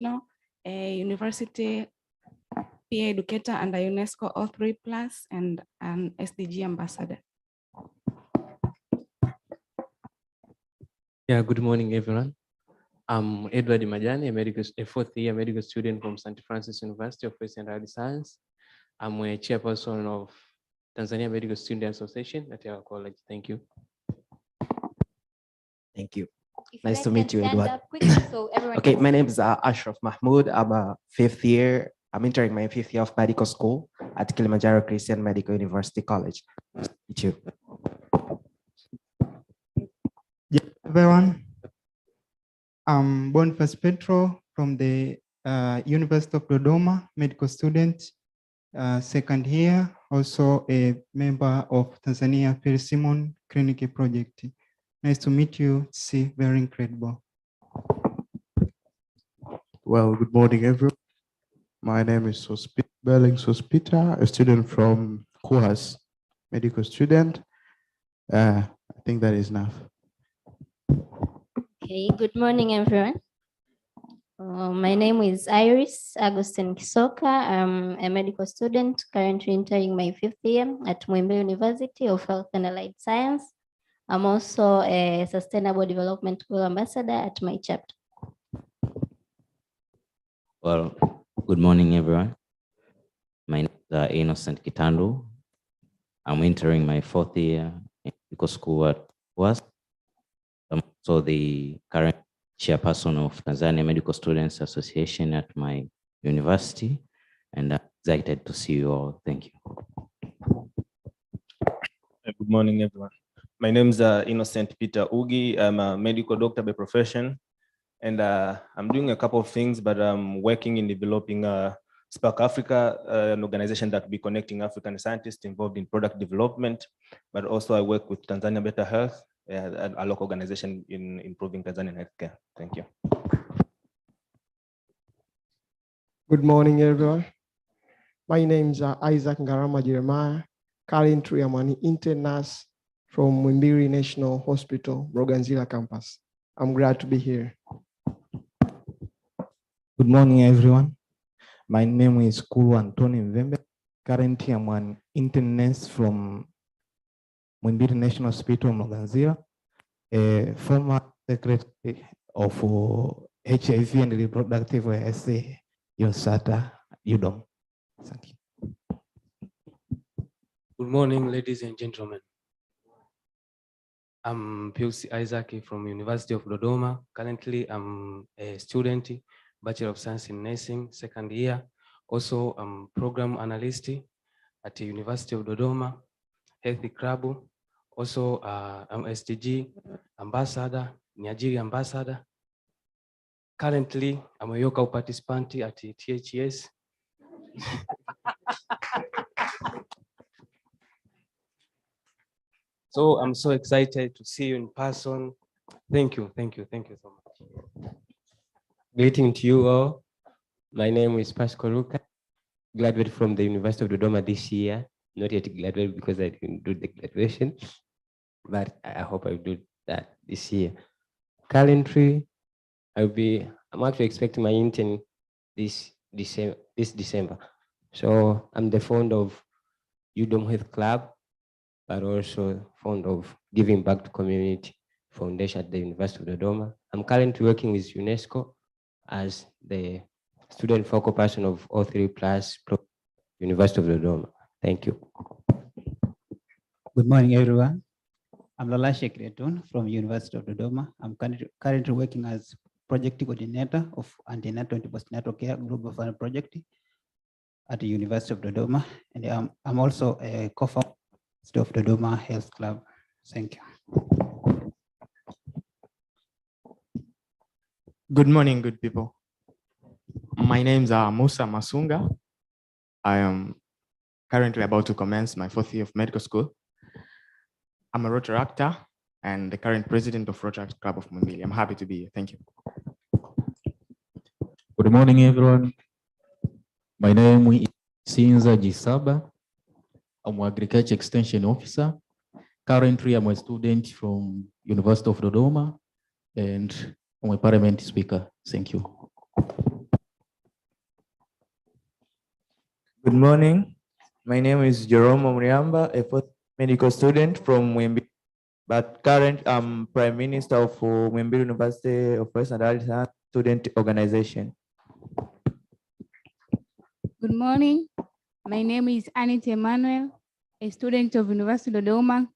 a university peer educator under UNESCO O3+, and an SDG ambassador. Yeah, good morning, everyone. I'm Edward Majani, a fourth-year medical student from St. Francis University of Health and Allied Science. I'm a chairperson of Tanzania Medical Student Association at our college. Thank you. Thank you. Nice to meet you, Edward. Okay, my name is Ashraf Mahmoud. I'm a fifth year. I'm entering my fifth year of medical school at Kilimanjaro Christian Medical University College. Nice to meet you. Yeah, everyone. I'm Boniface Petro from the University of Dodoma, medical student, second year, also a member of Tanzania Persimmon Clinical Project. Nice to meet you. It's very incredible. Well, good morning, everyone. My name is Berling Sospita, a student from KUAS, medical student. I think that is enough. Okay, good morning, everyone. My name is Iris Agustin Kisoka. I'm a medical student currently entering my fifth year at Muhimbili University of Health and Allied Science. I'm also a Sustainable Development Goal Ambassador at my chapter. Well, good morning, everyone. My name is Innocent Kitandu. I'm entering my fourth year in medical school at KUAS. I'm also the current chairperson of Tanzania Medical Students Association at my university, and I'm excited to see you all. Thank you. Good morning, everyone. My name is Innocent Peter Ugi. I'm a medical doctor by profession, and I'm doing a couple of things, but I'm working in developing Spark Africa, an organization that will be connecting African scientists involved in product development, but also I work with Tanzania Better Health, a local organization in improving Tanzanian healthcare. Thank you. Good morning, everyone. My name is Isaac Ngarama Jeremiah. Currently, I'm an intern nurse from Muhimbili National Hospital, Mloganzila campus. I'm glad to be here. Good morning, everyone. My name is Kulu Antoni Mvembe. Currently, I'm an intern nurse from Muhimbili National Hospital, Mloganzila, a former secretary of HIV and reproductive health, UNSATA, UDOM. Thank you. Good morning, ladies and gentlemen. I'm Piusi Isaac from University of Dodoma. Currently, I'm a student, Bachelor of Science in Nursing, second year. Also, I'm program analyst at the University of Dodoma, Healthy Club. Also, I'm SDG ambassador, Niajiri ambassador. Currently, I'm a Yocab participant at the THS. So I'm so excited to see you in person. Thank you so much. Greeting to you all. My name is Pascal Luca, graduate from the University of Dodoma this year. Not yet graduated because I didn't do the graduation, but I hope I'll do that this year. Currently, I'm actually expecting my intern this December. So I'm the founder of UDOM Health Club, but also fond of giving back to community foundation at the University of Dodoma. I'm currently working with UNESCO as the student focal person of O3+ University of Dodoma. Thank you. Good morning, everyone. I'm Lola Shekretun from University of Dodoma. I'm currently working as project coordinator of antenatal and postnatal care global fund project at the University of Dodoma. And I'm also a co-founder of Dodoma Health Club. Thank you. Good morning, good people. My name is Musa Masunga. I am currently about to commence my fourth year of medical school. I'm a Rotary actor and the current president of Rotary Club of Muhimbili. I'm happy to be here. Thank you. Good morning, everyone. My name is Sinza Jisaba. I'm an agriculture extension officer. Currently, I'm a student from University of Dodoma, and I'm a parliament speaker. Thank you. Good morning. My name is Jerome Omriamba, a fourth medical student from Mwembi, but current Prime Minister of Mwembi University of Western Alliance Student Organization. Good morning. My name is Anita Emmanuel, a student of University of Dodoma,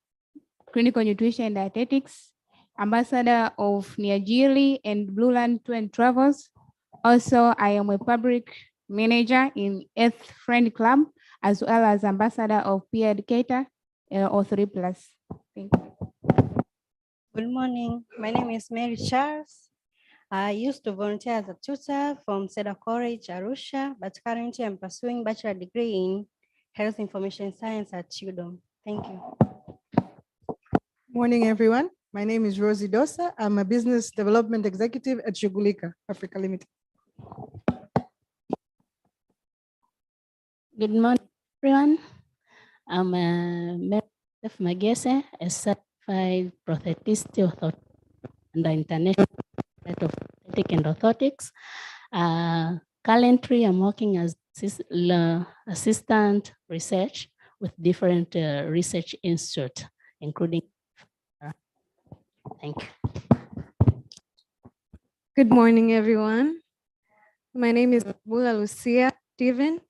Clinical Nutrition and Dietetics, Ambassador of Niajili and Blue Land Tour and Travels. Also, I am a public manager in Earth Friend Club, as well as Ambassador of Peer Educator or 3+. Thank you. Good morning. My name is Mary Charles. I used to volunteer as a tutor from Cedar College, Arusha, but currently I'm pursuing bachelor degree in Health Information Science at UDOM. Thank you. Morning, everyone. My name is Rosie Dosa. I'm a business development executive at Shughulika Africa Limited. Good morning, everyone. I'm a member of Magese, a certified prosthetist and the International Society of Prosthetic and Orthotics. Currently, I'm working as assistant research with different research institutes, including. Thank you. Good morning, everyone. My name is Bula Lucia Steven.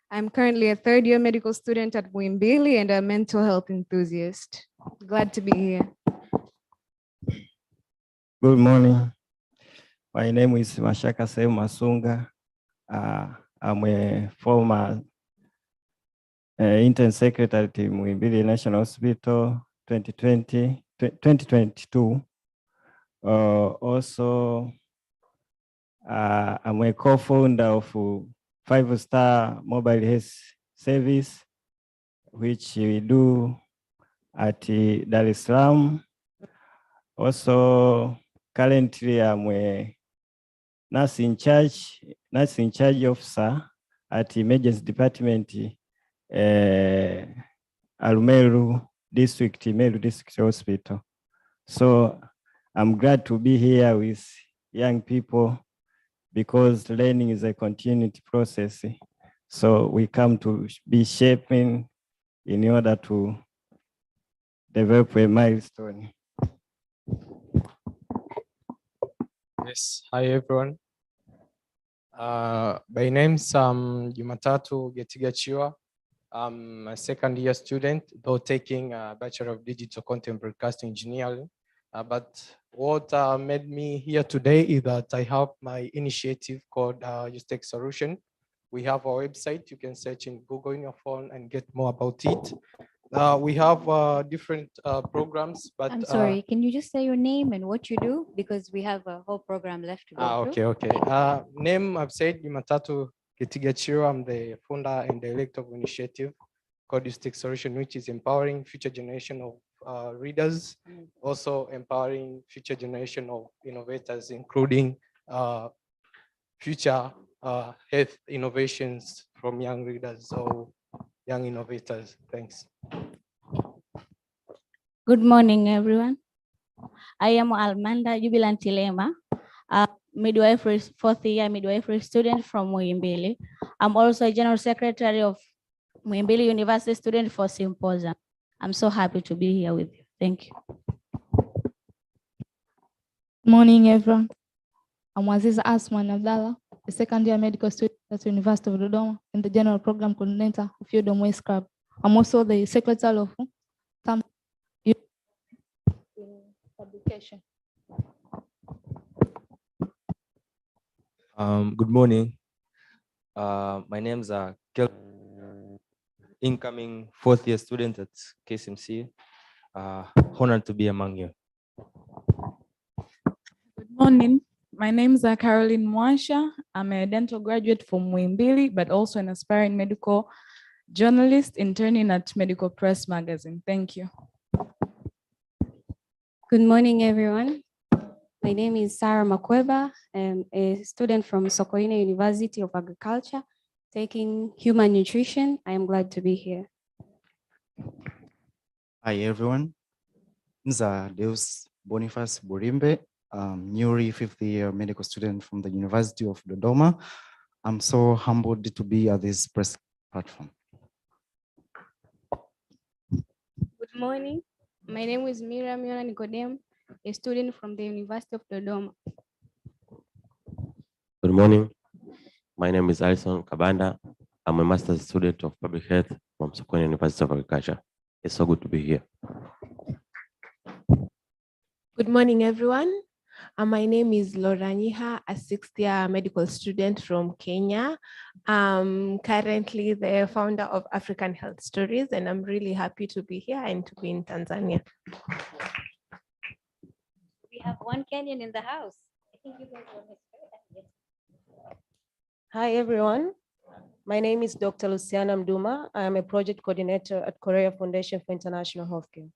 I'm currently a third-year medical student at Muhimbili and a mental health enthusiast. Glad to be here. Good morning. My name is Mashaka Seu Masunga. I'm a former intern secretary at Muhimbili National Hospital 2022. Also, I'm a co-founder of 5-star mobile health service, which we do at Dar es Salaam. Also, currently I'm a nurse in charge officer at emergency department, Meru District Hospital. So I'm glad to be here with young people because learning is a continuity process. So we come to be shaping in order to develop a milestone. Yes, hi everyone. My name's Jumatatu Getigachiwa. I'm a second-year student, though taking a Bachelor of Digital Content Broadcasting Engineering. But what made me here today is that I have my initiative called Use Tech Solution. We have our website. You can search in Google in your phone and get more about it. We have different programs, but I'm sorry, can you just say your name and what you do? Because we have a whole program left to go through. Okay. Name, I've said, Jumatatu Getigachiro. I'm the founder and director of initiative called Use Tech Solution, which is empowering future generation of readers, also empowering future generation of innovators, including future health innovations from young readers or young innovators. Thanks. Good morning, everyone. I am Almanda Jubilantilema, a midwifery, fourth-year midwifery student from Muhimbili. I'm also a general secretary of Muhimbili University Student for Symposium. I'm so happy to be here with you. Thank you. Morning, everyone. I'm Aziza Asman Abdallah, a second-year medical student at the University of Dodoma and the general program coordinator of UDOM West Club. I'm also the secretary of publication. Good morning. My name is Kel, incoming fourth-year student at KSMC. Honored to be among you. Good morning. My name is Caroline Mwasha. I'm a dental graduate from Muhimbili, but also an aspiring medical journalist interning at Medical Press magazine. Thank you. Good morning, everyone. My name is Sarah Makweba. I'm a student from Sokoine University of Agriculture, taking human nutrition. I am glad to be here. Hi, everyone. This is Deus Boniface Burimbe, newly fifth-year medical student from the University of Dodoma. I'm so humbled to be at this press platform. Good morning. My name is Miriam Yona Nicodem, a student from the University of Dodoma. Good morning. My name is Alison Kabanda. I'm a master's student of public health from Sokoine University of Agriculture. It's so good to be here. Good morning, everyone. My name is Laura Nyiha, a sixth-year medical student from Kenya. I'm currently the founder of African Health Stories, and I'm really happy to be here and to be in Tanzania. We have one Kenyan in the house. I think you guys are Miss. Hi, everyone. My name is Dr. Luciana Mduma. I am a project coordinator at Korea Foundation for International Healthcare.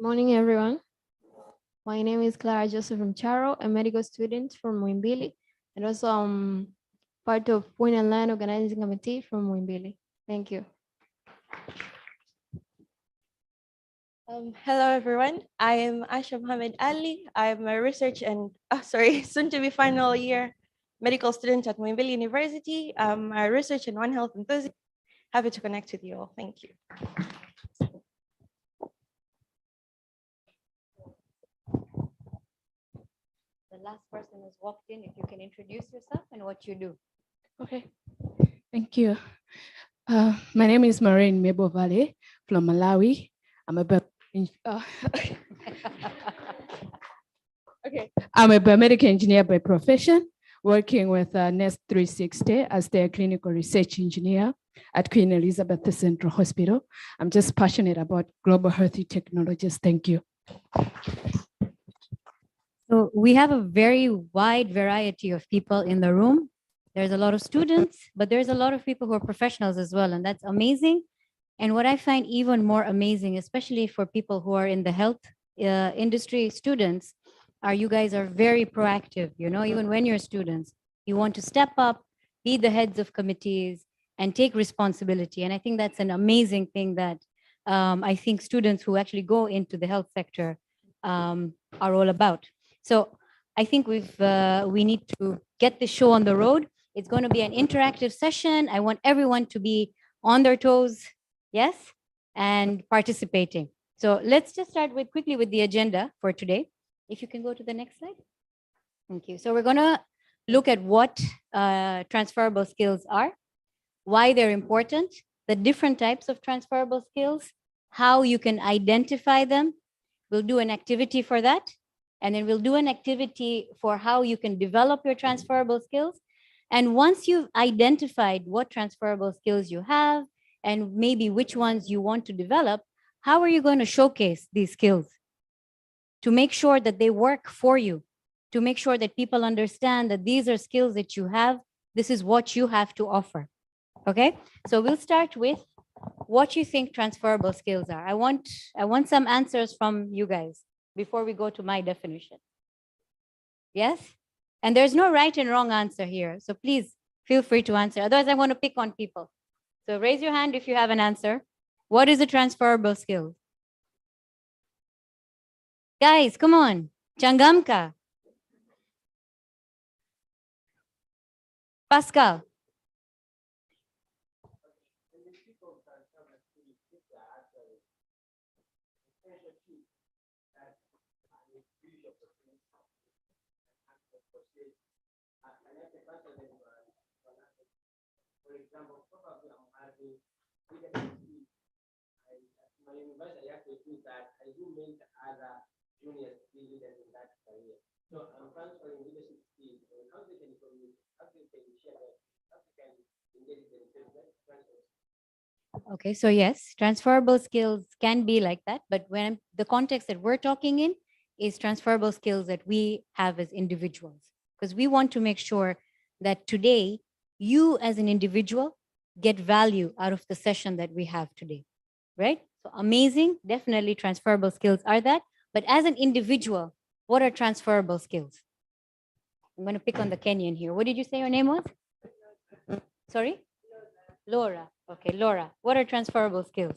Morning, everyone. My name is Clara Joseph Mcharo, a medical student from Muimbili, and also part of Point and Line Organizing Committee from Muimbili. Thank you. Hello, everyone. I am Asha Mohammed Ali. I'm a research and, soon to be final year medical student at Muimbili University. I'm a research and One Health enthusiast. Happy to connect with you all. Thank you. The last person who's walked in, if you can introduce yourself and what you do. Okay, thank you. My name is Maureen Mebo Valley from Malawi. I'm a I'm a biomedical engineer by profession, working with Nest 360 as their clinical research engineer at Queen Elizabeth Central Hospital. I'm just passionate about global health technologies. Thank you. So we have a very wide variety of people in the room. There's a lot of students, but there's a lot of people who are professionals as well, and that's amazing. And what I find even more amazing, especially for people who are in the health industry students, are you guys are very proactive, you know, even when you're students, you want to step up, be the heads of committees and take responsibility. And I think that's an amazing thing that I think students who actually go into the health sector are all about. So I think we need to get the show on the road. It's going to be an interactive session. I want everyone to be on their toes, yes, and participating. So let's just start quickly with the agenda for today. If you can go to the next slide. Thank you. So we're going to look at what transferable skills are, why they're important, the different types of transferable skills, how you can identify them. We'll do an activity for that. And then we'll do an activity for how you can develop your transferable skills. And once you've identified what transferable skills you have and maybe which ones you want to develop, how are you going to showcase these skills to make sure that they work for you, to make sure that people understand that these are skills that you have, this is what you have to offer, okay? So we'll start with what you think transferable skills are. I want some answers from you guys before we go to my definition. Yes? And there's no right and wrong answer here, so please feel free to answer. Otherwise, I'm going to pick on people. So raise your hand if you have an answer. What is a transferable skill? Guys, come on. Changamka. Pascal. For example, probably I'm having my university actually do that. I do mentor other junior skill leaders in that career. So I'm transferring leadership skills and how they can communicate, how they can share that, how they can engage themselves. Okay, so yes, transferable skills can be like that, but when the context that we're talking in is transferable skills that we have as individuals, because we want to make sure that today you as an individual get value out of the session that we have today, right? So amazing, definitely transferable skills are that, but as an individual, what are transferable skills? I'm going to pick on the Kenyan here. What did you say your name was? Sorry? Laura. Okay, Laura, what are transferable skills?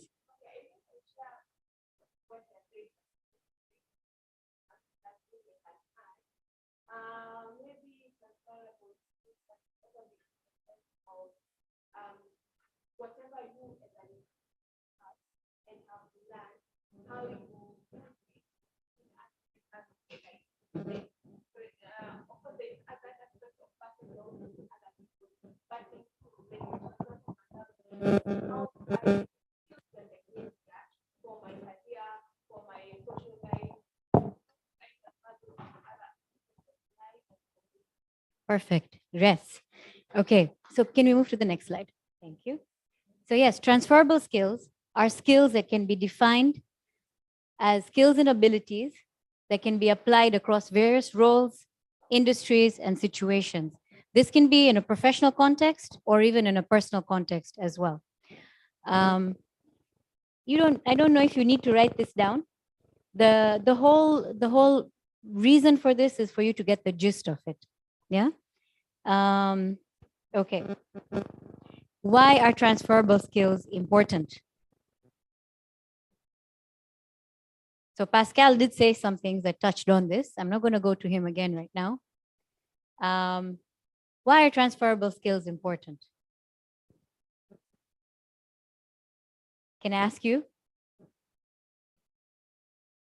Perfect. Rest. Okay, so can we move to the next slide? Thank you. So yes, transferable skills are skills that can be defined as skills and abilities that can be applied across various roles, industries, and situations. This can be in a professional context or even in a personal context as well. I don't know if you need to write this down. The whole reason for this is for you to get the gist of it. Yeah. Okay. Why are transferable skills important? So Pascal did say some things that touched on this. I'm not going to go to him again right now. Why are transferable skills important? Can I ask you?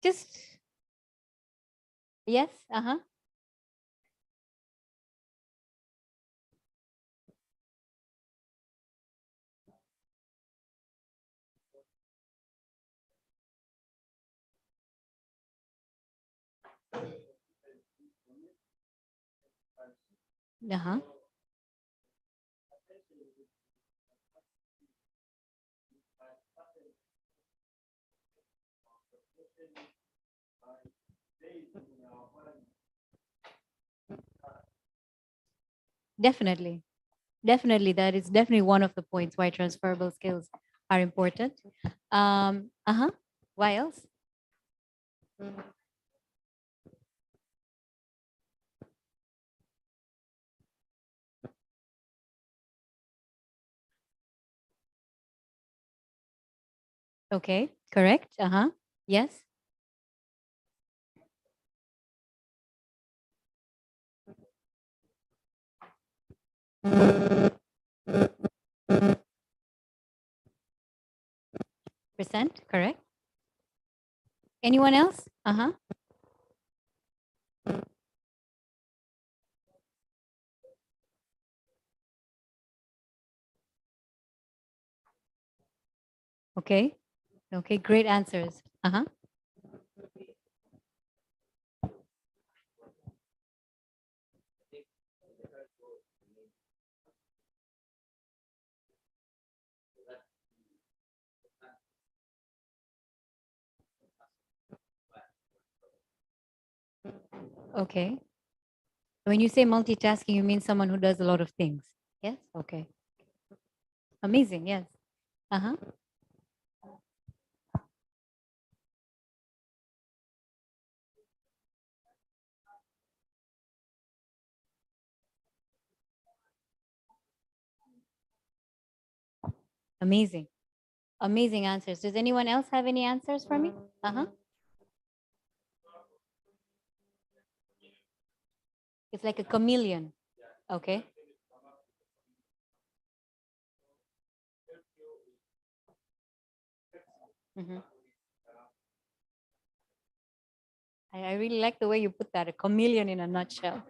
Just, yes, uh-huh. Uh-huh. Definitely. Definitely, that is definitely one of the points why transferable skills are important. Uh-huh. Why else? Okay, correct. Uh-huh. Yes. Percent, correct. Anyone else? Uh-huh. Okay. Okay, great answers. Uh-huh. Okay. When you say multitasking, you mean someone who does a lot of things. Yes? Okay. Amazing. Yes. Uh-huh. Amazing. Amazing answers. Does anyone else have any answers for me? Uh-huh. It's like a chameleon. Okay. Mhm. I really like the way you put that, a chameleon in a nutshell.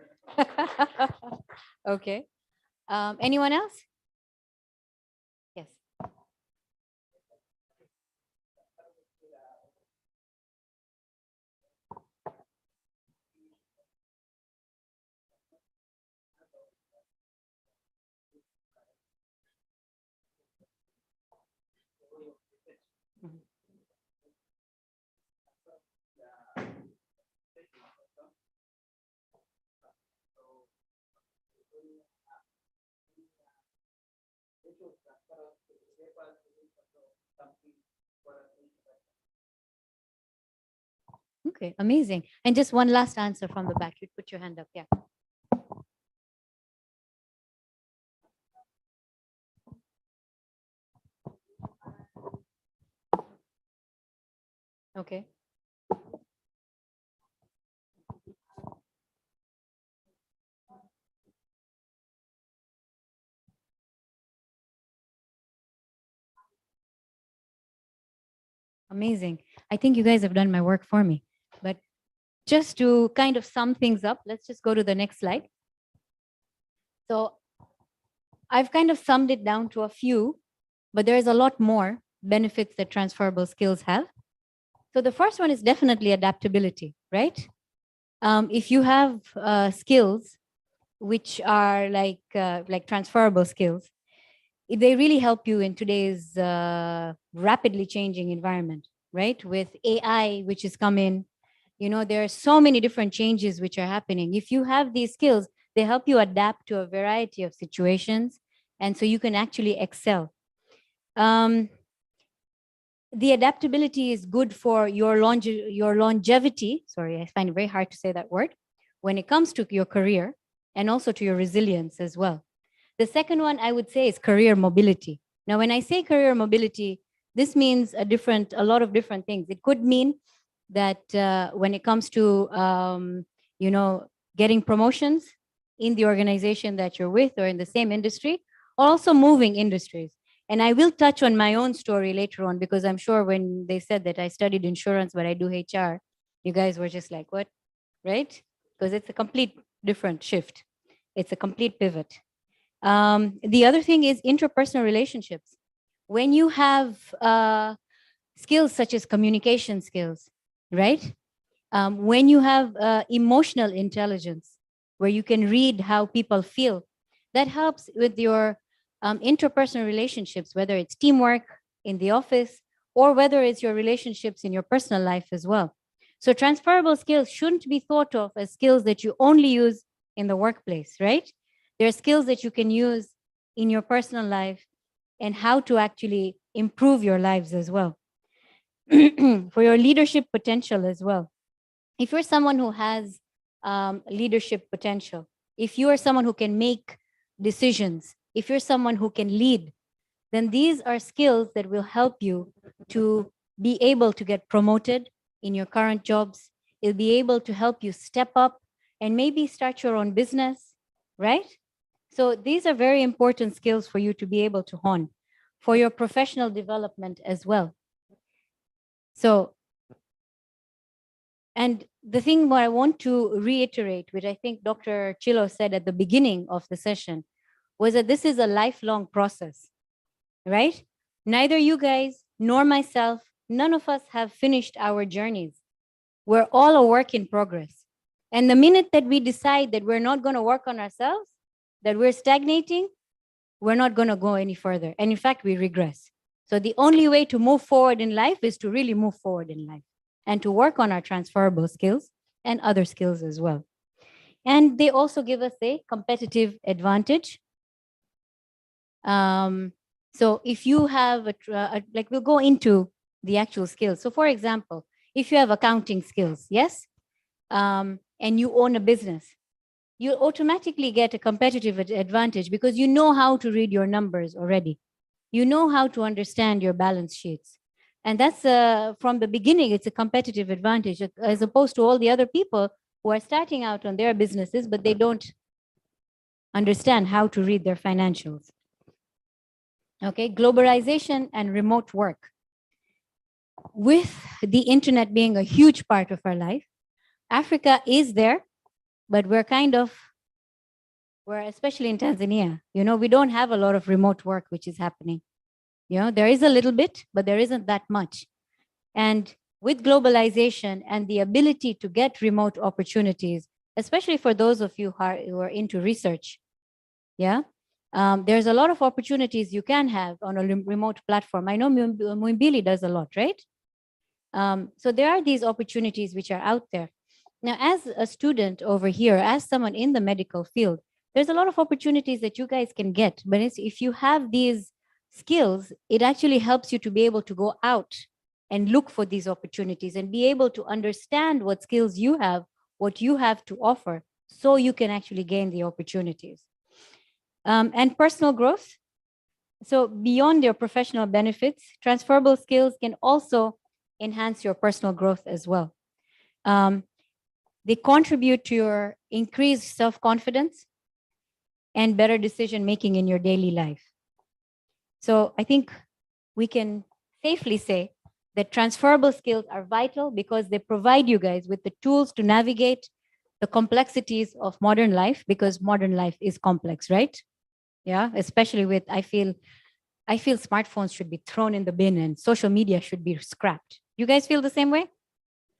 Okay. Anyone else? Yes. Mhm. Okay, amazing. And just one last answer from the back. You put your hand up. Yeah. Okay. Amazing. I think you guys have done my work for me. But just to kind of sum things up, let's just go to the next slide. So I've kind of summed it down to a few, but there's a lot more benefits that transferable skills have. So the first one is definitely adaptability, right? If you have skills which are like transferable skills, they really help you in today's rapidly changing environment, right? With AI, which is coming, there are so many different changes which are happening. If you have these skills, they help you adapt to a variety of situations, and so you can actually excel. The adaptability is good for your longevity. Sorry, I find it very hard to say that word. When it comes to your career and also to your resilience as well. The second one I would say is career mobility. Now, when I say career mobility, this means a lot of different things. It could mean that when it comes to, getting promotions in the organization that you're with or in the same industry, or also moving industries. And I will touch on my own story later on, because I'm sure when they said that I studied insurance, but I do HR, you guys were just like, what, right? Because it's a complete different shift. It's a complete pivot. The other thing is interpersonal relationships. When you have skills such as communication skills, right? When you have emotional intelligence, where you can read how people feel, that helps with your interpersonal relationships, whether it's teamwork in the office or whether it's your relationships in your personal life as well. So transferable skills shouldn't be thought of as skills that you only use in the workplace, right? There are skills that you can use in your personal life and how to actually improve your lives as well. For your leadership potential as well. If you're someone who has leadership potential, if you are someone who can make decisions, if you're someone who can lead, then these are skills that will help you to be able to get promoted in your current jobs. It'll be able to help you step up and maybe start your own business, right? So these are very important skills for you to be able to hone for your professional development as well. So, and the thing what I want to reiterate, which I think Dr. Chilo said at the beginning of the session, was that this is a lifelong process, right? Neither you guys nor myself, none of us have finished our journeys. We're all a work in progress. And the minute that we decide that we're not going to work on ourselves, that we're stagnating, we're not going to go any further. And in fact, we regress. So the only way to move forward in life is to really move forward in life and to work on our transferable skills and other skills as well. And they also give us a competitive advantage. So if you have, like we'll go into the actual skills. So for example, if you have accounting skills, yes, and you own a business, you automatically get a competitive advantage because you know how to read your numbers already. You know how to understand your balance sheets. And that's from the beginning, it's a competitive advantage as opposed to all the other people who are starting out on their businesses, but they don't understand how to read their financials. Okay, globalization and remote work. With the internet being a huge part of our life, Africa is there, but we're especially in Tanzania, we don't have a lot of remote work which is happening. There is a little bit, but there isn't that much. And with globalization and the ability to get remote opportunities, especially for those of you who are into research, there's a lot of opportunities you can have on a remote platform. I know Muimbili does a lot, right? So there are these opportunities which are out there. Now, as a student over here, as someone in the medical field, there's a lot of opportunities that you guys can get. But if you have these skills, it actually helps you to be able to go out and look for these opportunities and be able to understand what skills you have, what you have to offer, so you can actually gain the opportunities. And personal growth. So beyond your professional benefits, transferable skills can also enhance your personal growth as well. They contribute to your increased self-confidence and better decision-making in your daily life. So I think we can safely say that transferable skills are vital because they provide you guys with the tools to navigate the complexities of modern life, because modern life is complex, right? Yeah, especially with, I feel smartphones should be thrown in the bin and social media should be scrapped. You guys feel the same way?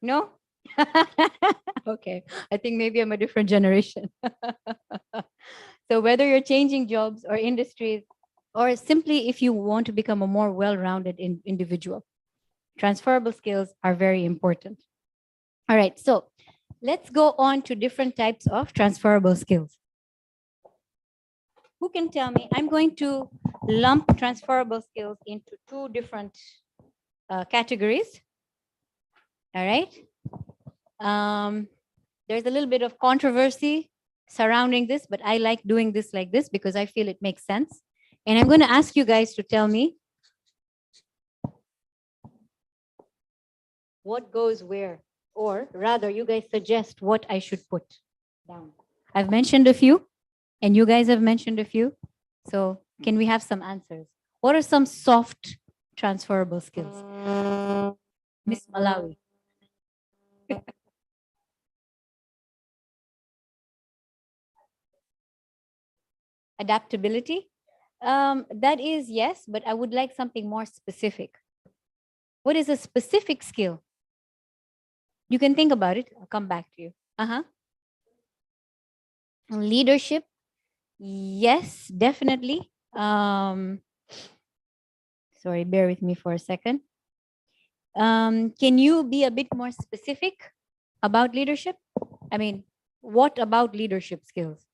No? Okay, I think maybe I'm a different generation. So whether you're changing jobs or industries, or simply if you want to become a more well-rounded individual, transferable skills are very important. All right, so let's go on to different types of transferable skills. Who can tell me? I'm going to lump transferable skills into two different categories. All right. There's a little bit of controversy surrounding this, but I like doing this like this because I feel it makes sense. And I'm going to ask you guys to tell me what goes where, or rather, you guys suggest what I should put down. I've mentioned a few, and you guys have mentioned a few. So can we have some answers? What are some soft transferable skills? Miss Malawi. Adaptability? That is yes, but I would like something more specific. What is a specific skill? You can think about it. I'll come back to you. Leadership? Yes, definitely. Sorry, bear with me for a second. Can you be a bit more specific about leadership? I mean, what about leadership skills?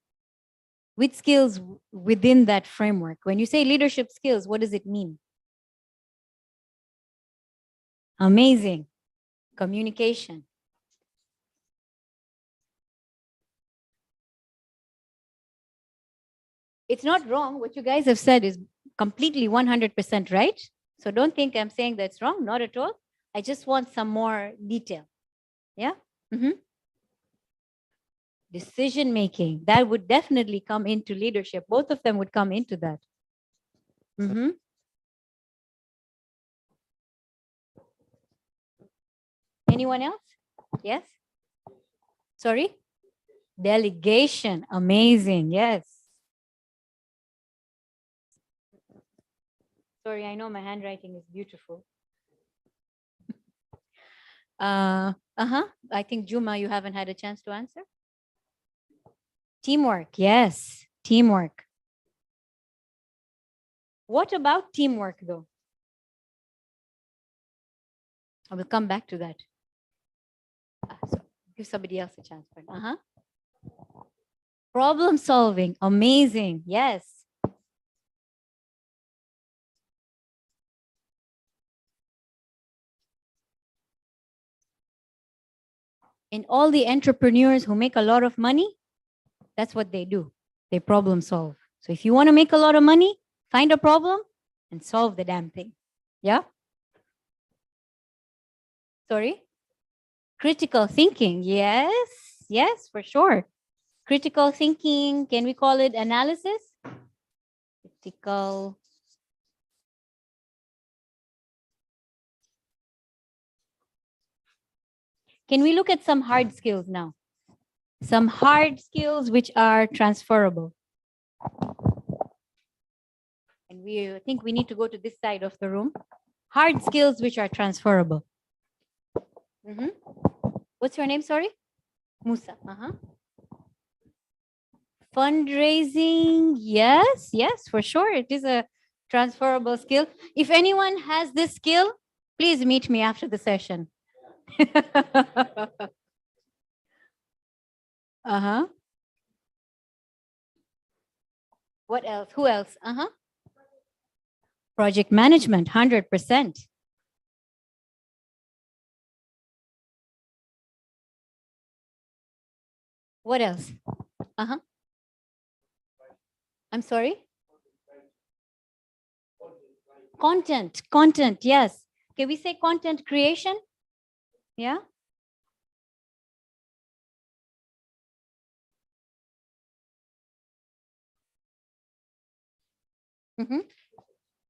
Which skills within that framework? When you say leadership skills, what does it mean? Amazing. Communication. It's not wrong. What you guys have said is completely 100% right. So don't think I'm saying that's wrong. Not at all. I just want some more detail. Yeah. Decision making. That would definitely come into leadership. Both of them would come into that. Anyone else? Yes. Sorry? Delegation. Amazing. Yes. Sorry, I know my handwriting is beautiful. I think Juma, you haven't had a chance to answer. Teamwork. Yes. Teamwork. What about teamwork though? I will come back to that. So give somebody else a chance. Problem solving. Amazing. Yes. And all the entrepreneurs who make a lot of money, that's what they do. They problem solve. So if you want to make a lot of money, find a problem and solve the damn thing. Yeah? Sorry? Critical thinking. Yes. Yes, for sure. Critical thinking, can we call it analysis? Critical. Can we look at some hard skills now? Some hard skills which are transferable. And we think we need to go to this side of the room. Hard skills which are transferable. What's your name, sorry? Musa. Fundraising, yes, yes, for sure. It is a transferable skill. If anyone has this skill, please meet me after the session. What else? Who else? Project management, 100%. What else? I'm sorry? Content, yes. Can we say content creation? Yeah.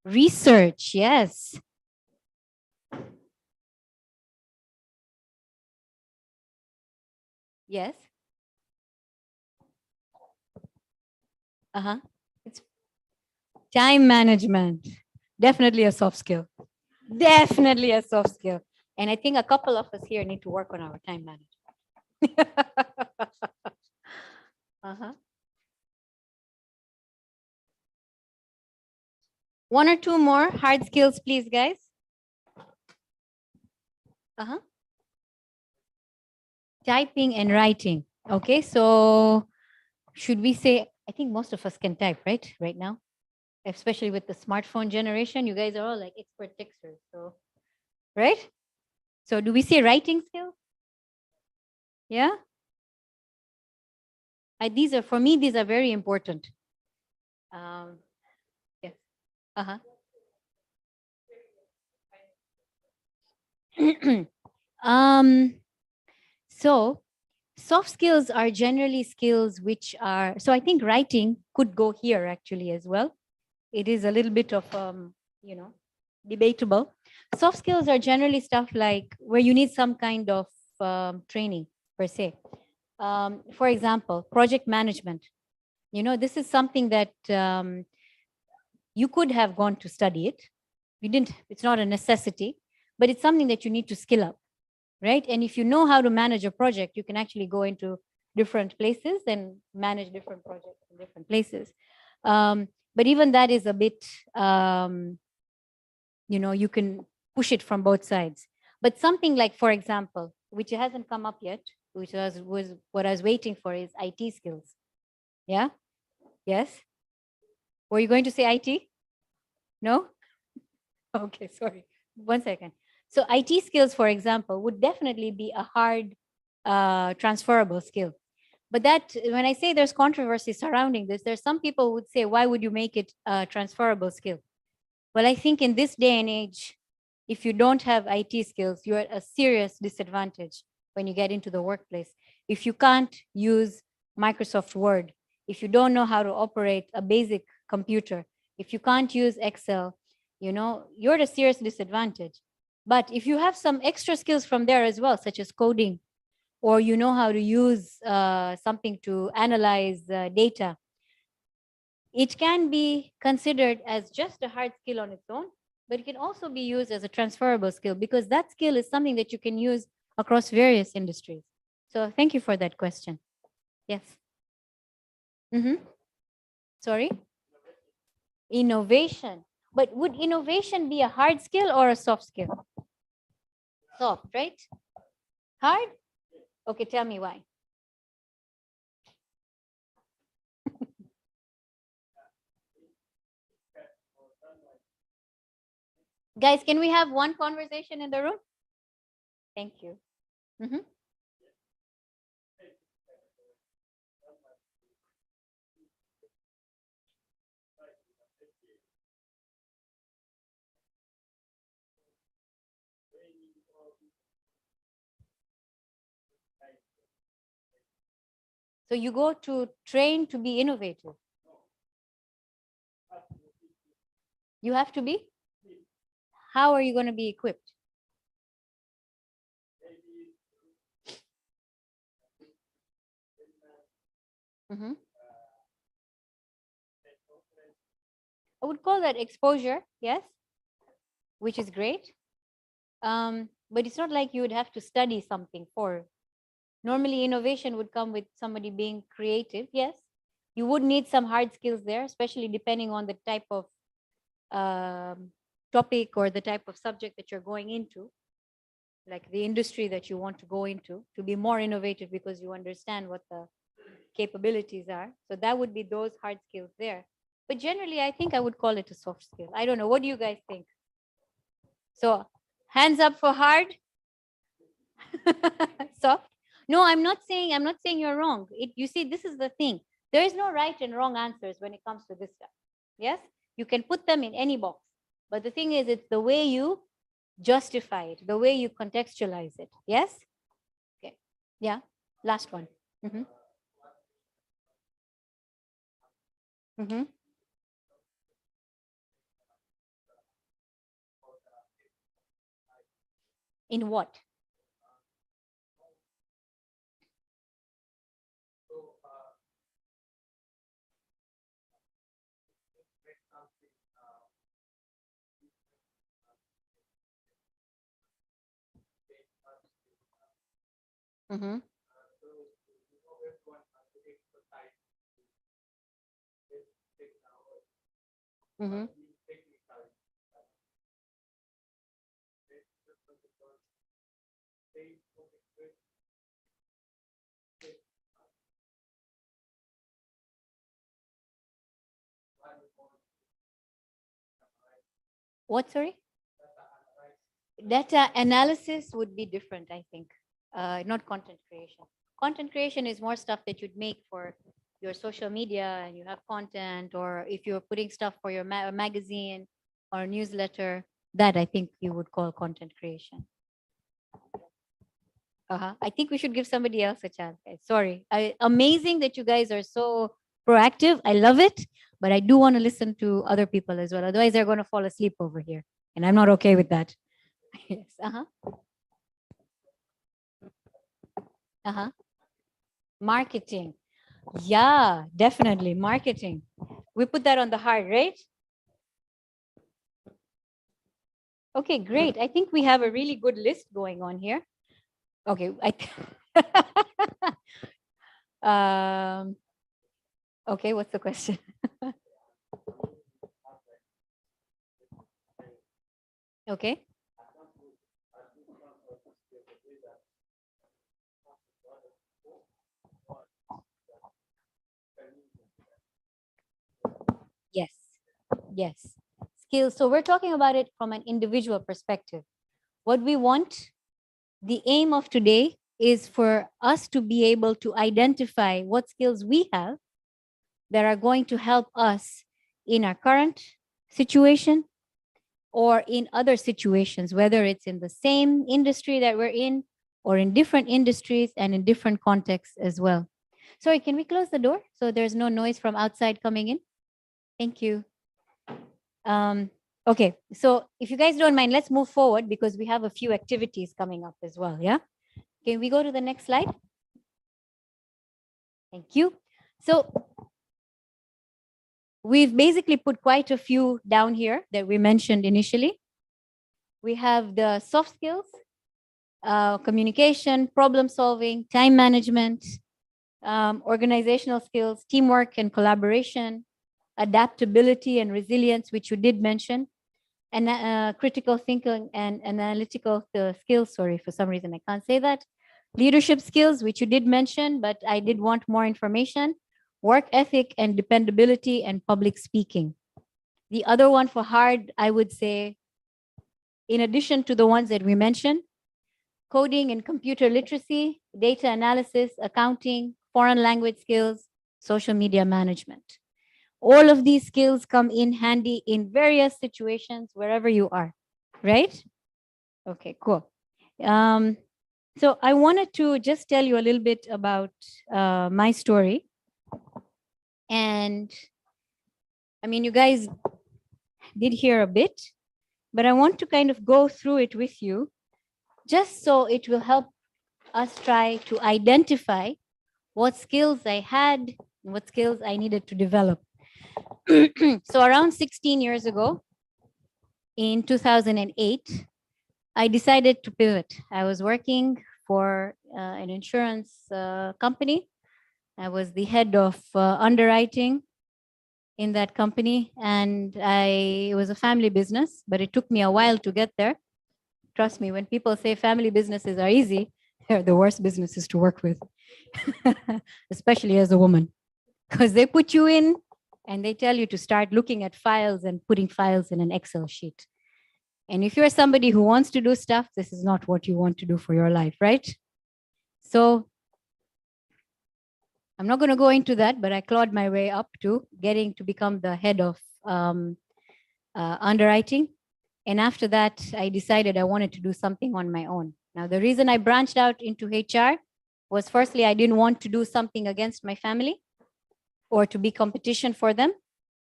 Research, yes. Yes. It's time management. Definitely a soft skill. Definitely a soft skill. And I think a couple of us here need to work on our time management. One or two more hard skills, please, guys. Typing and writing. Okay, so should we say, I think most of us can type, right now, especially with the smartphone generation. You guys are all like expert texters, so, right? So do we say writing skills? Yeah. These are, for me, these are very important. Yes. So soft skills are generally skills which are, so I think writing could go here actually as well. It is a little bit of, debatable. Soft skills are generally stuff like where you need some kind of training per se. For example, project management. This is something that you could have gone to study it. You didn't, it's not a necessity, but it's something that you need to skill up, right? And if you know how to manage a project, you can actually go into different places and manage different projects in different places. But even that is a bit, you can push it from both sides. But something like, for example, which hasn't come up yet, which was what I was waiting for, is IT skills. Yeah? Yes? Were you going to say IT? No? Okay, sorry. 1 second. So IT skills, for example, would definitely be a hard transferable skill. But that, when I say there's controversy surrounding this, there's some people who would say, why would you make it a transferable skill? Well, I think in this day and age, if you don't have IT skills, you're at a serious disadvantage when you get into the workplace. If you can't use Microsoft Word, if you don't know how to operate a basic computer, if you can't use Excel, you're at a serious disadvantage. But if you have some extra skills from there as well, such as coding, or you know how to use something to analyze data, it can be considered as just a hard skill on its own, but it can also be used as a transferable skill because that skill is something that you can use across various industries. So thank you for that question. Yes. Sorry? Innovation. But would innovation be a hard skill or a soft skill? Soft, right? Hard? Okay, tell me why. Guys, can we have one conversation in the room? Thank you. So you go to train to be innovative. You have to be? How are you going to be equipped? I would call that exposure, yes, which is great. But it's not like you would have to study something for. Normally, innovation would come with somebody being creative, yes. You would need some hard skills there, especially depending on the type of topic or the type of subject that you're going into, like the industry that you want to go into, to be more innovative because you understand what the capabilities are. So that would be those hard skills there. But generally, I think I would call it a soft skill. I don't know. What do you guys think? So hands up for hard. Soft. No, I'm not saying you're wrong. You see, this is the thing. There is no right and wrong answers when it comes to this stuff. Yes, you can put them in any box. But the thing is, it's the way you justify it, the way you contextualize it. Yes? Okay. Yeah. Last one. In what? Mm-hmm. Mm-hmm. What, sorry? Data analysis would be different, I think, not content creation. Content creation is more stuff that you'd make for your social media and you have content, or if you're putting stuff for your magazine or newsletter, that I think you would call content creation. I think we should give somebody else a chance, guys. Sorry. Amazing that you guys are so proactive. I love it, but I do want to listen to other people as well. Otherwise, they're going to fall asleep over here, and I'm not okay with that. Yes. Marketing. Yeah, definitely. Marketing. We put that on the heart, right? Okay, great. I think we have a really good list going on here. Okay. Okay, what's the question? Okay. Yes. Yes. Skills. So we're talking about it from an individual perspective. What we want, the aim of today is for us to be able to identify what skills we have that are going to help us in our current situation or in other situations, whether it's in the same industry that we're in or in different industries and in different contexts as well. Sorry, can we close the door so there's no noise from outside coming in? Thank you. Okay, so if you guys don't mind, let's move forward because we have a few activities coming up as well, yeah? Can we go to the next slide? Thank you. So we've basically put quite a few down here that we mentioned initially. We have the soft skills, communication, problem solving, time management, organizational skills, teamwork and collaboration, adaptability and resilience, which you did mention, and critical thinking and analytical skills. Sorry, for some reason I can't say that. Leadership skills, which you did mention, but I did want more information. Work ethic and dependability and public speaking. The other one for hard, I would say, in addition to the ones that we mentioned, coding and computer literacy, data analysis, accounting, foreign language skills, social media management. All of these skills come in handy in various situations wherever you are, right? Okay, cool. So I wanted to just tell you a little bit about my story. And I mean, you guys did hear a bit, but I want to kind of go through it with you just so it will help us try to identify what skills I had and what skills I needed to develop. So around 16 years ago, in 2008, I decided to pivot. I was working for an insurance company. I was the head of underwriting in that company, and it was a family business, but it took me a while to get there. Trust me, when people say family businesses are easy, they're the worst businesses to work with, especially as a woman, because they put you in and they tell you to start looking at files and putting files in an Excel sheet. And if you're somebody who wants to do stuff, this is not what you want to do for your life, right? So I'm not going to go into that, but I clawed my way up to getting to become the head of underwriting. And after that, I decided I wanted to do something on my own. Now, the reason I branched out into HR was firstly, I didn't want to do something against my family or to be competition for them.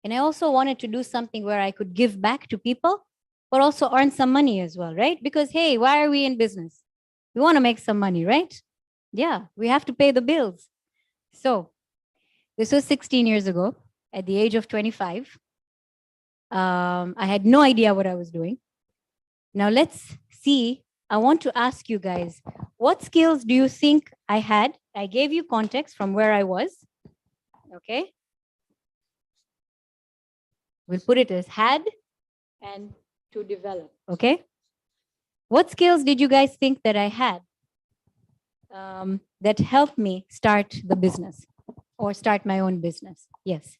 And I also wanted to do something where I could give back to people, but also earn some money as well, right? Because, hey, why are we in business? We want to make some money, right? Yeah, we have to pay the bills. So this was 16 years ago at the age of 25. I had no idea what I was doing. Now let's see I want to ask you guys, what skills do you think I had? I gave you context from where I was. Okay. We'll put it as had and to develop. Okay. What skills did you guys think that I had that helped me start the business or start my own business? Yes.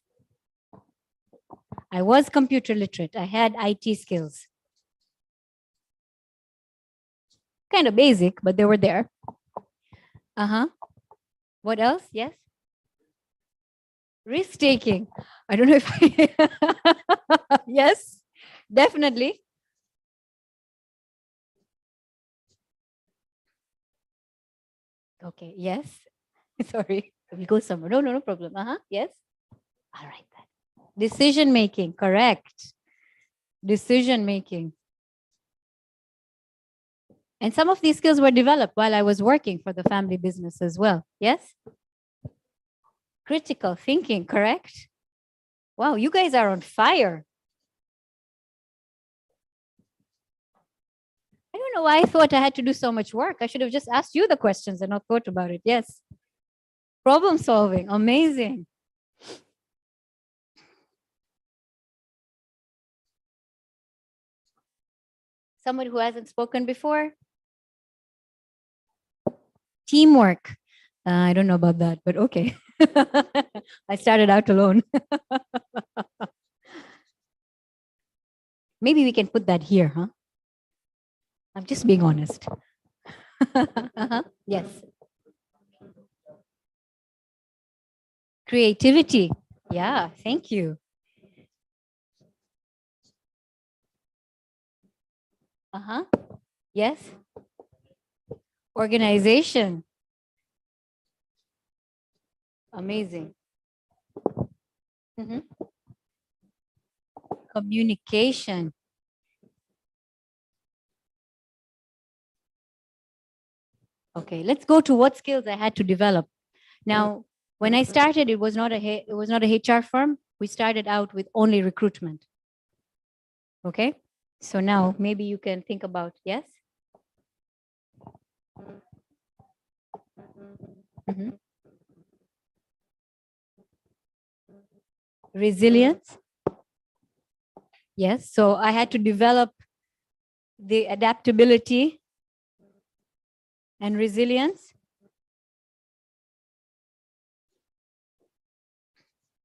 I was computer literate. I had IT skills. Kind of basic, but they were there. What else? Yes. Risk taking. I don't know if I, yes, definitely. Okay, yes. Sorry, we go somewhere. No, no problem. Yes. All right then. Decision making, correct. Decision making. And some of these skills were developed while I was working for the family business as well. Yes. Critical thinking, correct? Wow, you guys are on fire. I don't know why I thought I had to do so much work. I should have just asked you the questions and not thought about it. Yes. Problem solving, amazing. Someone who hasn't spoken before? Teamwork. I don't know about that, but okay. I started out alone. Maybe we can put that here, huh? I'm just being honest. Yes. Creativity. Yeah, thank you. Yes. Organization. Amazing. Communication. Okay, let's go to what skills I had to develop. Now, when I started, it was not a HR firm. We started out with only recruitment. Okay, so now maybe you can think about, yes? Resilience. Yes, so I had to develop the adaptability and resilience.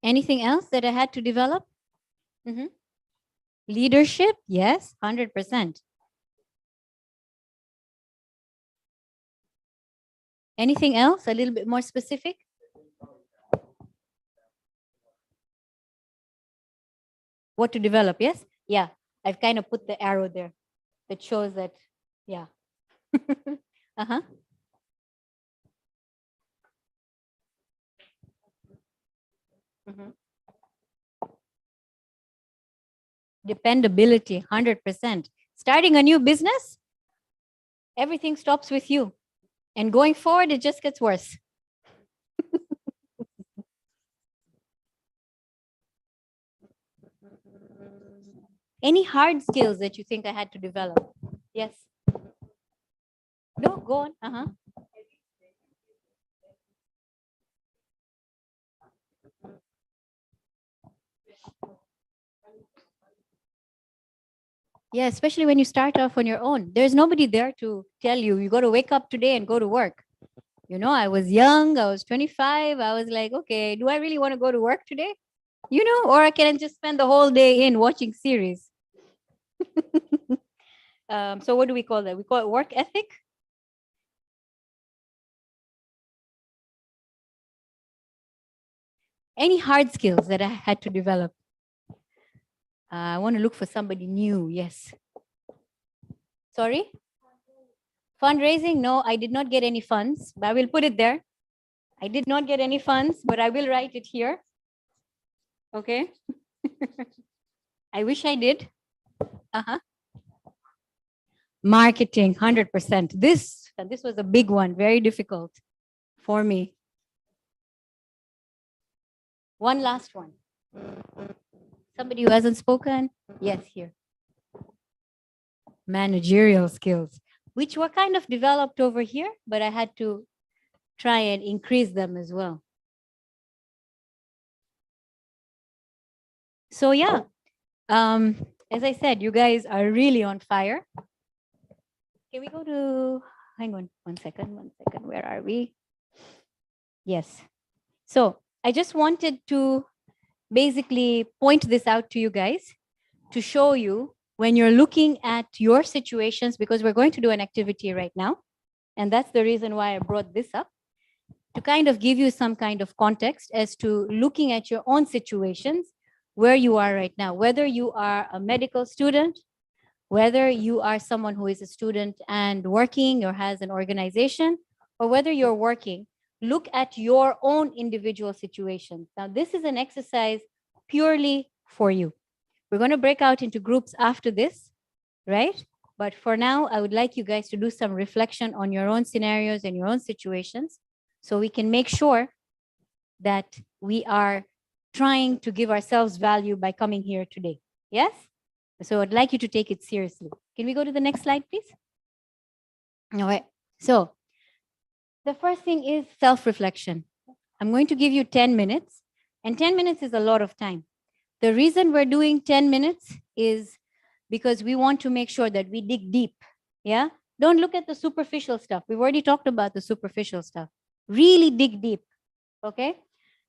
Anything else that I had to develop? Leadership, yes, 100%. Anything else, a little bit more specific? What to develop, yes? Yeah, I've kind of put the arrow there that shows that, yeah. Dependability, 100%. Starting a new business, everything stops with you. And going forward, it just gets worse. Any hard skills that you think I had to develop? Yes. No, go on. Yeah, especially when you start off on your own. There's nobody there to tell you, you got to wake up today and go to work. You know, I was young, I was 25. I was like, okay, do I really want to go to work today? You know, or I can just spend the whole day in watching series. So what do we call that? We call it work ethic. Any hard skills that I had to develop? I want to look for somebody new. Yes. Sorry? Fundraising? No, I did not get any funds, but I will put it there. I did not get any funds, but I will write it here. Okay. I wish I did. Marketing, 100%. This was a big one, very difficult for me. One last one. Somebody who hasn't spoken? Yes, here. Managerial skills. which were kind of developed over here, but I had to try and increase them as well. So yeah, as I said, you guys are really on fire. Can we go to, hang on one second, where are we? Yes. So I just wanted to basically point this out to you guys to show you when you're looking at your situations, because we're going to do an activity right now. And that's the reason why I brought this up, to kind of give you some kind of context as to looking at your own situations, where you are right now, whether you are a medical student, whether you are someone who is a student and working or has an organization, or whether you're working, look at your own individual situations. Now, this is an exercise purely for you. We're going to break out into groups after this, right? But for now, I would like you guys to do some reflection on your own scenarios and your own situations, so we can make sure that we are trying to give ourselves value by coming here today. Yes? So I'd like you to take it seriously. Can we go to the next slide, please? All right. So the first thing is self-reflection. I'm going to give you 10 minutes, and 10 minutes is a lot of time. The reason we're doing 10 minutes is because we want to make sure that we dig deep. Yeah? Don't look at the superficial stuff. We've already talked about the superficial stuff. Really dig deep. Okay?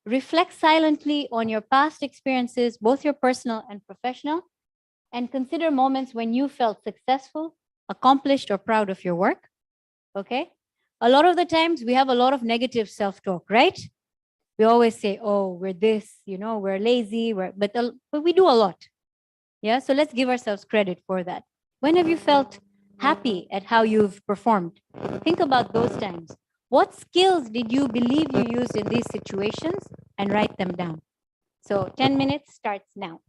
Reflect silently on your past experiences, both your personal and professional, and consider moments when you felt successful, accomplished, or proud of your work. Okay? A lot of the times we have a lot of negative self-talk, right? We always say, oh, we're this, we're lazy, but we do a lot. Yeah, so let's give ourselves credit for that. When have you felt happy at how you've performed? Think about those times. What skills did you believe you used in these situations, and write them down? So 10 minutes starts now.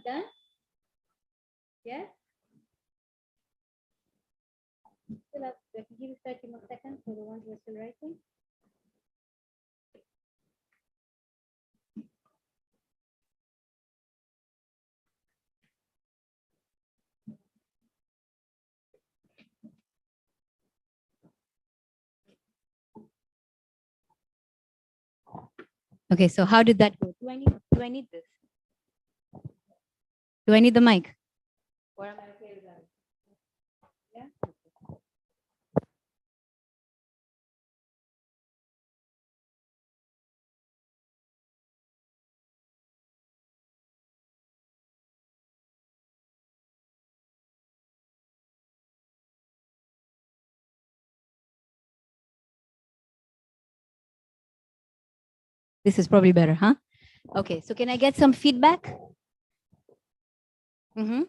everyone done? Yeah? Still have, I can give you 30 more seconds for the ones who are still writing. Okay, so how did that go? Do I need this? Do I need the mic? Or am I okay with that? Yeah? This is probably better, huh? Okay, so can I get some feedback? Mm-hmm.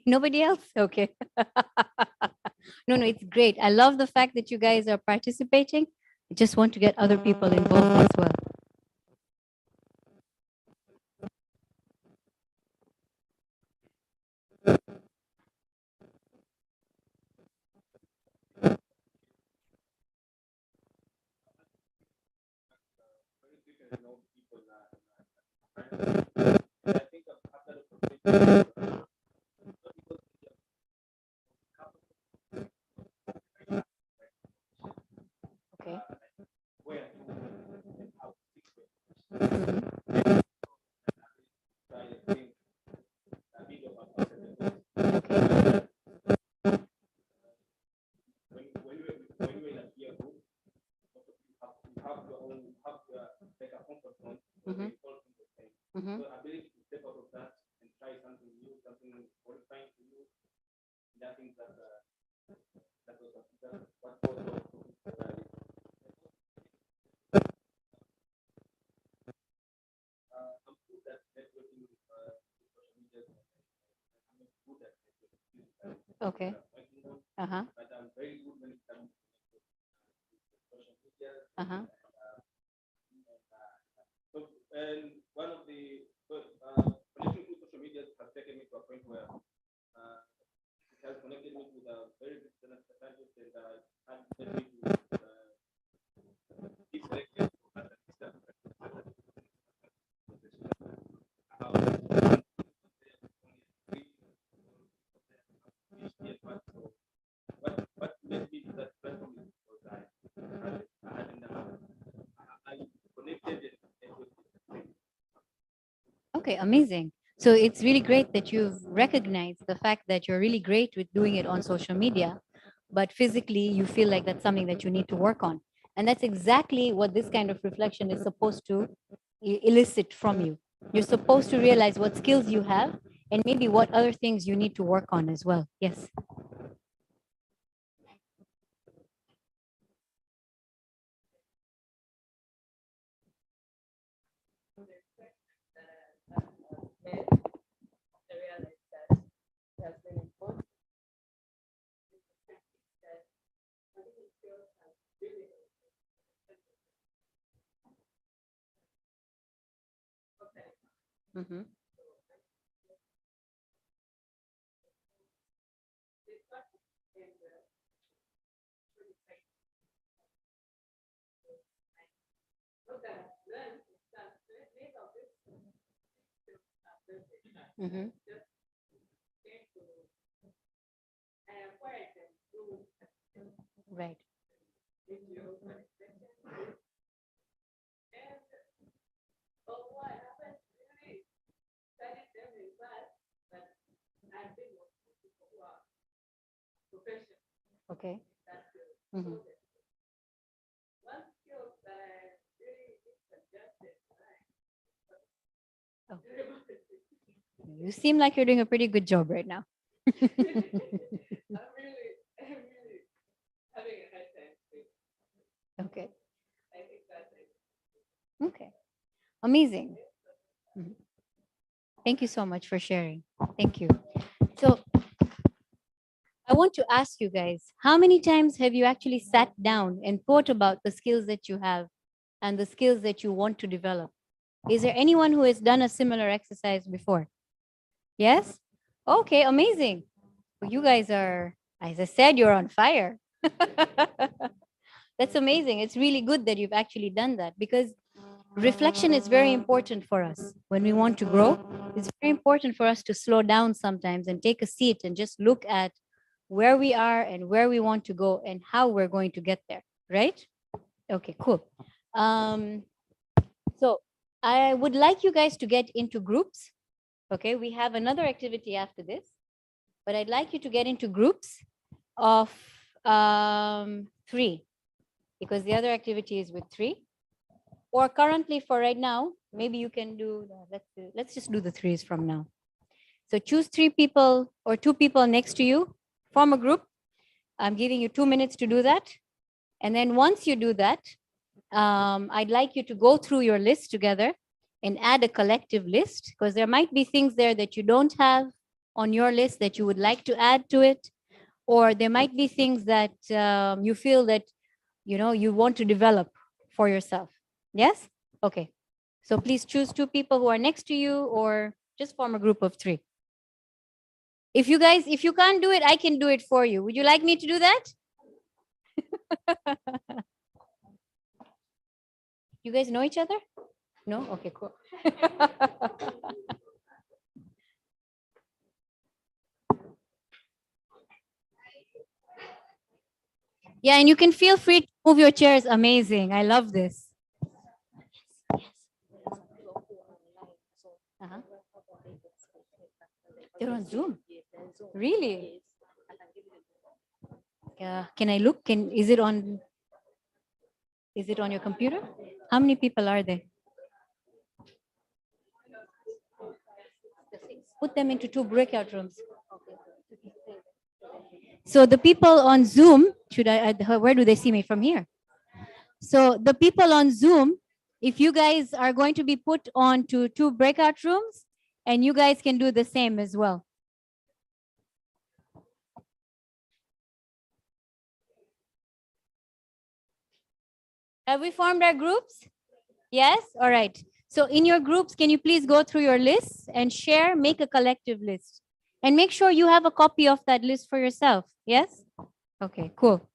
Nobody else? Okay. No, it's great. I love the fact that you guys are participating. I just want to get other people involved as well. Okay. Mhm. Mhm. Okay. Uh-huh. Uh-huh. And one of the connecting to social media has taken me to a point where it has connected me with a very good scientist and had led me to be selected for what made me do that platform is because I connected and Okay, amazing. So it's really great that you've recognized the fact that you're really great with doing it on social media, but physically you feel like that's something that you need to work on. And that's exactly what this kind of reflection is supposed to elicit from you. You're supposed to realize what skills you have and maybe what other things you need to work on as well. Yes. Mm-hmm. Mm-hmm. Right. Okay. Mm-hmm. Oh. You seem like you're doing a pretty good job right now. Okay. Okay. Amazing. Mhm. Thank you so much for sharing. Thank you. So I want to ask you guys, how many times have you actually sat down and thought about the skills that you have and the skills that you want to develop? Is there anyone who has done a similar exercise before? Yes? Okay, amazing. Well, you guys are, as I said, you're on fire. That's amazing. It's really good that you've actually done that, because reflection is very important for us when we want to grow. It's very important for us to slow down sometimes and take a seat and just look at where we are and where we want to go and how we're going to get there, right? Okay, cool. So I would like you guys to get into groups. Okay, we have another activity after this, but I'd like you to get into groups of 3, because the other activity is with 3. Or currently, for right now, maybe you can do, let's just do the 3s from now. So choose 3 people or 2 people next to you, form a group. I'm giving you 2 minutes to do that. And then once you do that, I'd like you to go through your list together and add a collective list, because there might be things there that you don't have on your list that you would like to add to it. Or there might be things that you feel that, you want to develop for yourself. Yes? Okay. So please choose 2 people who are next to you, or just form a group of 3. If you can't do it, I can do it for you. Would you like me to do that? You guys know each other? No? Okay, cool. Yeah, and you can feel free to move your chairs. Amazing. I love this. Uh-huh. They're on Zoom. Really? Can I look? Is it on your computer? How many people are there? Put them into 2 breakout rooms. So the people on Zoom, where do they see me? From here? So the people on Zoom, if you guys are going to be put onto 2 breakout rooms, and you guys can do the same as well. Have we formed our groups? Yes? All right. So in your groups, can you please go through your lists and share, make a collective list. And make sure you have a copy of that list for yourself. Yes? Okay, cool.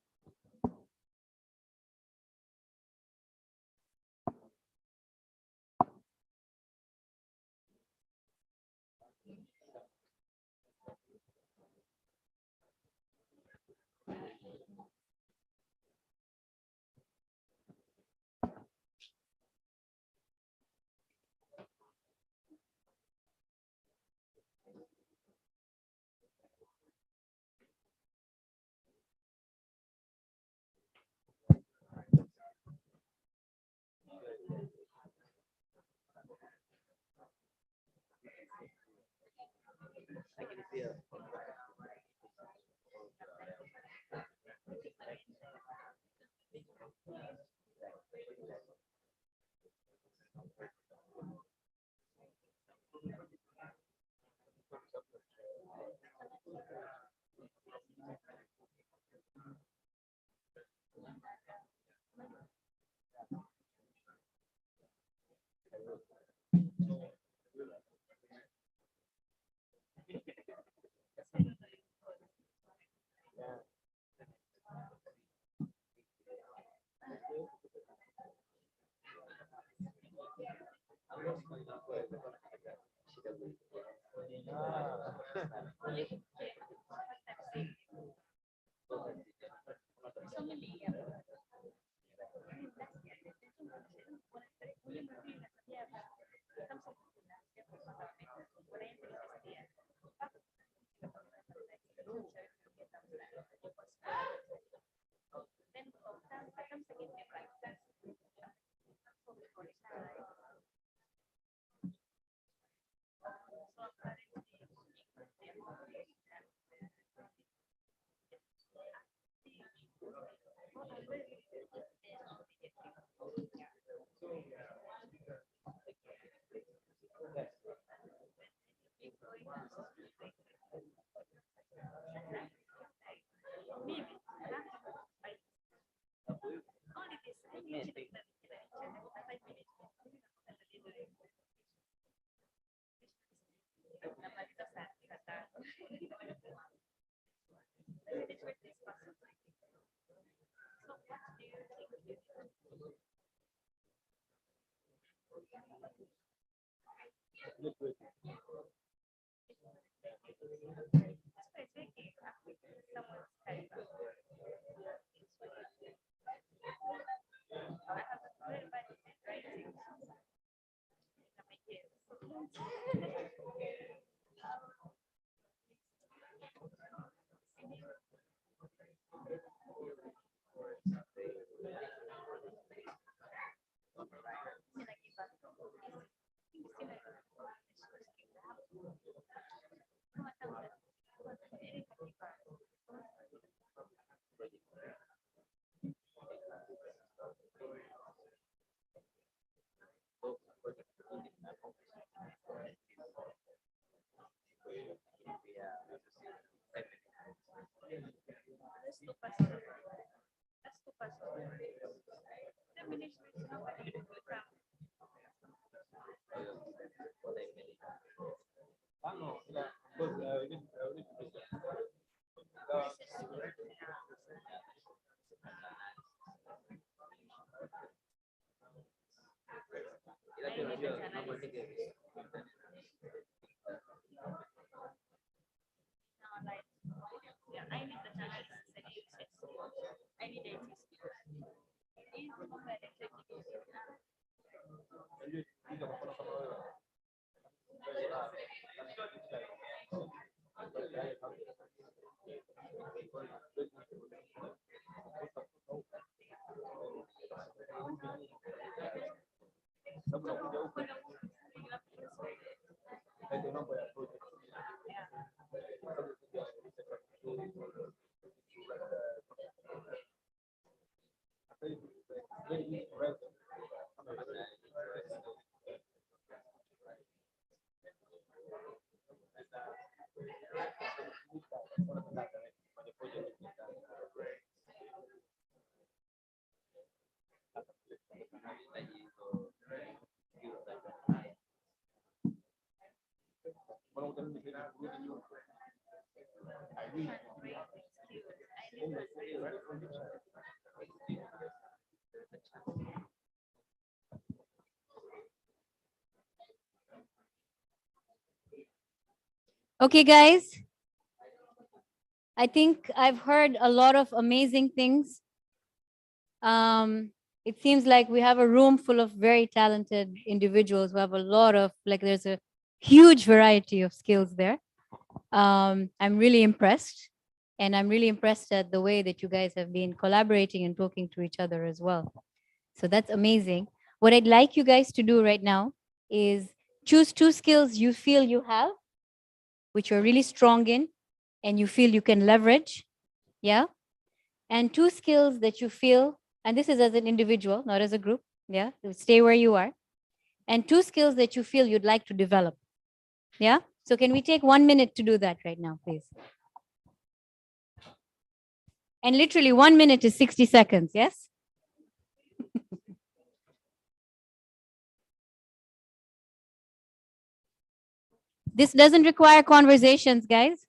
Okay, guys. I think I've heard a lot of amazing things. It seems like we have a room full of very talented individuals who have a lot of, like, there's a huge variety of skills there. I'm really impressed. And I'm really impressed at the way that you guys have been collaborating and talking to each other as well. So that's amazing. What I'd like you guys to do right now is choose 2 skills you feel you have, which you're really strong in, and you feel you can leverage. Yeah. And 2 skills that you feel, and this is as an individual, not as a group. Yeah. Stay where you are. And 2 skills that you feel you'd like to develop. Yeah. So can we take 1 minute to do that right now, please? And literally 1 minute is 60 seconds. Yes. This doesn't require conversations, guys.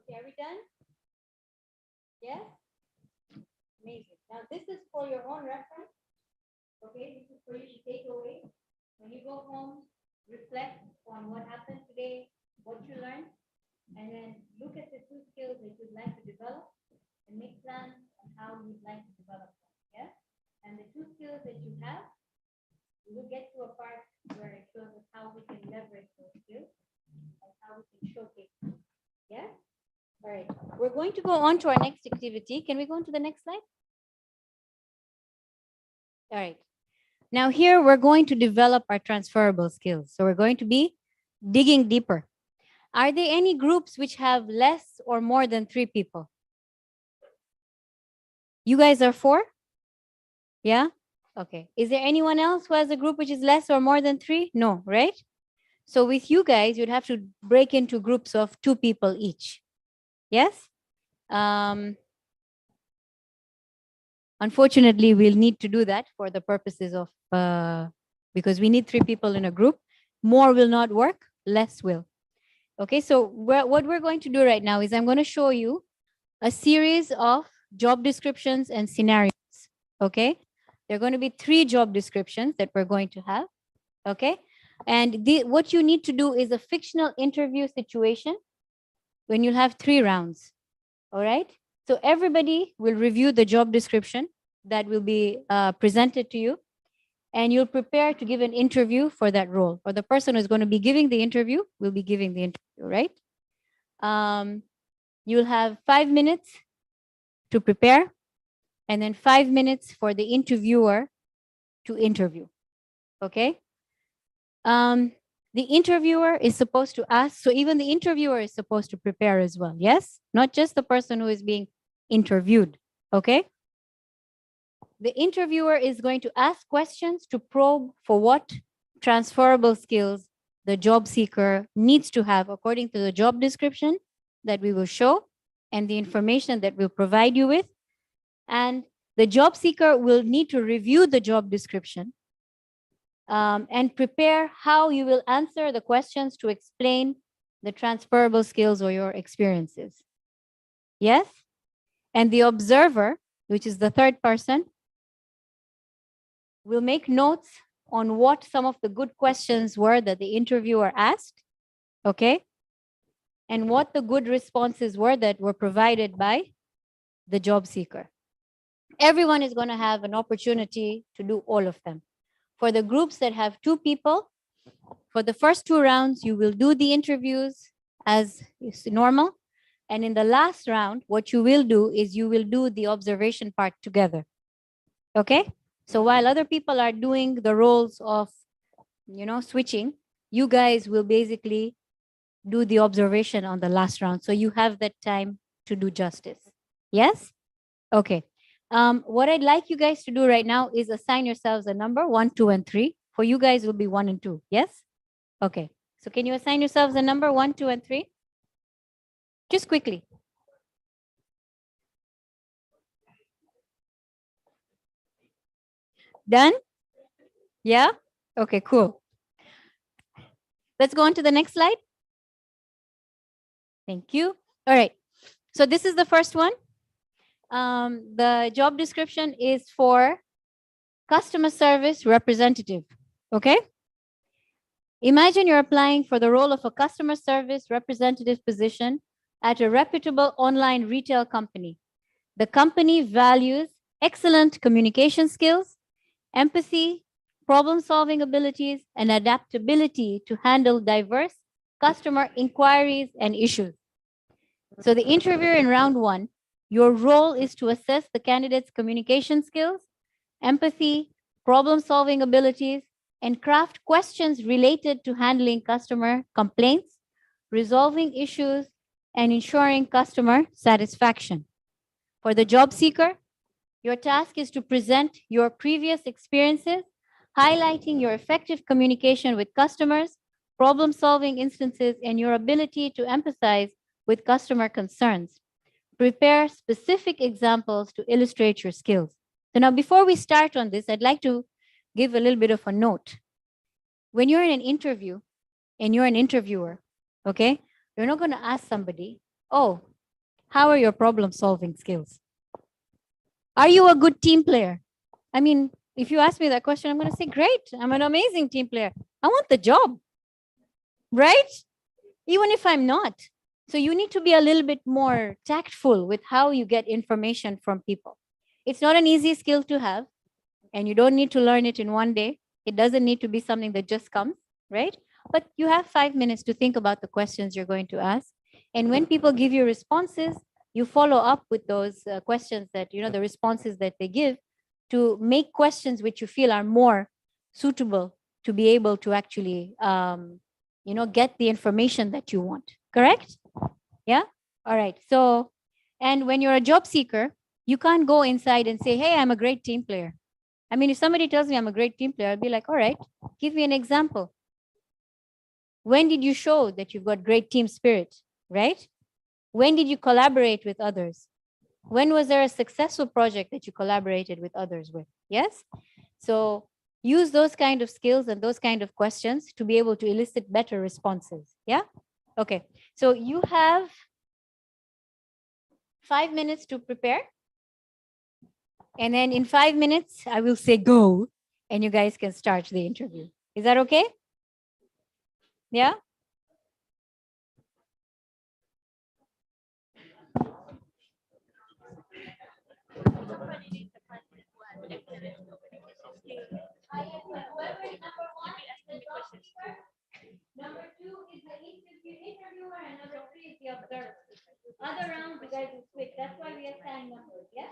Okay, are we done? Yes? Amazing. Now this is for your own reference. Okay, this is for you to take away. When you go home, reflect on what happened today, what you learned, and then look at the 2 skills that you'd like to develop and make plans on how you'd like to develop them. Yeah? And the 2 skills that you have, we'll get to a part where it shows us how we can leverage those skills and how we can showcase them. Yeah? All right. We're going to go on to our next activity. Can we go on to the next slide? All right. Now here we're going to develop our transferable skills. So we're going to be digging deeper. Are there any groups which have less or more than 3 people? You guys are 4? Yeah? Okay. Is there anyone else who has a group which is less or more than 3? No, right? So with you guys, you'd have to break into groups of 2 people each. Yes? Unfortunately, we'll need to do that for the purposes of, because we need 3 people in a group. More will not work, less will. Okay, so what we're going to do right now is I'm going to show you a series of job descriptions and scenarios. Okay, there are going to be 3 job descriptions that we're going to have. Okay, and what you need to do is a fictional interview situation when you'll have 3 rounds. All right, so everybody will review the job description that will be presented to you, and you'll prepare to give an interview for that role, or the person who's going to be giving the interview will be giving the interview, right? You'll have 5 minutes to prepare, and then 5 minutes for the interviewer to interview. Okay? The interviewer is supposed to ask, so even the interviewer is supposed to prepare as well, yes? Not just the person who is being interviewed, okay? The interviewer is going to ask questions to probe for what transferable skills the job seeker needs to have according to the job description that we will show and the information that we'll provide you with. And the job seeker will need to review the job description and prepare how you will answer the questions to explain the transferable skills or your experiences. Yes? And the observer, which is the 3rd person, will make notes on what some of the good questions were that the interviewer asked, okay? And what the good responses were that were provided by the job seeker. Everyone is going to have an opportunity to do all of them. For the groups that have 2 people, for the first 2 rounds, you will do the interviews as is normal. And in the last round, what you will do is you will do the observation part together. Okay? So while other people are doing the roles of, switching, you guys will basically do the observation on the last round. So you have that time to do justice. Yes? Okay. What I'd like you guys to do right now is assign yourselves a number 1, 2, and 3. For you guys will be 1 and 2. Yes? Okay. So can you assign yourselves a number 1, 2, and 3? Just quickly. Done? Yeah? Okay, cool. Let's go on to the next slide. Thank you. All right. So this is the first one. The job description is for customer service representative. Okay? Imagine you're applying for the role of a customer service representative position at a reputable online retail company. The company values excellent communication skills, empathy, problem-solving abilities, and adaptability to handle diverse customer inquiries and issues. So the interviewer in round 1, your role is to assess the candidate's communication skills, empathy, problem-solving abilities, and craft questions related to handling customer complaints, resolving issues, and ensuring customer satisfaction. For the job seeker, your task is to present your previous experiences, highlighting your effective communication with customers, problem-solving instances, and your ability to empathize with customer concerns. Prepare specific examples to illustrate your skills. So now before we start on this, I'd like to give a little bit of a note. When you're in an interview and you're an interviewer, okay, you're not going to ask somebody, oh, How are your problem solving skills? Are you a good team player? I mean, if you ask me that question, I'm going to say, great, I'm an amazing team player. I want the job, right? Even if I'm not. So you need to be a little bit more tactful with how you get information from people. It's not an easy skill to have, and you don't need to learn it in one day. It doesn't need to be something that just comes, right? But you have 5 minutes to think about the questions you're going to ask. And when people give you responses, you follow up with those questions that, the responses that they give, to make questions which you feel are more suitable to be able to actually, get the information that you want. Correct? Yeah? All right. So, and when you're a job seeker, you can't go inside and say, hey, I'm a great team player. I mean, if somebody tells me I'm a great team player, I'll be like, all right, give me an example. When did you show that you've got great team spirit, right? When did you collaborate with others? When was there a successful project that you collaborated with others with? Yes? So use those kind of skills and those kind of questions to be able to elicit better responses. Yeah? Okay. So you have 5 minutes to prepare. And then in 5 minutes, I will say go, and you guys can start the interview. Is that okay? Yeah? Number 2 is the interviewer, and number 3 is the observer. Other rounds, you guys will switch. That's why we assign numbers. Yeah?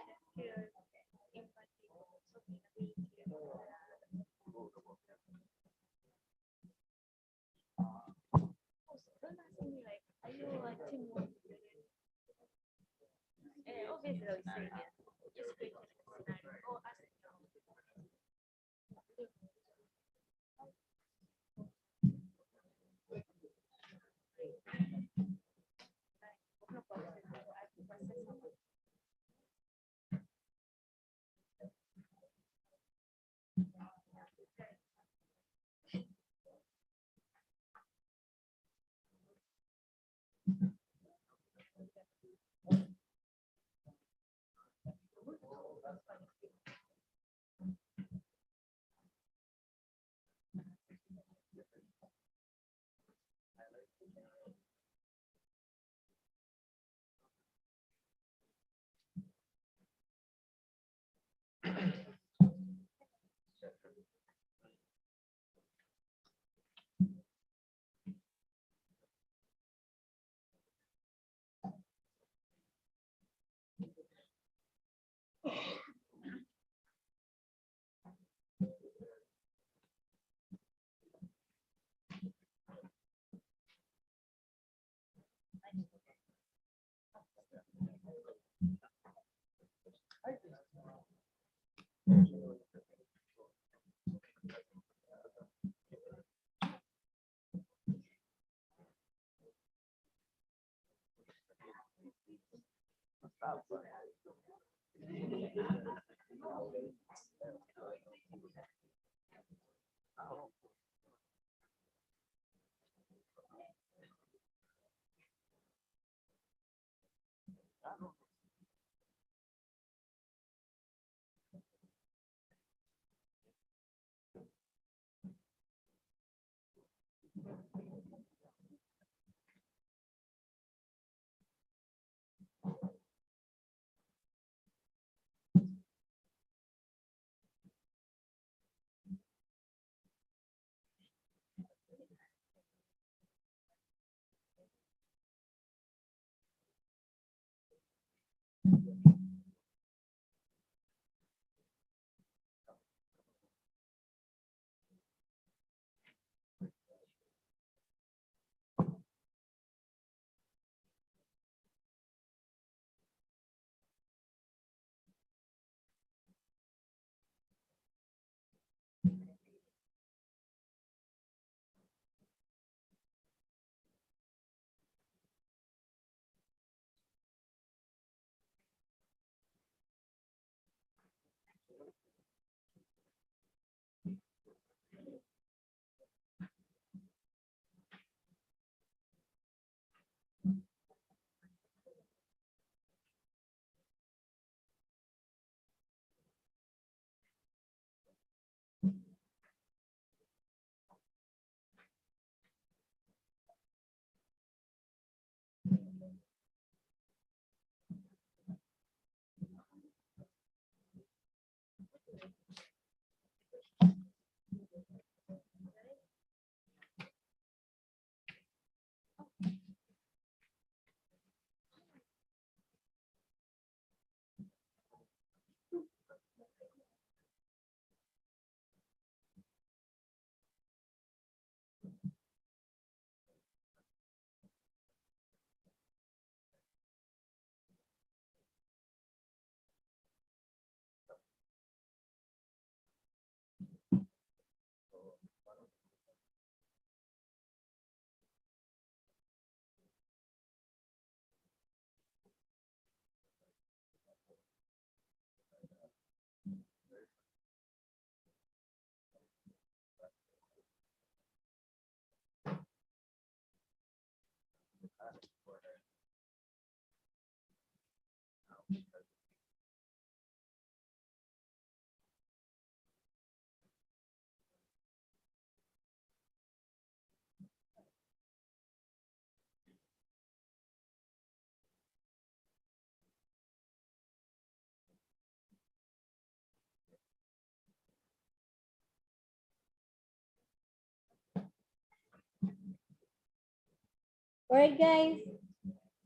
All right, guys,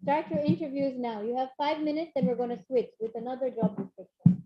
start your interviews now. You have 5 minutes and we're going to switch with another job description.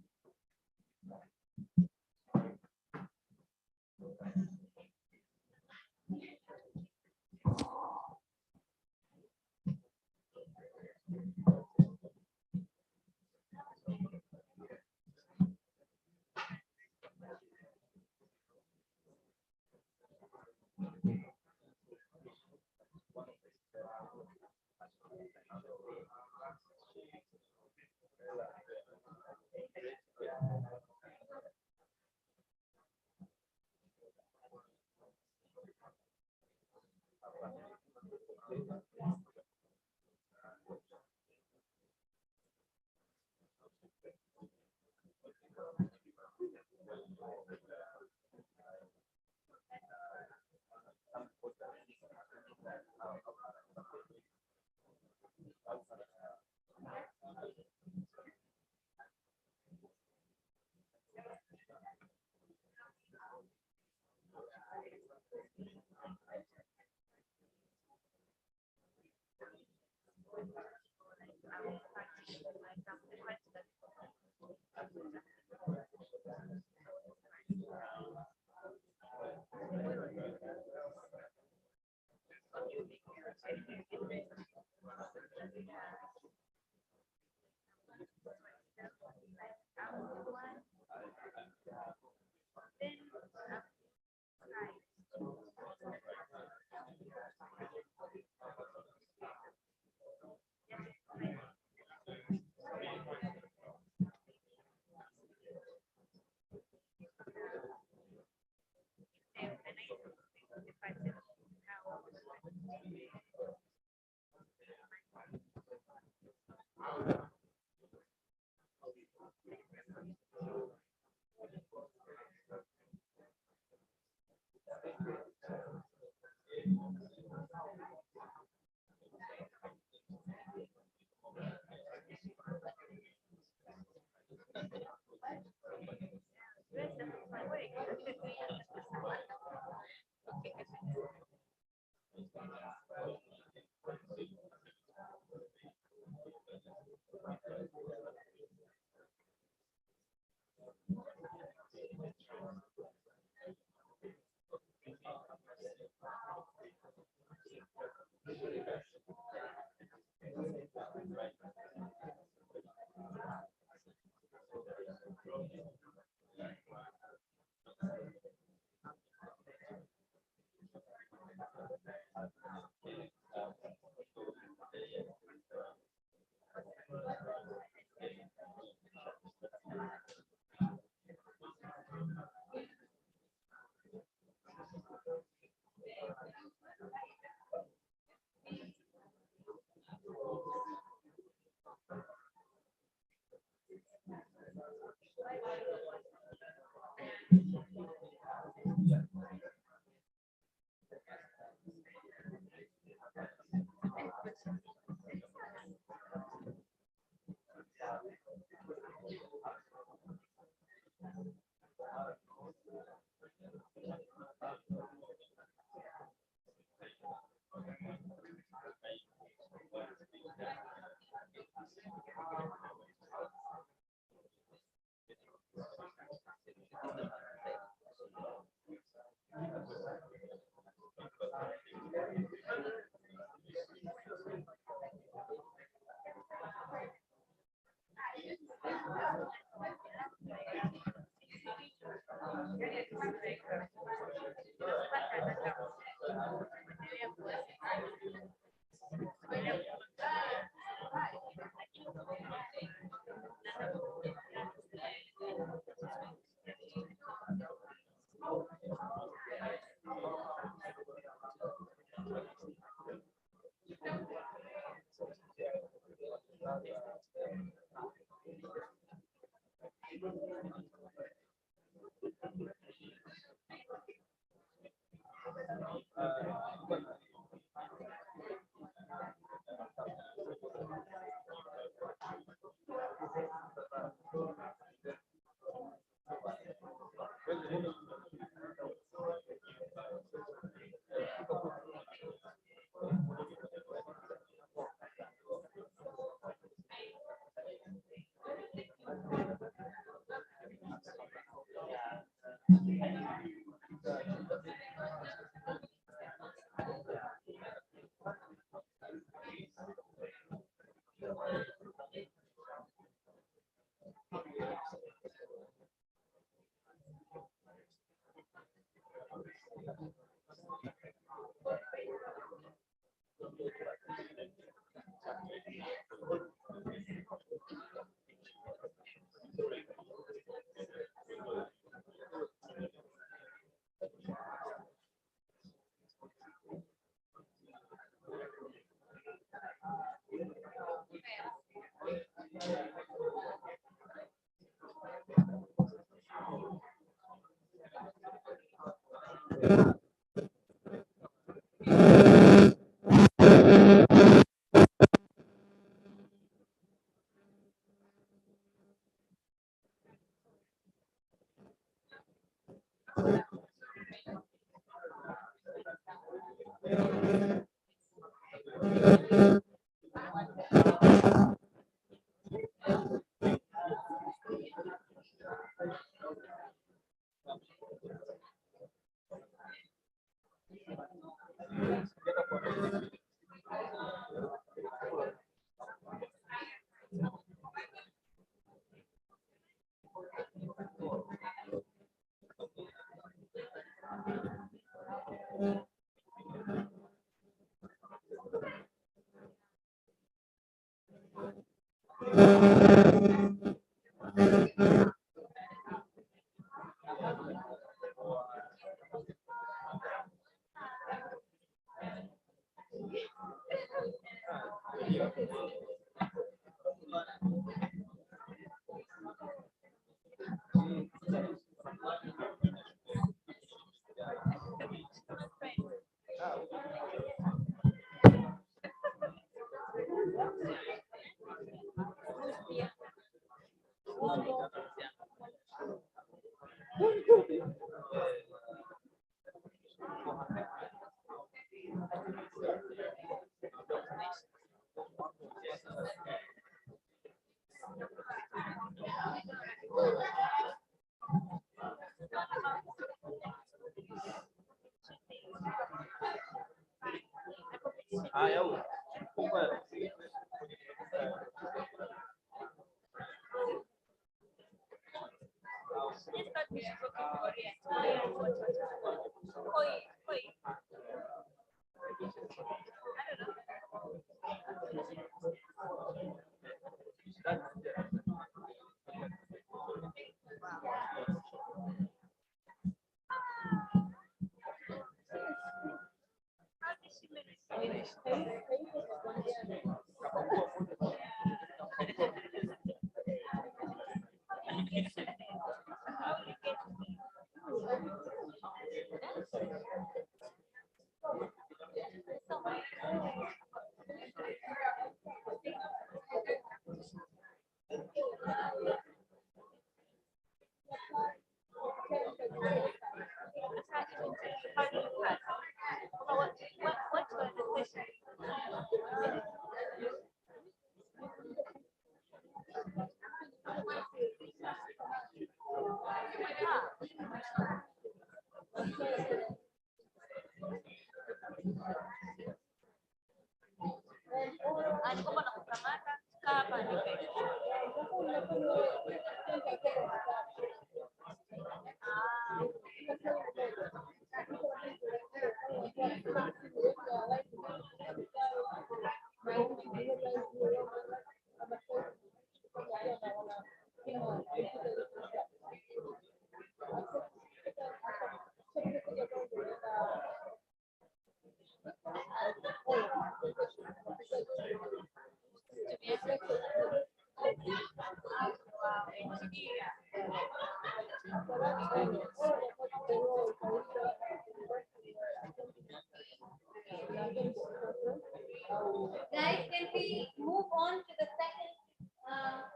Guys, can we move on to the second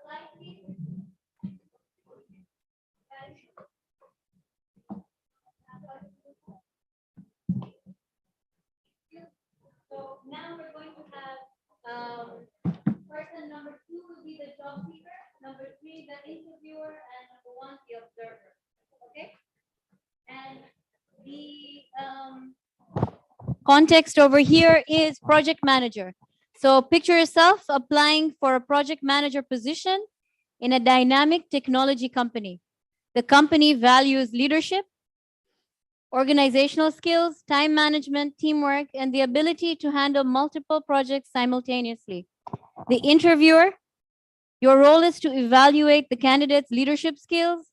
slide, please? So now we're going to have person number 2 will be the job seeker, number 3 the interviewer, and number 1 the observer. Okay? And the context over here is project manager. So picture yourself applying for a project manager position in a dynamic technology company. The company values leadership, organizational skills, time management, teamwork, and the ability to handle multiple projects simultaneously. The interviewer, your role is to evaluate the candidate's leadership skills,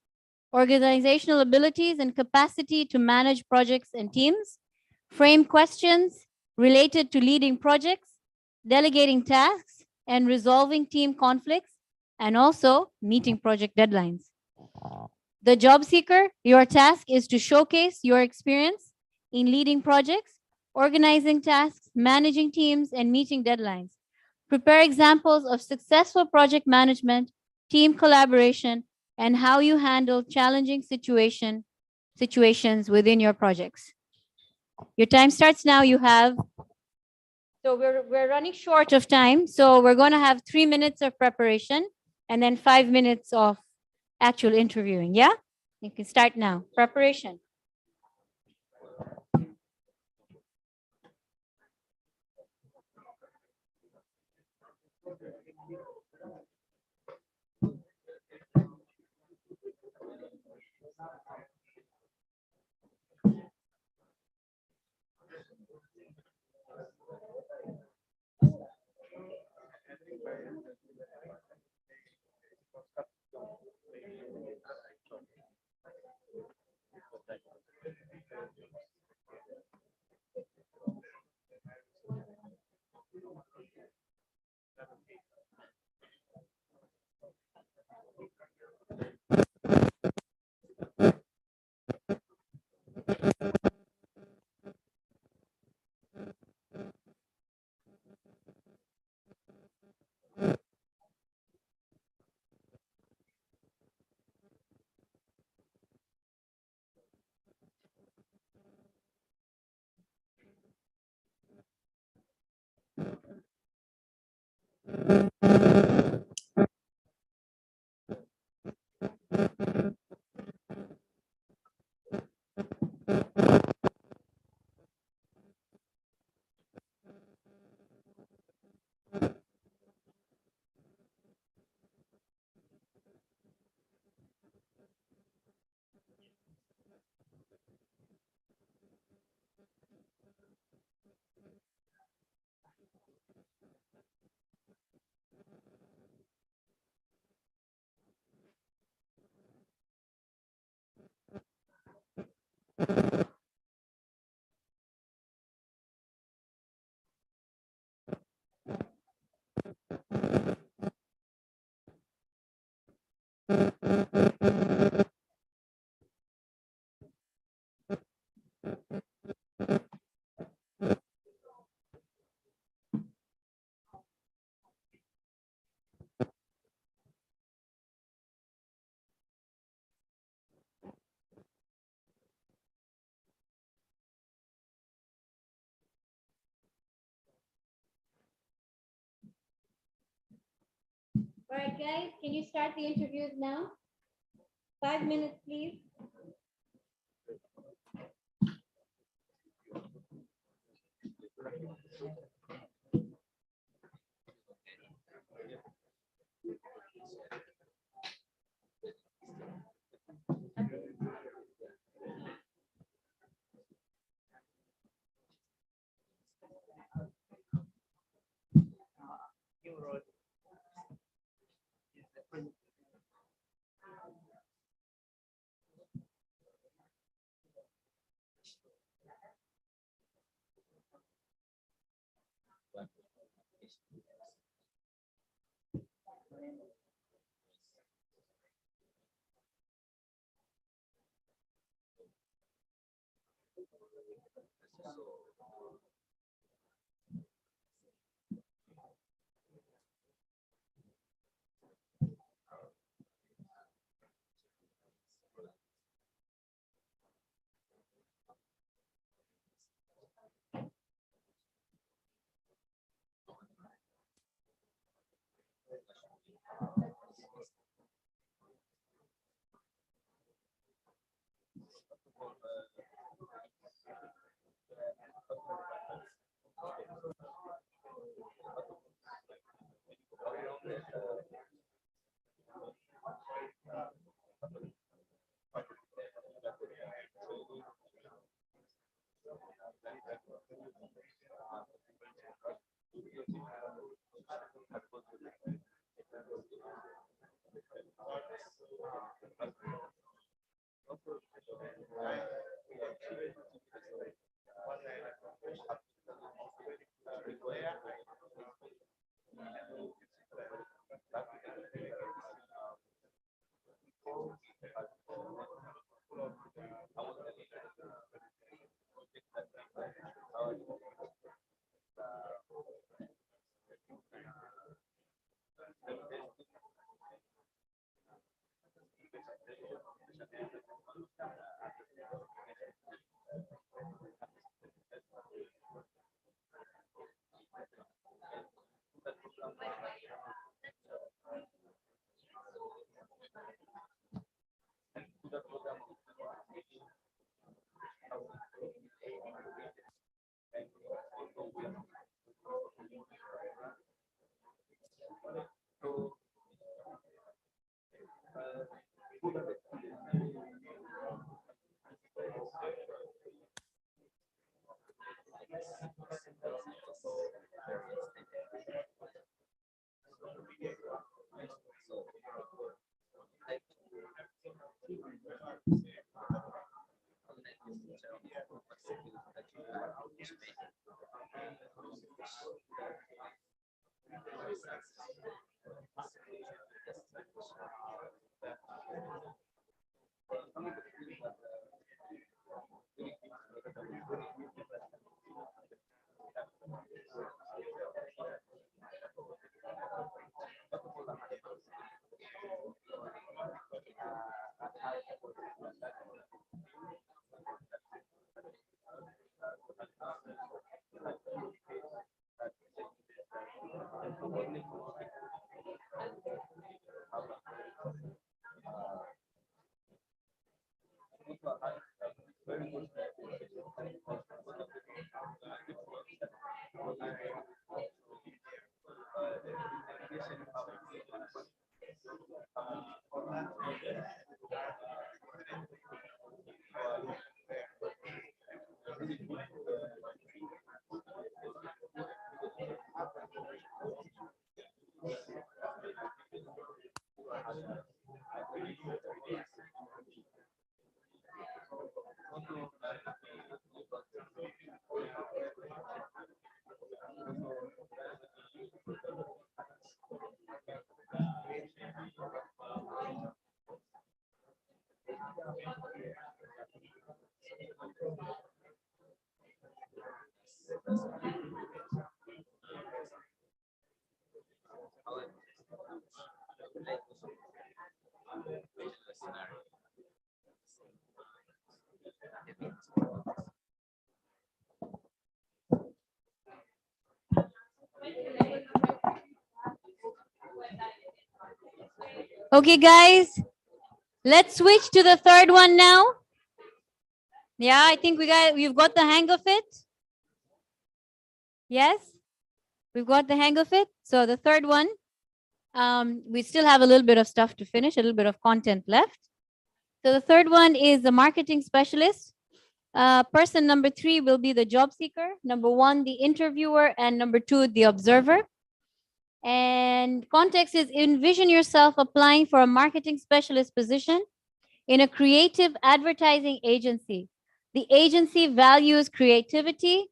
organizational abilities, and capacity to manage projects and teams, frame questions related to leading projects, delegating tasks, and resolving team conflicts, and also meeting project deadlines. The job seeker, your task is to showcase your experience in leading projects, organizing tasks, managing teams, and meeting deadlines. Prepare examples of successful project management, team collaboration, and how you handle challenging situations within your projects. Your time starts now. So we're running short of time. So we're going to have 3 minutes of preparation and then 5 minutes of actual interviewing. Yeah? You can start now. Preparation. All right, guys, can you start the interviews now? 5 minutes, please. Okay, guys, let's switch to the third one now. Yeah, I think we've got the hang of it. Yes, we've got the hang of it. So the third one, we still have a little bit of stuff to finish, a little bit of content left. So the third one is the marketing specialist. Person number 3 will be the job seeker. Number 1, the interviewer, and number 2, the observer. And context is envision yourself applying for a marketing specialist position in a creative advertising agency. The agency values creativity,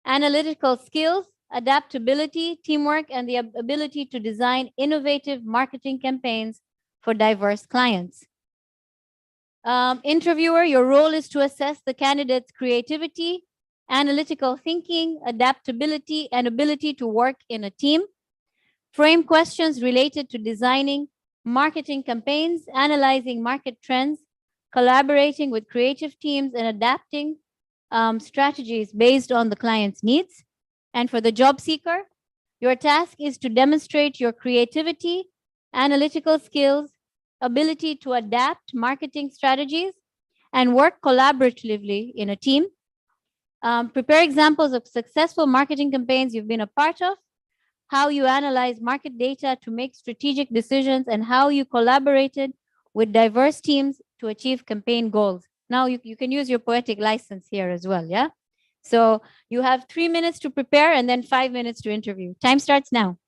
analytical skills, adaptability, teamwork, and the ability to design innovative marketing campaigns for diverse clients. Interviewer, your role is to assess the candidate's creativity, analytical thinking, adaptability, and ability to work in a team. Frame questions related to designing marketing campaigns, analyzing market trends, collaborating with creative teams, and adapting strategies based on the client's needs. And for the job seeker, your task is to demonstrate your creativity, analytical skills, ability to adapt marketing strategies, and work collaboratively in a team. Prepare examples of successful marketing campaigns you've been a part of, how you analyze market data to make strategic decisions, and how you collaborated with diverse teams to achieve campaign goals. Now you can use your poetic license here as well, yeah? So you have 3 minutes to prepare and then 5 minutes to interview. Time starts now.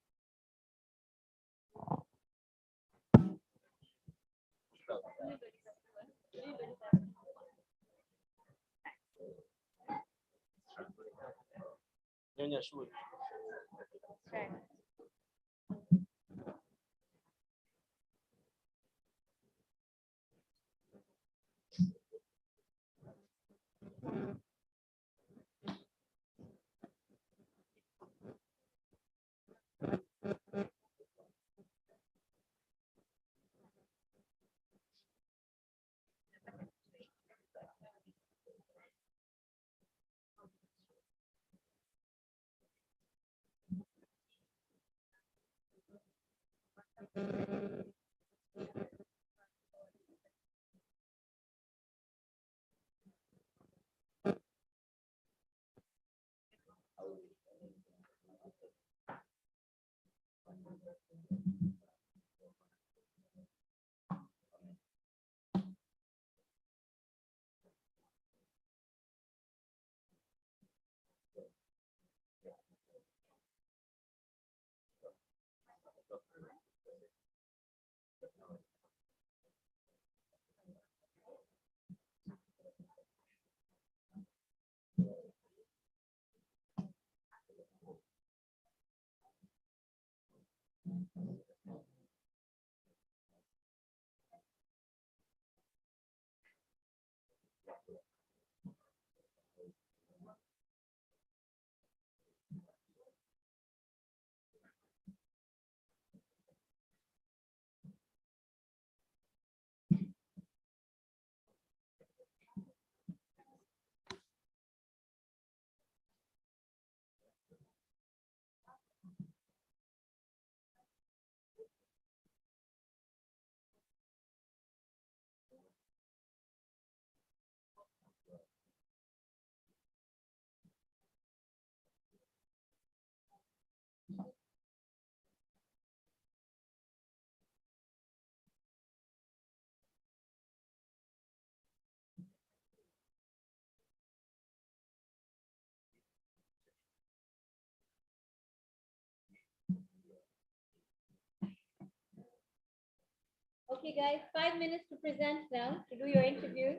Okay, guys, 5 minutes to present now, to do your interview.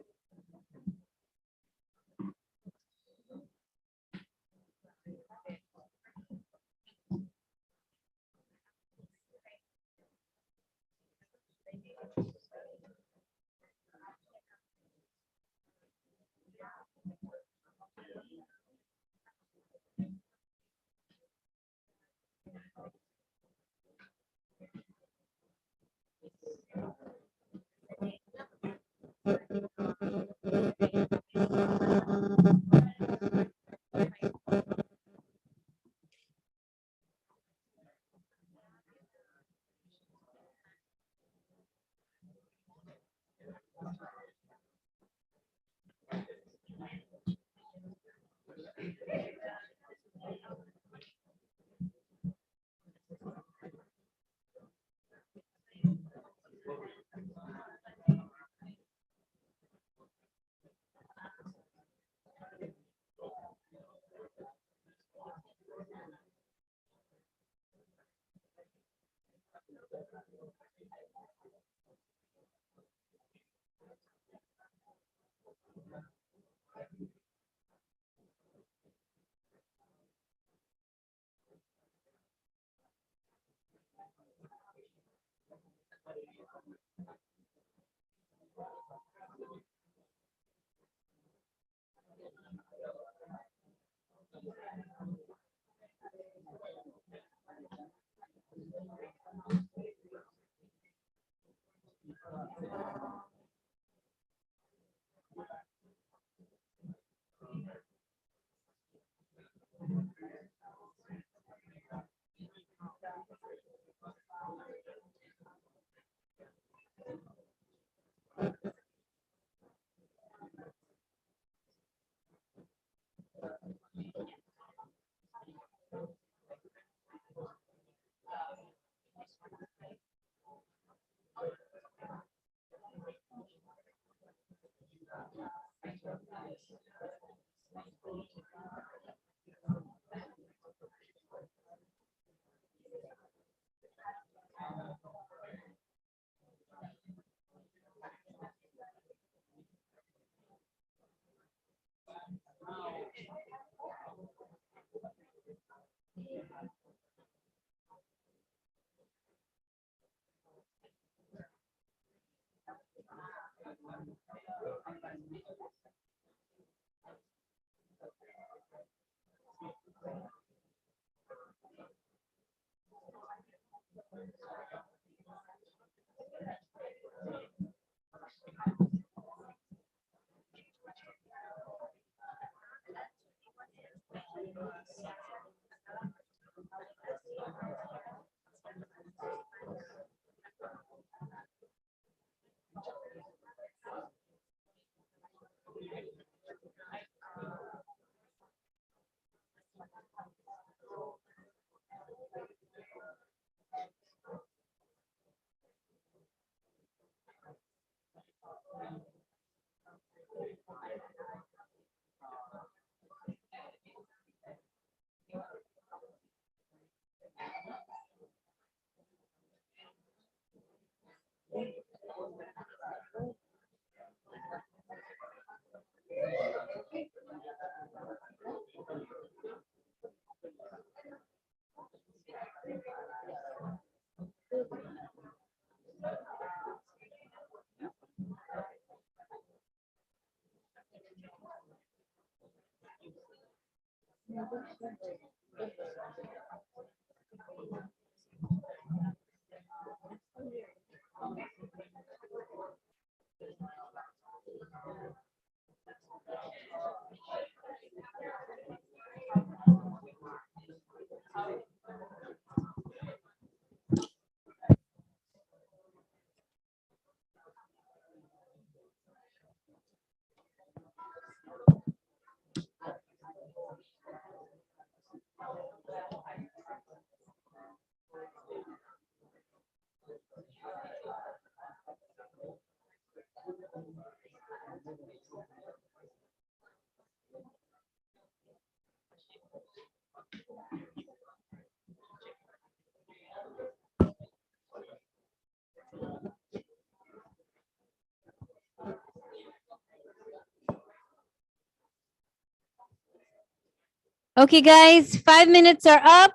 Okay, guys, 5 minutes are up.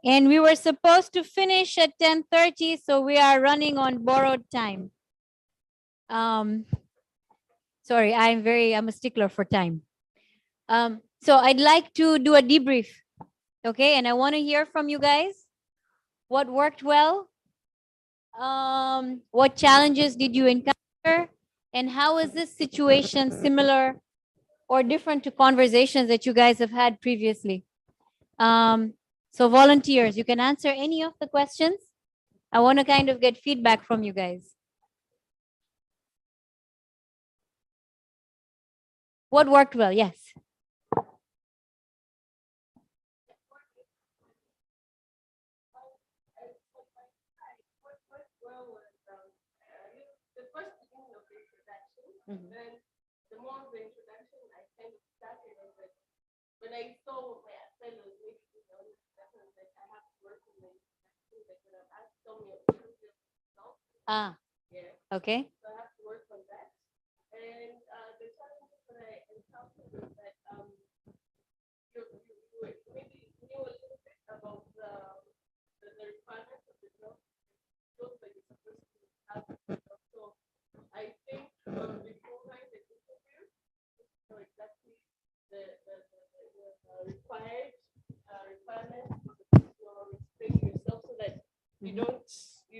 And we were supposed to finish at 10:30, so we are running on borrowed time. Sorry, I'm a stickler for time. So I'd like to do a debrief, okay? And I want to hear from you guys. What worked well? What challenges did you encounter? And how is this situation similar or different to conversations that you guys have had previously? So volunteers, you can answer any of the questions. I want to kind of get feedback from you guys. What worked well? Yes. Then the more of the introduction, I kind of started on that. When I saw my fellows, maybe you know, that I have to work with them. Ah, okay. So I have to work on that. And the challenges that I encountered was that you maybe knew a little bit about the requirements of the job, skills that you're supposed to have. So I think beforehand the interview, you know exactly the required requirements for explaining yourself so that you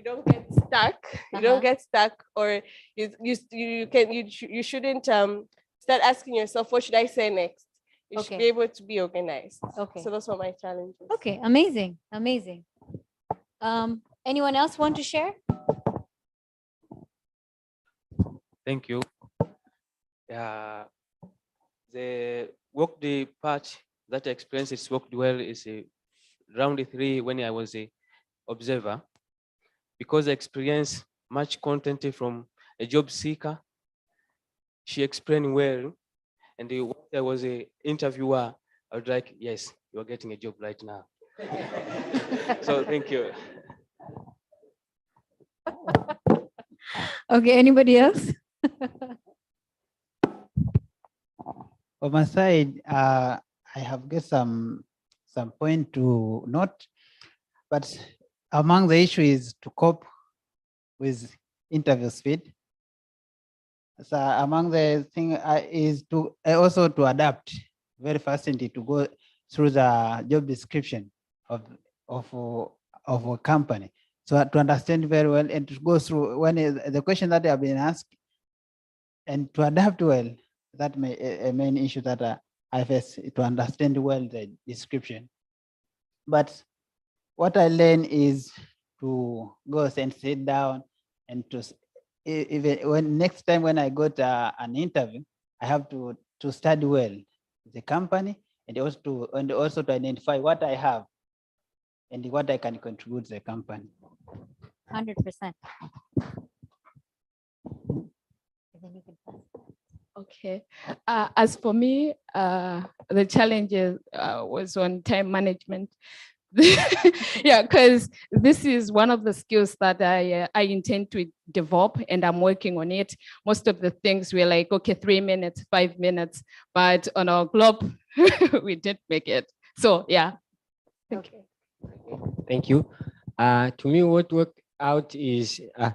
don't get stuck. You don't get stuck, or you shouldn't start asking yourself, what should I say next? You should be able to be organized. Okay. So those were my challenges. Okay, amazing, amazing. Anyone else want to share? Thank you. Yeah, the part that I experienced it's worked well is round 3 when I was a observer, because I experienced much content from a job seeker. She explained well, and when I was a interviewer, I was like, yes, you are getting a job right now. So thank you. Okay, anybody else? On my side, I have got some point to note, but among the issue is to cope with interview speed. So among the thing is to also to adapt very fastly to go through the job description of a company. So to understand very well and to go through when the question that have been asked and to adapt well. That may a main issue that I face, to understand well the description. But what I learn is to go and sit down and to even when next time when I got an interview, I have to study well the company and also to identify what I have and what I can contribute to the company. 100%. Okay. As for me, the challenges was on time management. Yeah, because this is one of the skills that I intend to develop, and I'm working on it. Most of the things we're like, okay, 3 minutes, 5 minutes, but on our globe, we didn't make it. So yeah. Okay. Thank you. To me, what worked out is I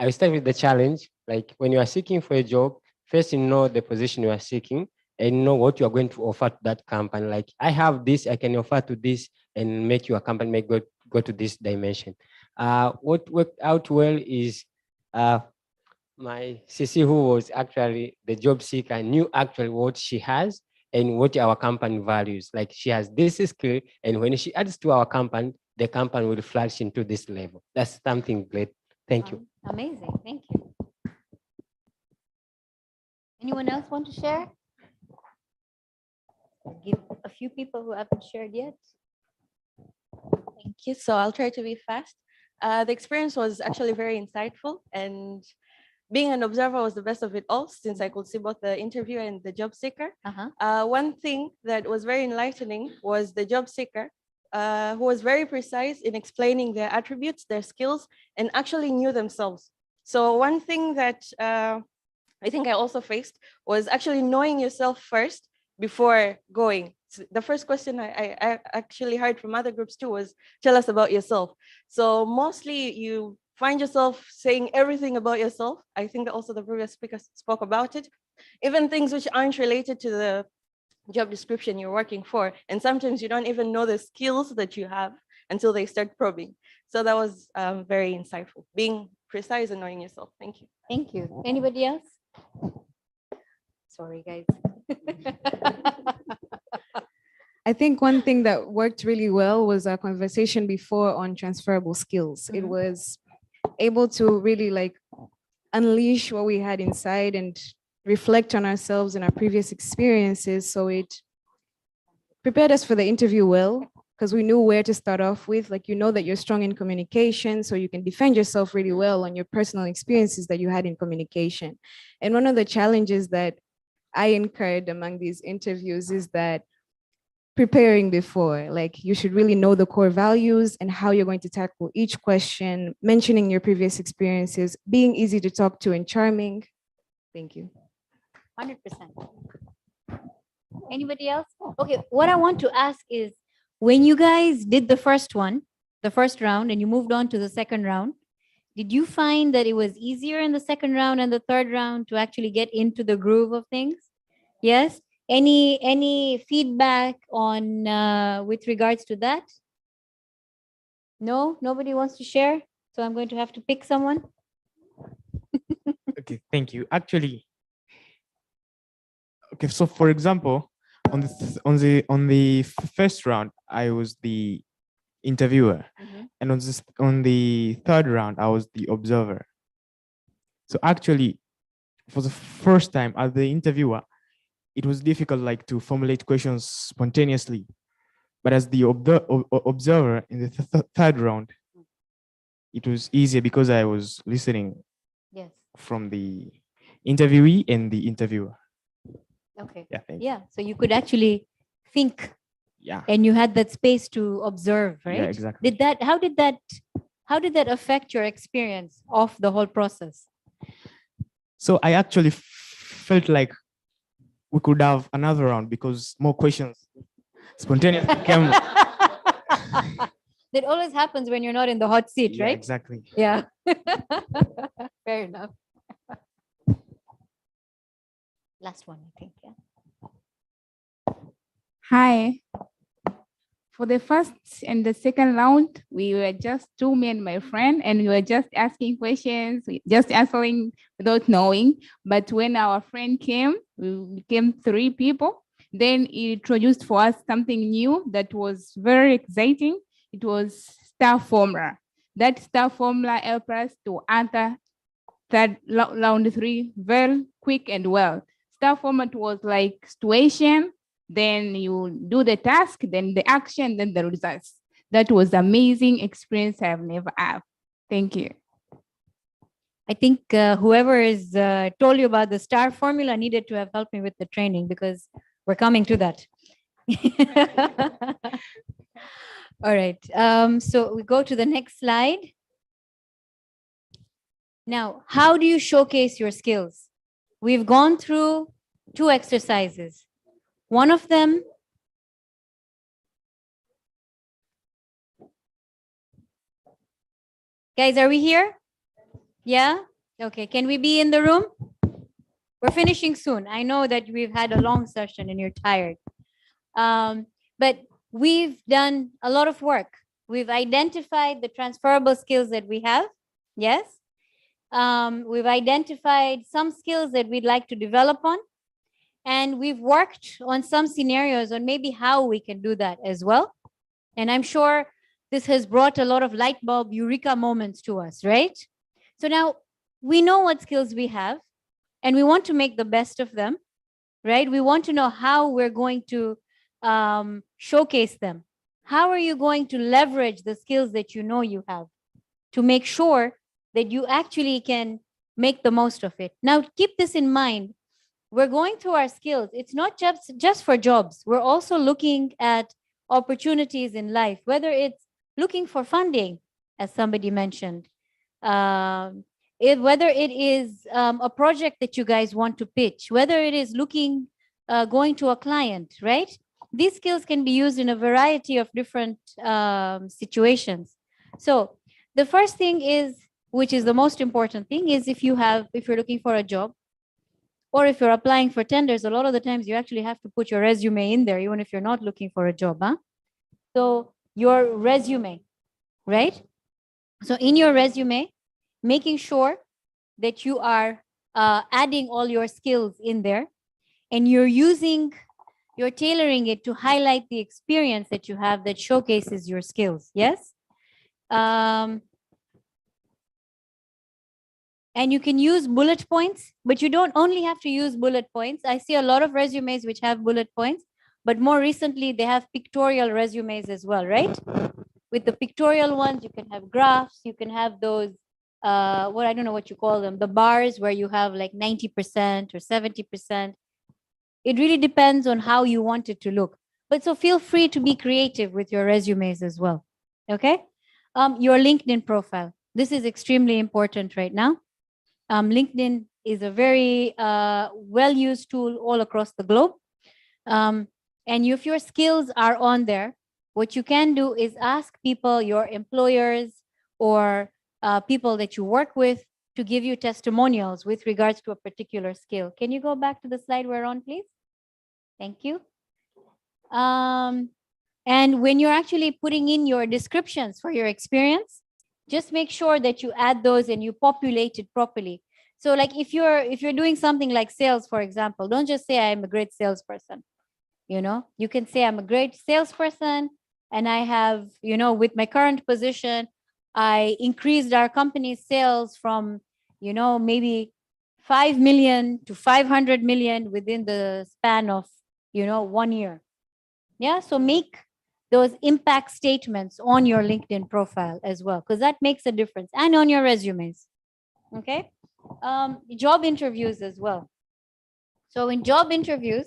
will start with the challenge. Like when you are seeking for a job, first you know the position you are seeking and know what you are going to offer to that company. Like I have this, I can offer to this and make your company may go to this dimension. What worked out well is my CC, who was actually the job seeker, knew actually what she has and what our company values. Like she has this skill, and when she adds to our company, the company will flourish into this level. That's something great. Thank you. Amazing, thank you. Anyone else want to share? I'll give a few people who haven't shared yet. Thank you. So I'll try to be fast. The experience was actually very insightful, and being an observer was the best of it all, since I could see both the interviewer and the job seeker. One thing that was very enlightening was the job seeker, who was very precise in explaining their attributes, their skills, and actually knew themselves. So one thing that I think I also faced was actually knowing yourself first before going. So the first question I actually heard from other groups too was, tell us about yourself. So mostly you find yourself saying everything about yourself. I think that also the previous speaker spoke about it. Even things which aren't related to the job description you're working for. And sometimes you don't even know the skills that you have until they start probing. So that was very insightful, being precise and knowing yourself. Thank you. Thank you. Anybody else? Sorry, guys. I think one thing that worked really well was our conversation before on transferable skills. It was able to really like unleash what we had inside and reflect on ourselves and our previous experiences. So it prepared us for the interview well, because we knew where to start off with. Like, you know that you're strong in communication, so you can defend yourself really well on your personal experiences that you had in communication. And one of the challenges that I incurred among these interviews is that preparing before. Like you should really know the core values and how you're going to tackle each question, mentioning your previous experiences, being easy to talk to and charming. Thank you. 100%. Anybody else? Okay, what I want to ask is, when you guys did the first round, and you moved on to the second round, did you find that it was easier in the second round and the third round to actually get into the groove of things? Yes? Any feedback on with regards to that? No? Nobody wants to share? So I'm going to have to pick someone. Okay, thank you. Actually, okay, so for example, on the first round, I was the interviewer, and on the third round, I was the observer. So actually, for the first time as the interviewer, it was difficult, like, to formulate questions spontaneously. But as the observer in the third round, it was easier because I was listening from the interviewee and the interviewer. Okay. Yeah, thank Yeah, so you could actually think. Yeah. And you had that space to observe, right? Yeah, exactly. How did that affect your experience of the whole process? So I actually felt like we could have another round because more questions spontaneously came. That always happens when you're not in the hot seat, Yeah, right? exactly. Yeah. Fair enough. Last one, I think. Yeah. Hi. For the first and the second round, we were just two, me and my friend, and we were just asking questions, just answering without knowing. But when our friend came, we became three people. Then he introduced for us something new that was very exciting. It was star formula. That star formula helped us to answer round three very quick and well. Star format was like situation, then you do the task, then the action, then the results. That was amazing experience I've never had. Thank you. I think whoever is told you about the STAR formula needed to have helped me with the training, because we're coming to that. All right. So we go to the next slide. Now, how do you showcase your skills? We've gone through two exercises. One of them, guys, are we here? Yeah? Okay, can we be in the room? We're finishing soon. I know that we've had a long session and you're tired. But we've done a lot of work. We've identified the transferable skills that we have. Yes? We've identified some skills that we'd like to develop on. And we've worked on some scenarios on maybe how we can do that as well. And I'm sure this has brought a lot of light bulb eureka moments to us, right? So now we know what skills we have, and we want to make the best of them, right? We want to know how we're going to showcase them. How are you going to leverage the skills that you know you have to make sure that you actually can make the most of it? Now, keep this in mind. We're going through our skills. It's not just for jobs. We're also looking at opportunities in life, whether it's looking for funding, as somebody mentioned, whether it is a project that you guys want to pitch, whether it is going to a client, right? These skills can be used in a variety of different situations. So the first thing is, which is the most important thing, is if you're looking for a job, or if you're applying for tenders, a lot of the times you actually have to put your resume in there, even if you're not looking for a job. So your resume, right? So in your resume, making sure that you are adding all your skills in there, and you're tailoring it to highlight the experience that you have that showcases your skills. Yes? And you can use bullet points, but you don't only have to use bullet points. I see a lot of resumes which have bullet points, but more recently they have pictorial resumes as well, right? With the pictorial ones, you can have graphs, you can have those, I don't know what you call them, the bars where you have like 90% or 70%. It really depends on how you want it to look. But so feel free to be creative with your resumes as well. Okay. Your LinkedIn profile. This is extremely important right now. LinkedIn is a very well-used tool all across the globe. And if your skills are on there, what you can do is ask people, your employers or people that you work with, to give you testimonials with regards to a particular skill. Can you go back to the slide we're on, please? Thank you. And when you're actually putting in your descriptions for your experience, just make sure that you add those and you populate it properly. So like if you're doing something like sales, for example, don't just say I'm a great salesperson. You know, you can say I'm a great salesperson and I have, you know, with my current position, I increased our company's sales from, you know, maybe 5 million to 500 million within the span of, you know, 1 year. Yeah, so make those impact statements on your LinkedIn profile as well, because that makes a difference, and on your resumes. Okay. Job interviews as well. So in job interviews,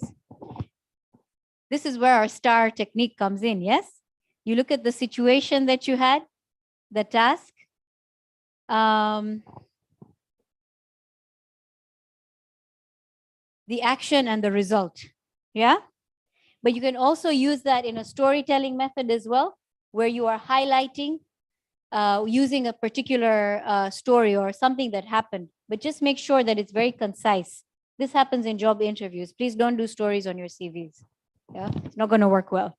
this is where our STAR technique comes in. Yes. You look at the situation that you had, the task, the action and the result. Yeah. But you can also use that in a storytelling method as well, where you are highlighting using a particular story or something that happened, but just make sure that it's very concise. This happens in job interviews. Please don't do stories on your CVs. Yeah, it's not going to work well.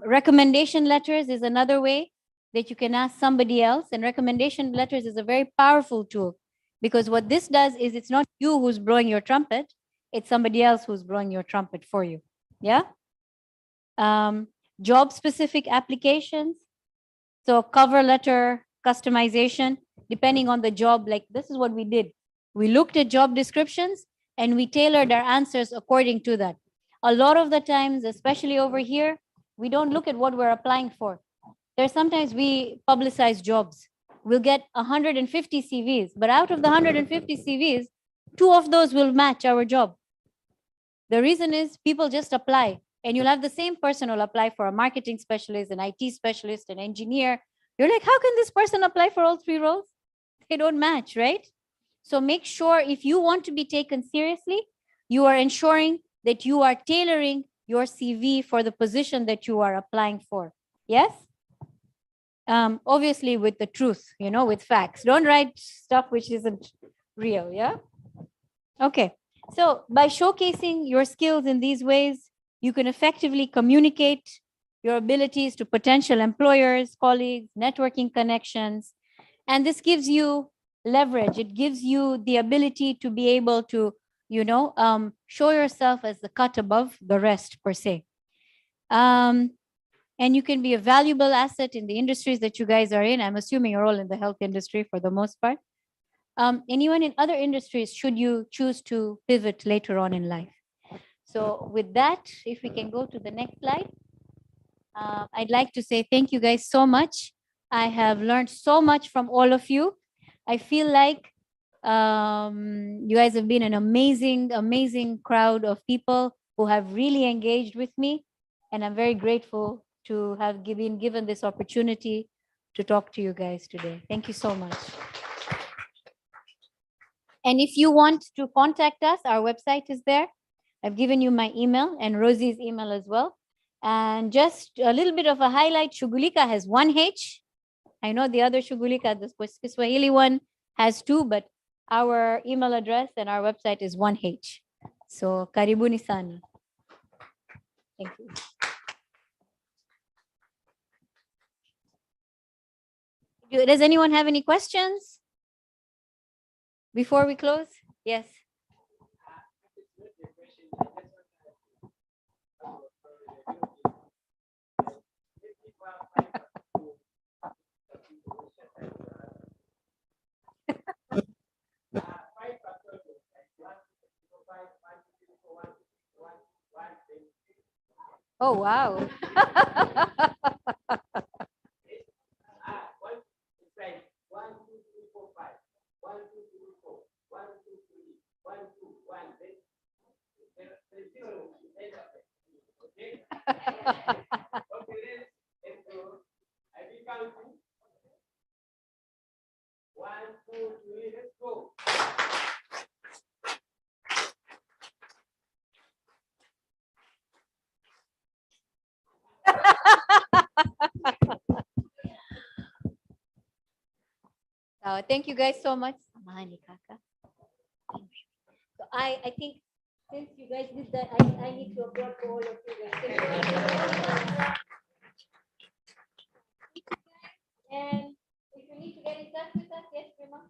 Recommendation letters is another way that you can ask somebody else. And recommendation letters is a very powerful tool, because what this does is it's not you who's blowing your trumpet, it's somebody else who's blowing your trumpet for you. Yeah. Job specific applications. So cover letter customization, depending on the job. Like this is what we did. We looked at job descriptions and we tailored our answers according to that. A lot of the times, especially over here, we don't look at what we're applying for. There's sometimes we publicize jobs. We'll get 150 CVs, but out of the 150 CVs, 2 of those will match our job. The reason is people just apply, and you'll have the same person who'll apply for a marketing specialist, an IT specialist, an engineer. You're like, how can this person apply for all 3 roles? They don't match, right? So make sure if you want to be taken seriously, you are ensuring that you are tailoring your CV for the position that you are applying for. Yes? Obviously with the truth, you know, with facts. Don't write stuff which isn't real, yeah? Okay. So by showcasing your skills in these ways, you can effectively communicate your abilities to potential employers, colleagues, networking connections. And this gives you leverage. It gives you the ability to be able to, you know, show yourself as the cut above the rest per se. And you can be a valuable asset in the industries that you guys are in. I'm assuming you're all in the health industry for the most part. Anyone in other industries, should you choose to pivot later on in life. So with that, if we can go to the next slide, I'd like to say thank you guys so much. I have learned so much from all of you. I feel like you guys have been an amazing, amazing crowd of people who have really engaged with me. And I'm very grateful to have been given this opportunity to talk to you guys today. Thank you so much. And if you want to contact us, our website is there. I've given you my email and Rosie's email as well. And just a little bit of a highlight, Shughulika has 1 H. I know the other Shughulika, the Kiswahili one, has 2, but our email address and our website is 1 H. So karibuni sana. Thank you. Does anyone have any questions before we close? Yes. Oh, wow. One, two, three, let's go. So thank you guys so much. Samahani, Kaka. So I think since you guys did that, I need to applaud for all of you guys. Thank you. And if you need to get in touch with us, yes, Prima.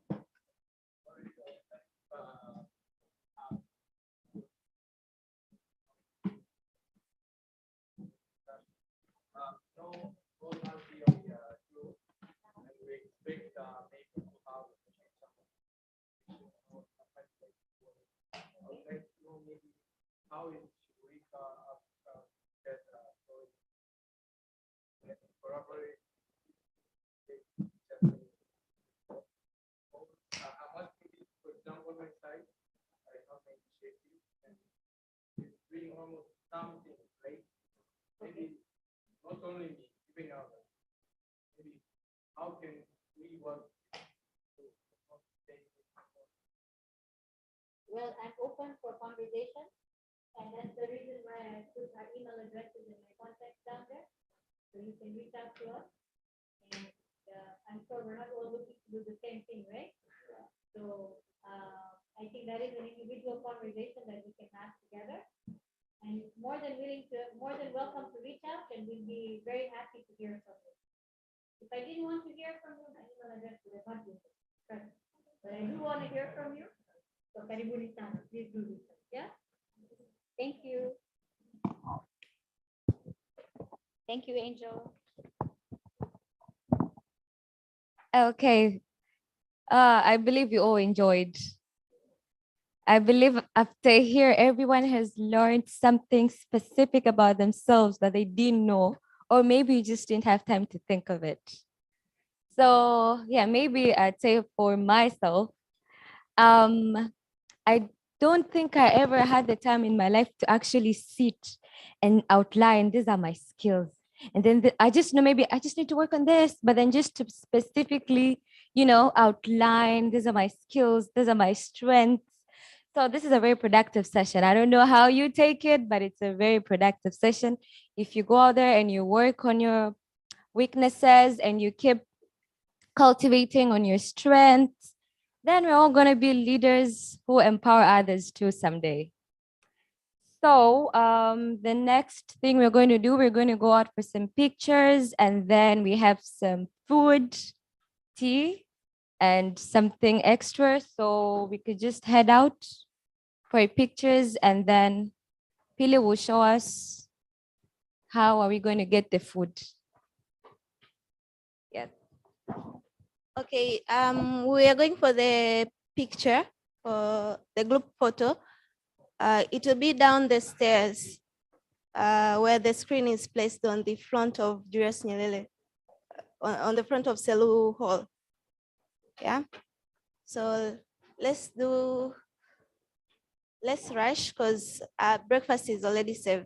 How is Eureka get corroborate? I'm asking this, for example, my site, I have an initiative and it's doing almost something, right? Maybe not only me, even others. Maybe how can we work to Well, I'm open for conversation, and that's the reason why I put our email addresses and my contacts down there, so you can reach out to us. And I'm sure we're not all looking to do the same thing, right? So I think that is an individual conversation that we can have together. And more than welcome to reach out, and we'd be very happy to hear from you. If I didn't want to hear from you, my email address would have not been there. But I do want to hear from you. So karibuni sana. Please do this. Yeah. Thank you. Thank you, Angel. Okay. I believe you all enjoyed. I believe after here, everyone has learned something specific about themselves that they didn't know, or maybe you just didn't have time to think of it. So yeah, maybe I'd say for myself, I don't think I ever had the time in my life to actually sit and outline, these are my skills. And then I just know maybe I just need to work on this, but then just to specifically, outline, these are my skills, these are my strengths. So this is a very productive session. I don't know how you take it, but it's a very productive session. If you go out there and you work on your weaknesses and you keep cultivating on your strengths, then we're all going to be leaders who empower others too someday. So the next thing we're going to do, we're going to go out for some pictures, and then we have some food, tea, and something extra. So we could just head out for pictures, and then Pili will show us how are we going to get the food. Yes. Okay, we are going for the picture, for the group photo. It will be down the stairs where the screen is placed on the front of Julius Nyerere, on the front of Selu Hall. Yeah, so let's rush because breakfast is already served.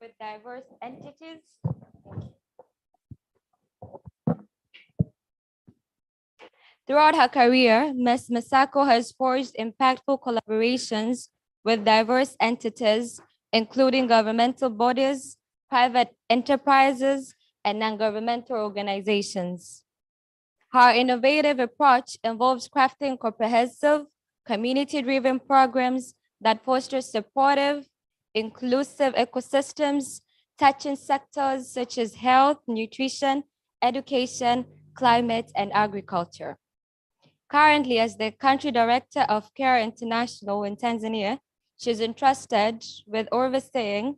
with diverse entities. Throughout her career, Ms. Masako has forged impactful collaborations with diverse entities, including governmental bodies, private enterprises, and non-governmental organizations. Her innovative approach involves crafting comprehensive, community-driven programs that foster supportive, inclusive ecosystems, touching sectors such as health, nutrition, education, climate, and agriculture. Currently, as the country director of CARE International in Tanzania, she is entrusted with overseeing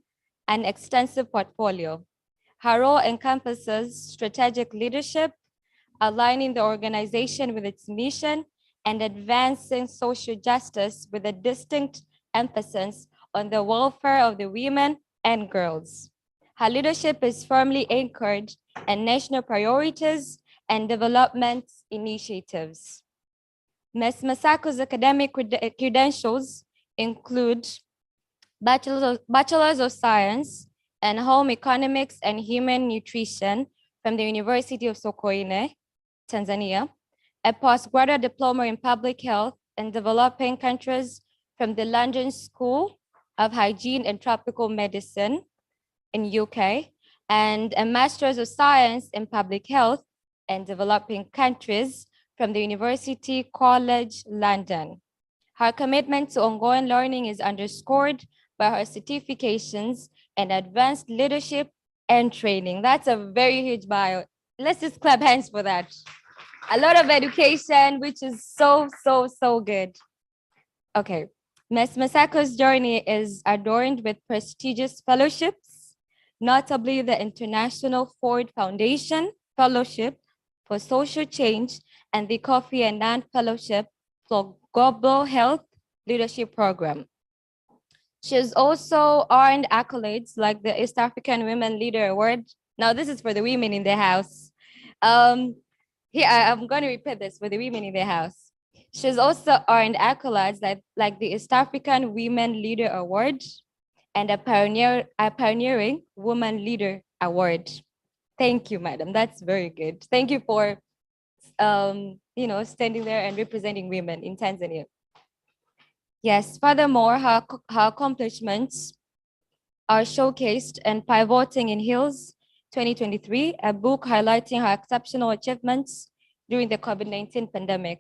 an extensive portfolio. Her role encompasses strategic leadership, aligning the organization with its mission, and advancing social justice with a distinct emphasis on the welfare of the women and girls. Her leadership is firmly anchored in national priorities and development initiatives. Ms. Masako's academic credentials include Bachelor's of Science in Home Economics and Human Nutrition from the University of Sokoine, Tanzania, a postgraduate diploma in Public Health in Developing Countries from the London School of Hygiene and Tropical Medicine in UK, and a Master's of Science in Public Health in Developing Countries from the University College London. Her commitment to ongoing learning is underscored by her certifications in advanced leadership and training. That's a very huge bio. Let's just clap hands for that. A lot of education, which is so, so, so good. Okay, Ms. Masako's journey is adorned with prestigious fellowships, notably the International Ford Foundation Fellowship for Social Change and the Kofi Annan Fellowship for Global Health Leadership Program. She has also earned accolades like the East African Women Leader Award. Now this is for the women in the house. Here, I'm going to repeat this for the women in the house. She's also earned accolades like the East African Women Leader Award and a Pioneering Woman Leader Award. Thank you, madam. That's very good. Thank you for standing there and representing women in Tanzania. Yes, furthermore, her accomplishments are showcased in Pivoting in Hills 2023, a book highlighting her exceptional achievements during the COVID-19 pandemic.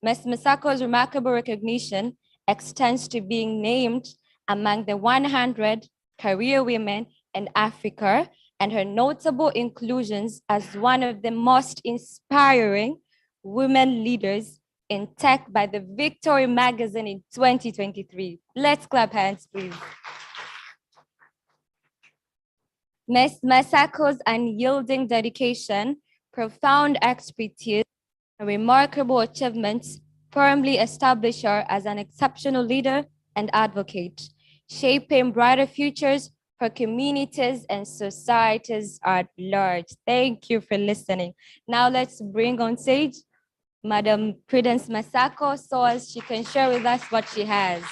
Ms. Masako's remarkable recognition extends to being named among the 100 career women in Africa and her notable inclusions as one of the most inspiring women leaders in tech by the Victory magazine in 2023. Let's clap hands, please. Ms. Masako's unyielding dedication, profound expertise, and remarkable achievements firmly establish her as an exceptional leader and advocate, shaping brighter futures for communities and societies at large. Thank you for listening. Now let's bring on stage Madam Prudence Masako so as she can share with us what she has.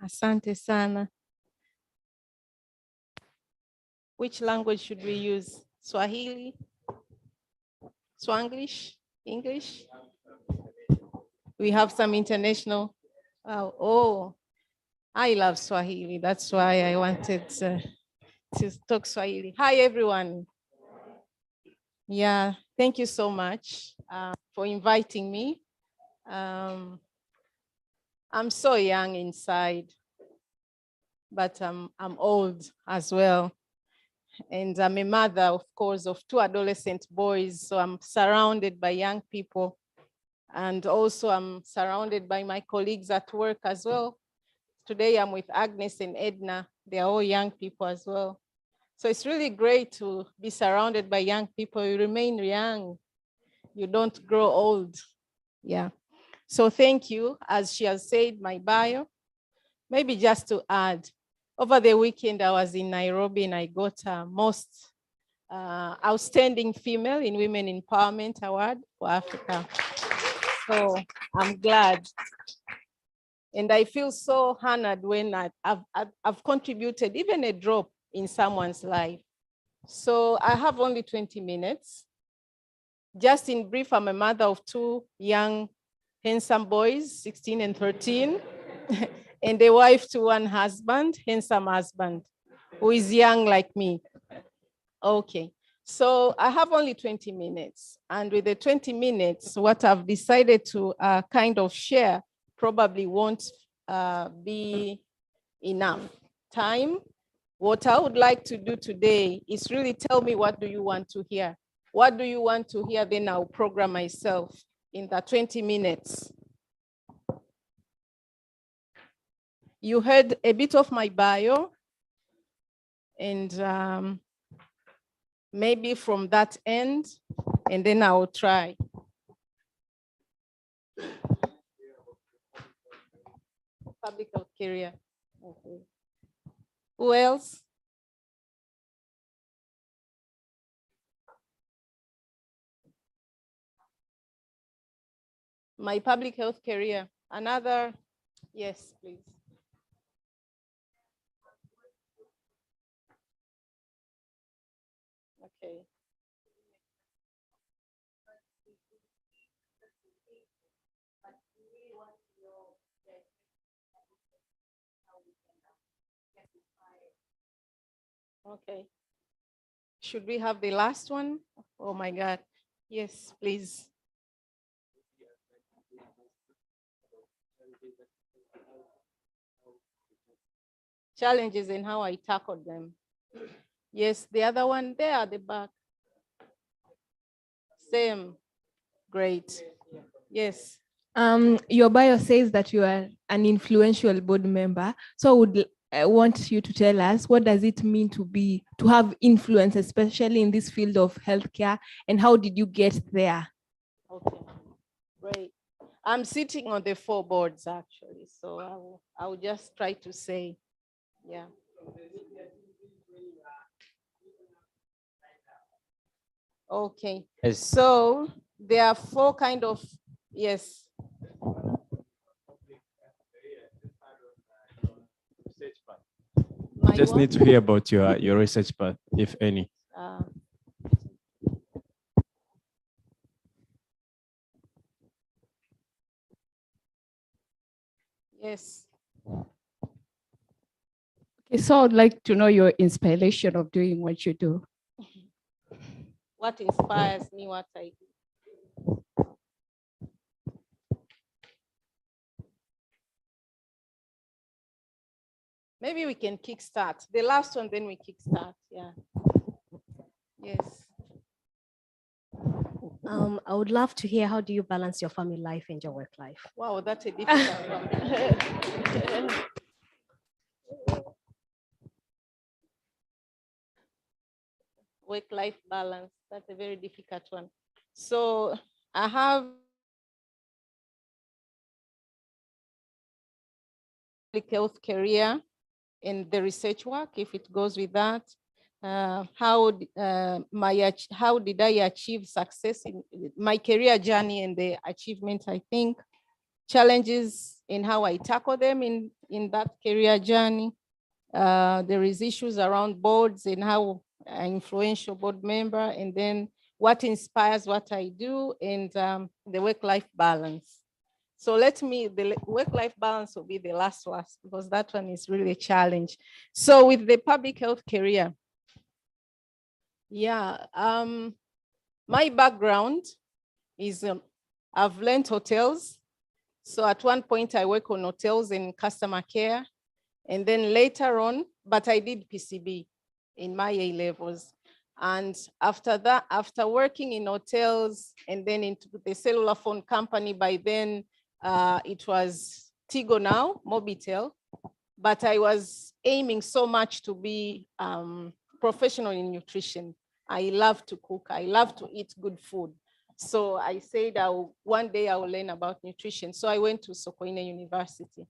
Asante sana. Which language should we use? Swahili? Swanglish? English? We have some international. Oh, I love Swahili. That's why I wanted to talk Swahili. Hi, everyone. Yeah, thank you so much for inviting me. I'm so young inside, but I'm old as well. And I'm a mother, of course, of 2 adolescent boys. So I'm surrounded by young people. And also I'm surrounded by my colleagues at work as well. Today I'm with Agnes and Edna. They're all young people as well. So it's really great to be surrounded by young people. You remain young. You don't grow old. Yeah. So thank you. As she has said, my bio, maybe just to add, over the weekend, I was in Nairobi and I got a most outstanding female in Women Empowerment Award for Africa. So I'm glad. And I feel so honored when I've contributed even a drop in someone's life. So I have only 20 minutes. Just in brief, I'm a mother of two young, handsome boys, 16 and 13, and a wife to one husband, handsome husband, who is young like me. Okay, so I have only 20 minutes. And with the 20 minutes, what I've decided to kind of share probably won't be enough time. What I would like to do today is really tell me, what do you want to hear? What do you want to hear? Then I'll program myself in the 20 minutes. You heard a bit of my bio, and maybe from that end, and then I will try. Public health career. Okay. Who else? My public health career. Another, yes, please. Okay. Okay. Should we have the last one? Oh my God. Yes, please. Challenges and how I tackled them. Yes, the other one there at the back. Same. Great. Yes. Your bio says that you are an influential board member. So I want you to tell us, what does it mean to have influence, especially in this field of healthcare, and how did you get there? Okay, great. I'm sitting on the 4 boards actually, so I will just try to say, yeah. Okay, Yes. so there are 4 kind of, yes. I just need to hear about your research path, if any. Yes. Okay, so I'd like to know your inspiration of doing what you do. What inspires me, what I do? Maybe we can kickstart. The last one, then we kickstart, yeah. Yes. I would love to hear, how do you balance your family life and your work life? Wow, that's a difficult one. Work-life balance, that's a very difficult one. So I have public health career in the research work, if it goes with that. How did I achieve success in my career journey and the achievement, I think. Challenges in how I tackle them in that career journey. There is issues around boards and how an influential board member, and then what inspires what I do, and the work-life balance. So the work-life balance will be the last one, because that one is really a challenge. So with the public health career, yeah, my background is I've learned hotels. So at one point I work on hotels and customer care. And then later on, but I did PCB in my A levels. And after that, after working in hotels and then into the cellular phone company, by then it was Tigo now, Mobitel. But I was aiming so much to be professional in nutrition. I love to cook. I love to eat good food. So I said one day I will learn about nutrition. So I went to Sokoine University.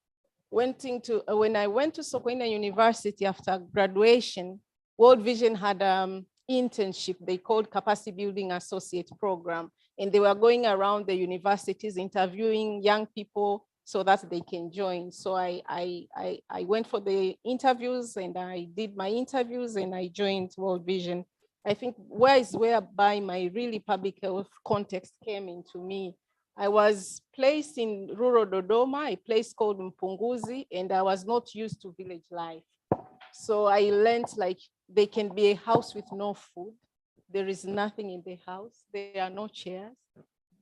When I went to Sokoine University after graduation, World Vision had internship they called Capacity Building Associate Program. And they were going around the universities interviewing young people so that they can join. So I went for the interviews and I did my interviews and I joined World Vision. I think whereby my really public health context came into me. I was placed in rural Dodoma, a place called Mpunguzi, and I was not used to village life. So I learned like there can be a house with no food. There is nothing in the house. There are no chairs.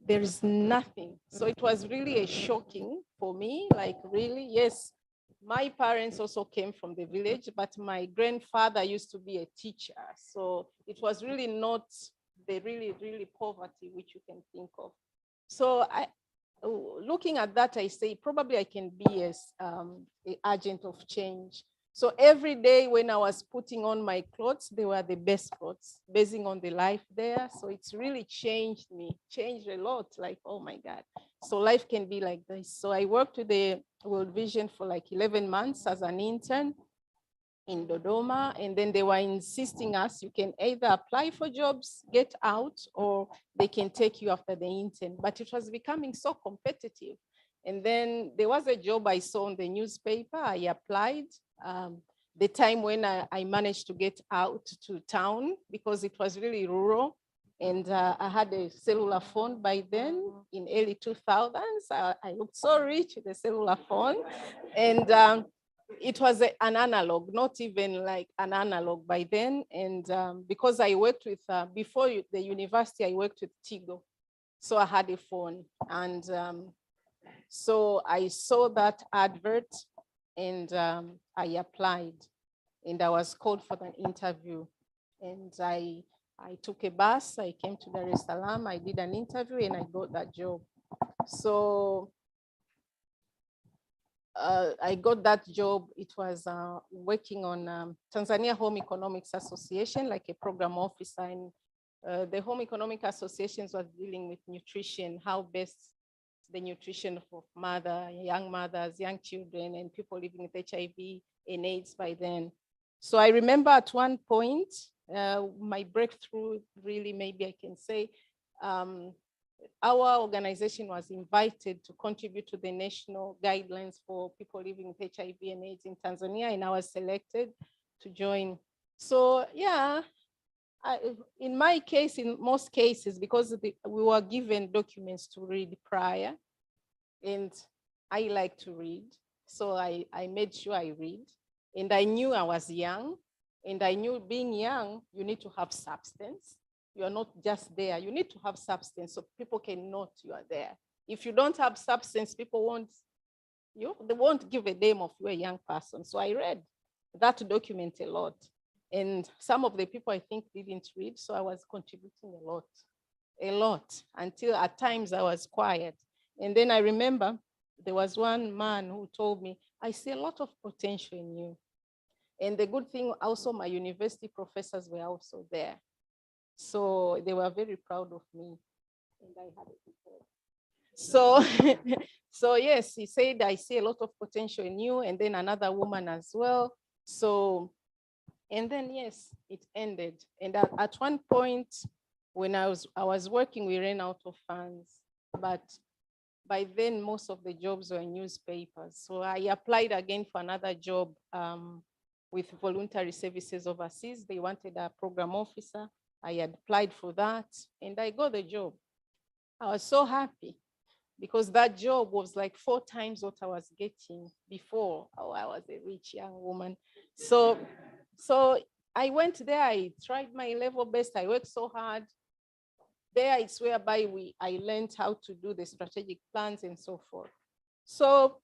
There is nothing. So it was really shocking for me, like really, yes, my parents also came from the village, but my grandfather used to be a teacher. So it was really not the really poverty which you can think of. So looking at that, I say probably I can be an agent of change. So every day when I was putting on my clothes, they were the best clothes, basing on the life there. So it's really changed me, changed a lot, like, oh my God. So life can be like this. So I worked with the World Vision for like 11 months as an intern in Dodoma, and then they were insisting us, you can either apply for jobs, get out, or they can take you after the intern. But it was becoming so competitive. And then there was a job I saw in the newspaper, I applied. The time when I managed to get out to town because it was really rural. And I had a cellular phone by then in early 2000s. I looked so rich with a cellular phone. And it was an analog, not even like an analog by then. And because I worked with, before the university, I worked with Tigo. So I had a phone. And so I saw that advert and I applied and I was called for an interview. And I took a bus, I came to Dar es Salaam, I did an interview and I got that job. So I got that job. It was working on Tanzania Home Economics Association, like a program officer. And the Home Economic Associations was dealing with nutrition, how best the nutrition of young mothers, young children, and people living with HIV and AIDS by then. So I remember at one point, my breakthrough, really, maybe I can say, our organization was invited to contribute to the national guidelines for people living with HIV and AIDS in Tanzania, and I was selected to join. So yeah, in my case, in most cases, because we were given documents to read prior, and I like to read, so I made sure I read, and I knew I was young, and I knew being young, you need to have substance. You are not just there. You need to have substance so people can note you are there. If you don't have substance, people they won't give a damn of you a young person. So I read that document a lot. And some of the people I think didn't read, so I was contributing a lot, until at times I was quiet. And then I remember there was one man who told me, I see a lot of potential in you. And the good thing also, my university professors were also there. So they were very proud of me, and I had it before. So, so yes, he said, I see a lot of potential in you, and then another woman as well. So, and then yes, it ended. And at one point, when I was working, we ran out of funds, but by then most of the jobs were in newspapers. So I applied again for another job with voluntary services overseas. They wanted a program officer. I had applied for that and I got the job. I was so happy because that job was like 4 times what I was getting before. Oh, I was a rich young woman. So I went there, I tried my level best. I worked so hard. There it's whereby I learned how to do the strategic plans and so forth. So,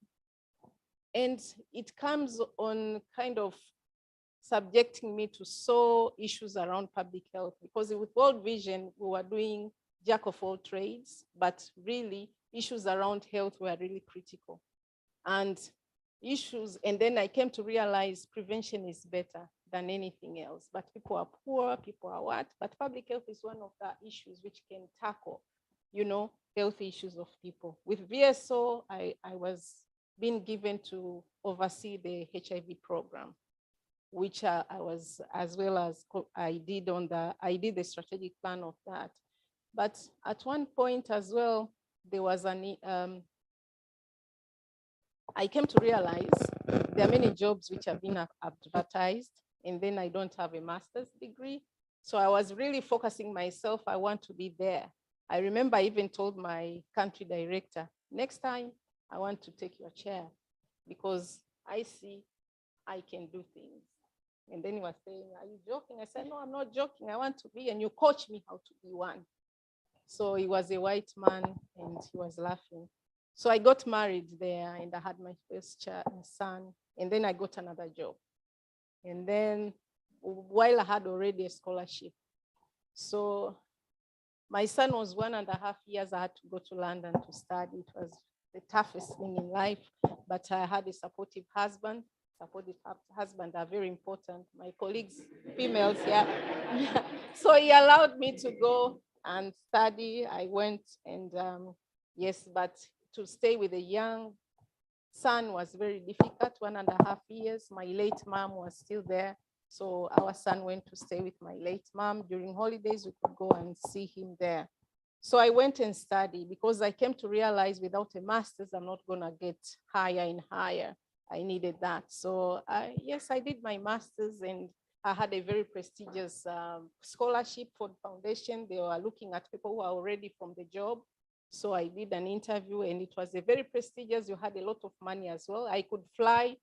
and it comes on kind of subjecting me to issues around public health, because with World Vision, we were doing jack of all trades, but really issues around health were really critical. And issues. And then I came to realize prevention is better than anything else. But people are poor, people are what? But public health is one of the issues which can tackle, health issues of people. With VSO, I was being given to oversee the HIV program, which I was, as well as I did the strategic plan of that. But at one point as well, there was I came to realize there are many jobs which have been advertised, and then I don't have a master's degree. So I was really focusing myself, I want to be there. I remember I even told my country director, next time I want to take your chair because I see I can do things. And then he was saying, are you joking? I said, no, I'm not joking. I want to be, and you coach me how to be one. So he was a white man and he was laughing. So I got married there and I had my first son, and then I got another job. And then while I had already a scholarship. So my son was 1.5 years. I had to go to London to study. It was the toughest thing in life, but I had a supportive husband. Supportive husbands are very important. My colleagues, females here. So he allowed me to go and study. I went and yes, but to stay with a young son was very difficult, 1.5 years. My late mom was still there. So our son went to stay with my late mom. During holidays, we could go and see him there. So I went and studied because I came to realize without a master's, I'm not gonna get higher and higher. I needed that. So yes, I did my master's and I had a very prestigious scholarship for the foundation. They were looking at people who are already from the job. So I did an interview and it was a very prestigious. You had a lot of money as well. I could fly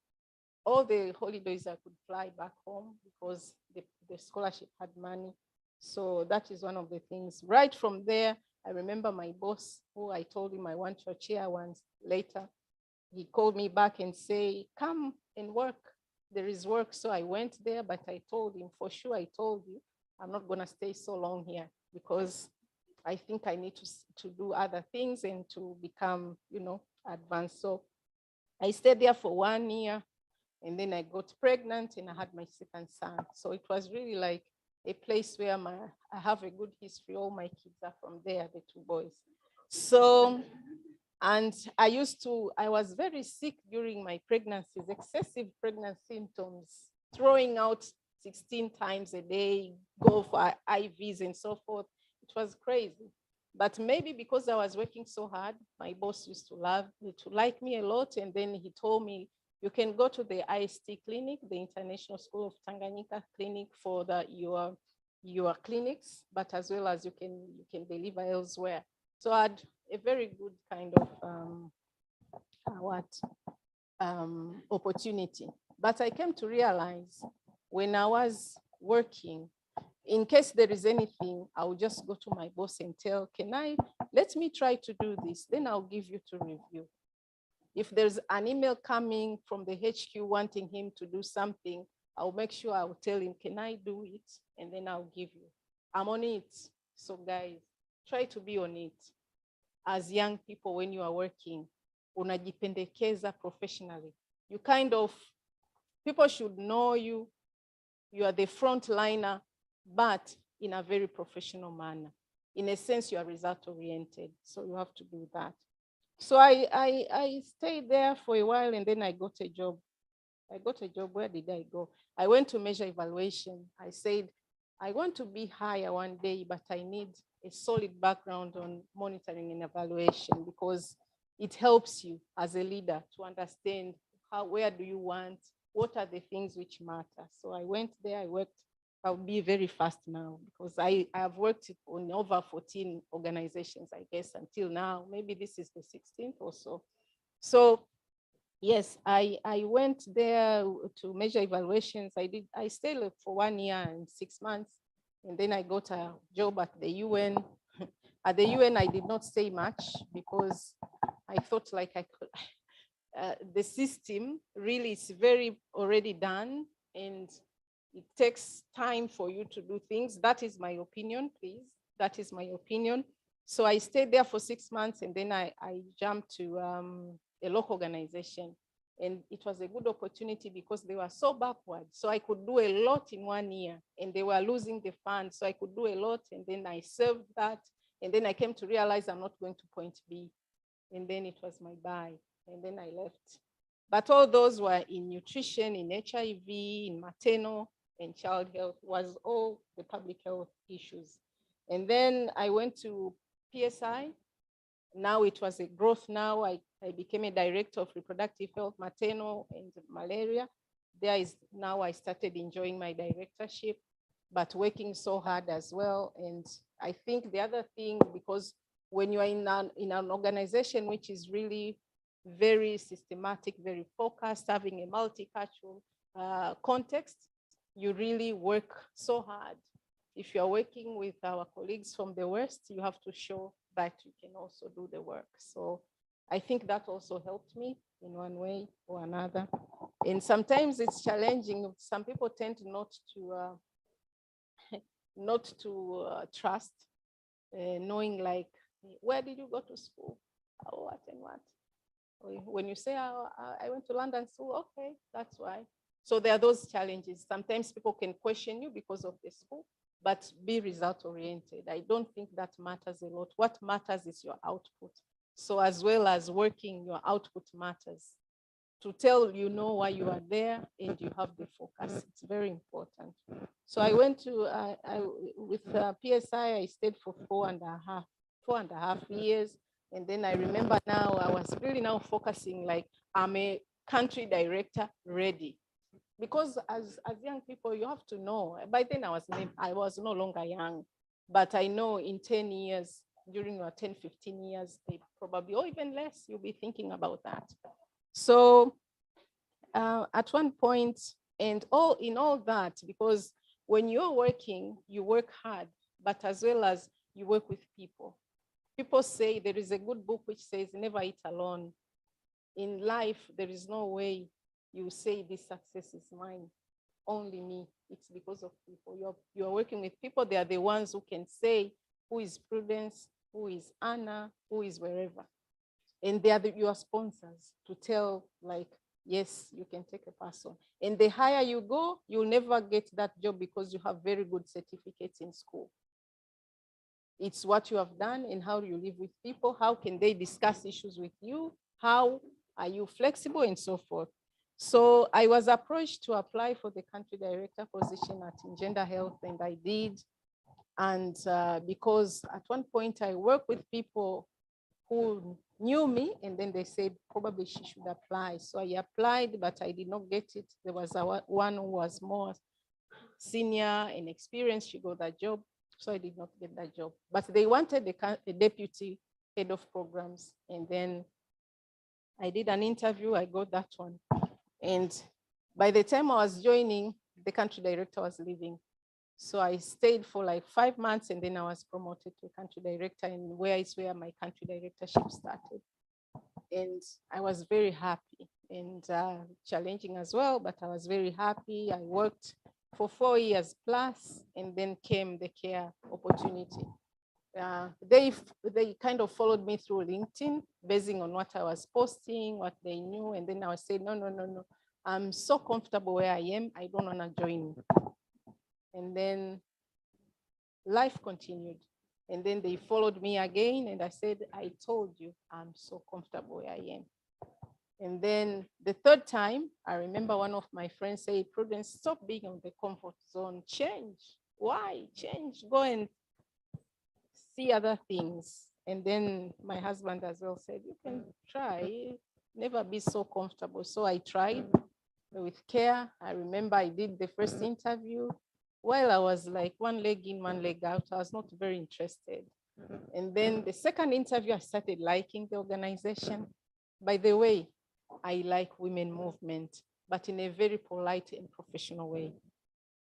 all the holidays. I could fly back home because the scholarship had money. So that is one of the things. Right from there, I remember my boss, who I told him I want your chair once later. He called me back and say, come and work. There is work. So I went there, but I told him, for sure, I told you, I'm not gonna stay so long here because I think I need to do other things and to become, advanced. So I stayed there for 1 year and then I got pregnant and I had my second son. So it was really like a place where I have a good history. All my kids are from there, the 2 boys. So, and I was very sick during my pregnancies, excessive pregnancy symptoms, throwing out 16 times a day, go for IVs and so forth. It was crazy. But maybe because I was working so hard, my boss used to like me a lot. And then he told me, you can go to the IST clinic, the International School of Tanganyika clinic for your clinics, but as well as you can deliver elsewhere. So I had a very good kind of opportunity. But I came to realize when I was working, in case there is anything, I'll just go to my boss and tell, let me try to do this, then I'll give you to review. If there's an email coming from the HQ wanting him to do something, I'll make sure I'll tell him, can I do it? And then I'll give you. I'm on it. So guys, try to be on it. As young people, when you are working, unajipendekeza professionally. You people should know you. You are the frontliner, but in a very professional manner. In a sense, you are result-oriented, so you have to do that. So I stayed there for a while and then I got a job. Where did I go? I went to measure evaluation. I said, I want to be higher one day, but I need a solid background on monitoring and evaluation because it helps you as a leader to understand where do you want, what are the things which matter. So I went there, I worked. I'll be very fast now because I have worked on over 14 organizations, I guess, until now. Maybe this is the 16th or so. So yes, I went there to measure evaluations. I stayed for 1 year and 6 months, and then I got a job at the UN. At the UN, I did not stay much because I thought like I could, the system really is very already done and it takes time for you to do things. That is my opinion, please. That is my opinion. So I stayed there for 6 months and then I jumped to a local organization. And it was a good opportunity because they were so backward. So I could do a lot in 1 year, and they were losing the funds. So I could do a lot, and then I served that. And then I came to realize I'm not going to point B. And then it was my buy, and then I left. But all those were in nutrition, in HIV, in maternal and child health, was all the public health issues. And then I went to PSI. Now it was a growth. Now I became a director of reproductive health, maternal and malaria. Now I started enjoying my directorship, but working so hard as well. And I think the other thing, because when you are in an organization which is really very systematic, very focused, having a multicultural context, you really work so hard. If you are working with our colleagues from the West, you have to show that you can also do the work. So I think that also helped me in one way or another. And sometimes it's challenging. Some people tend not to trust, knowing like, where did you go to school? What and what? When you say, I went to London school, okay, that's why. So there are those challenges. Sometimes people can question you because of the school, but be result oriented. I don't think that matters a lot. What matters is your output. So as well as working, your output matters. To tell you know why you are there and you have the focus. It's very important. So I went to, with PSI, I stayed for 4.5 years. And then I remember now I was really now focusing like I'm a country director ready. Because as young people, you have to know. By then I was no longer young, but I know in 10 years, during your 10, 15 years, they probably, or even less, you'll be thinking about that. So at one point, and in all that, because when you're working, you work hard, but as well as you work with people. People say there is a good book which says never eat alone. In life, there is no way you say this success is mine, only me. It's because of people. You're working with people. They are the ones who can say who is Prudence, who is Anna, who is wherever. And they are your sponsors to tell like, yes, you can take a person. And the higher you go, you'll never get that job because you have very good certificates in school. It's what you have done and how you live with people. How can they discuss issues with you? How are you flexible and so forth? So I was approached to apply for the country director position at Gender Health, and I did. And because at one point I worked with people who knew me, and then they said probably she should apply. So I applied, but I did not get it. There was one who was more senior and experienced. She got that job, so I did not get that job. But they wanted a deputy head of programs, and then I did an interview. I got that one. And by the time I was joining, the country director was leaving. So I stayed for like 5 months, and then I was promoted to country director, and where my country directorship started. And I was very happy and challenging as well, but I was very happy. I worked for 4 years plus, and then came the care opportunity. They kind of followed me through LinkedIn, basing on what I was posting, what they knew, and then I was saying, no, I'm so comfortable where I am, I don't want to join you. And then life continued. And then they followed me again, and I said, I told you, I'm so comfortable where I am. And then the third time, I remember one of my friends say, Prudence, stop being on the comfort zone, change. Why? Change, go and see other things. And then my husband as well said, you can try, never be so comfortable. So I tried with care. I remember I did the first interview. While I was like one leg in, one leg out, I was not very interested. And then the second interview, I started liking the organization. By the way, I like women movement, but in a very polite and professional way.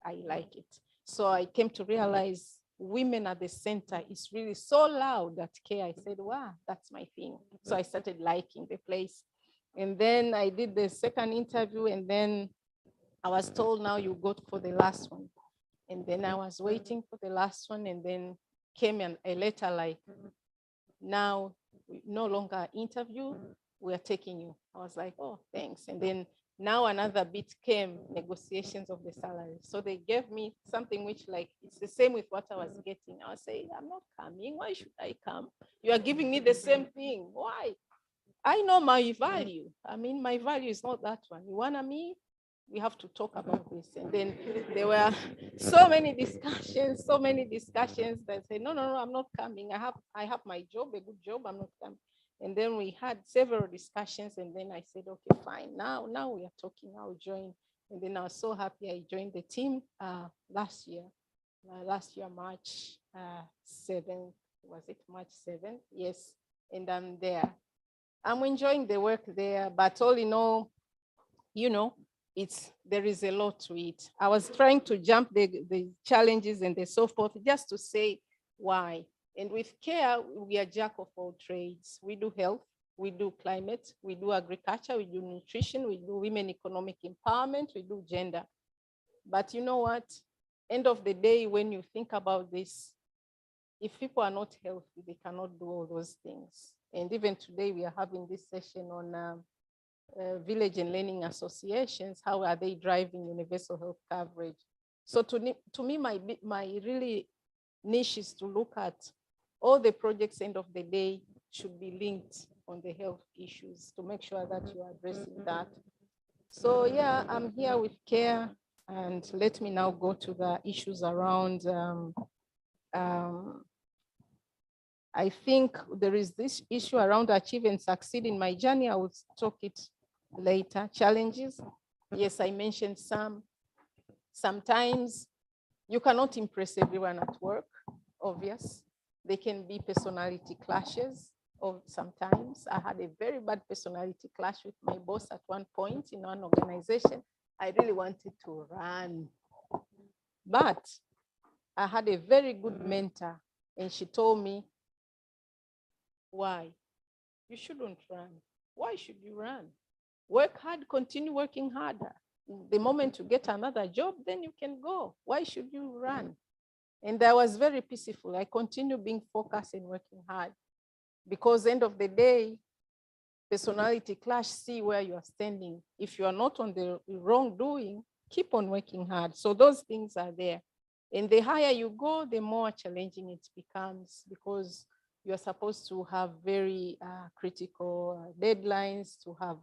I like it. So I came to realize women at the center is really so loud at care. I said, wow, that's my thing. So I started liking the place. And then I did the second interview, and then I was told, now you go for the last one. And then I was waiting for the last one, and then came a letter like, now we no longer interview, we are taking you. I was like, oh, thanks. And then now another bit came, negotiations of the salary. So they gave me something which like, it's the same with what I was getting. I was saying, I'm not coming. Why should I come? You are giving me the same thing. Why? I know my value. I mean, my value is not that one. You wanna me? We have to talk about this. And then there were so many discussions that say, no, I'm not coming. I have my job, a good job, I'm not coming. And then we had several discussions, and then I said, okay, fine. Now we are talking, I'll join. And then I was so happy I joined the team last year, March 7th. Was it March 7th? Yes. And I'm there. I'm enjoying the work there, but all in all, you know, there is a lot to it. I was trying to jump the challenges and the so forth just to say why. And with CARE, we are jack of all trades. We do health, we do climate, we do agriculture, we do nutrition, we do women economic empowerment, we do gender. But you know what? End of the day, when you think about this, if people are not healthy, they cannot do all those things. And even today, we are having this session on village and learning associations. How are they driving universal health coverage? So to me, my really niche is to look at all the projects, end of the day, should be linked on the health issues to make sure that you are addressing that. So yeah, I'm here with CARE, and let me now go to the issues around I think there is this issue around achieve and succeed in my journey. I will talk it later. Challenges. Yes, I mentioned some. Sometimes you cannot impress everyone at work, obvious. There can be personality clashes, or sometimes I had a very bad personality clash with my boss at one point in one organization. I really wanted to run. But I had a very good mentor, and she told me, why? You shouldn't run. Why should you run? Work hard, continue working harder. The moment you get another job, then you can go. Why should you run? And I was very peaceful. I continue being focused and working hard, because end of the day, personality clash, see where you are standing. If you are not on the wrongdoing, keep on working hard. So those things are there. And the higher you go, the more challenging it becomes, because you're supposed to have very critical deadlines, to have